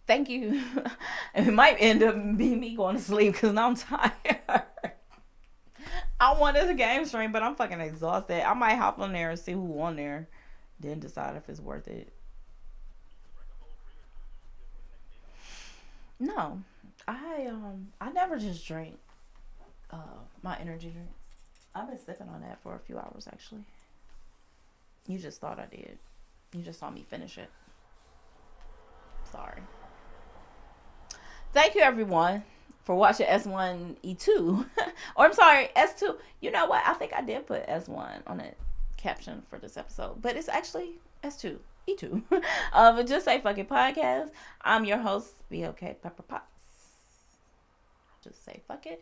Thank you. It might end up being me going to sleep because now I'm tired. I wanted the game stream, but I'm fucking exhausted. I might hop on there and see who on there, then decide if it's worth it. No, I never just drink my energy drinks. I've been sipping on that for a few hours actually. You just thought I did. You just saw me finish it. Sorry. Thank you everyone for watching S1E2. Or I'm sorry, S2. You know what? I think I did put S1 on the caption for this episode, but it's actually S2. E2. But just say fucking podcast. I'm your host, BOK Pepper Potts. Just say fuck it.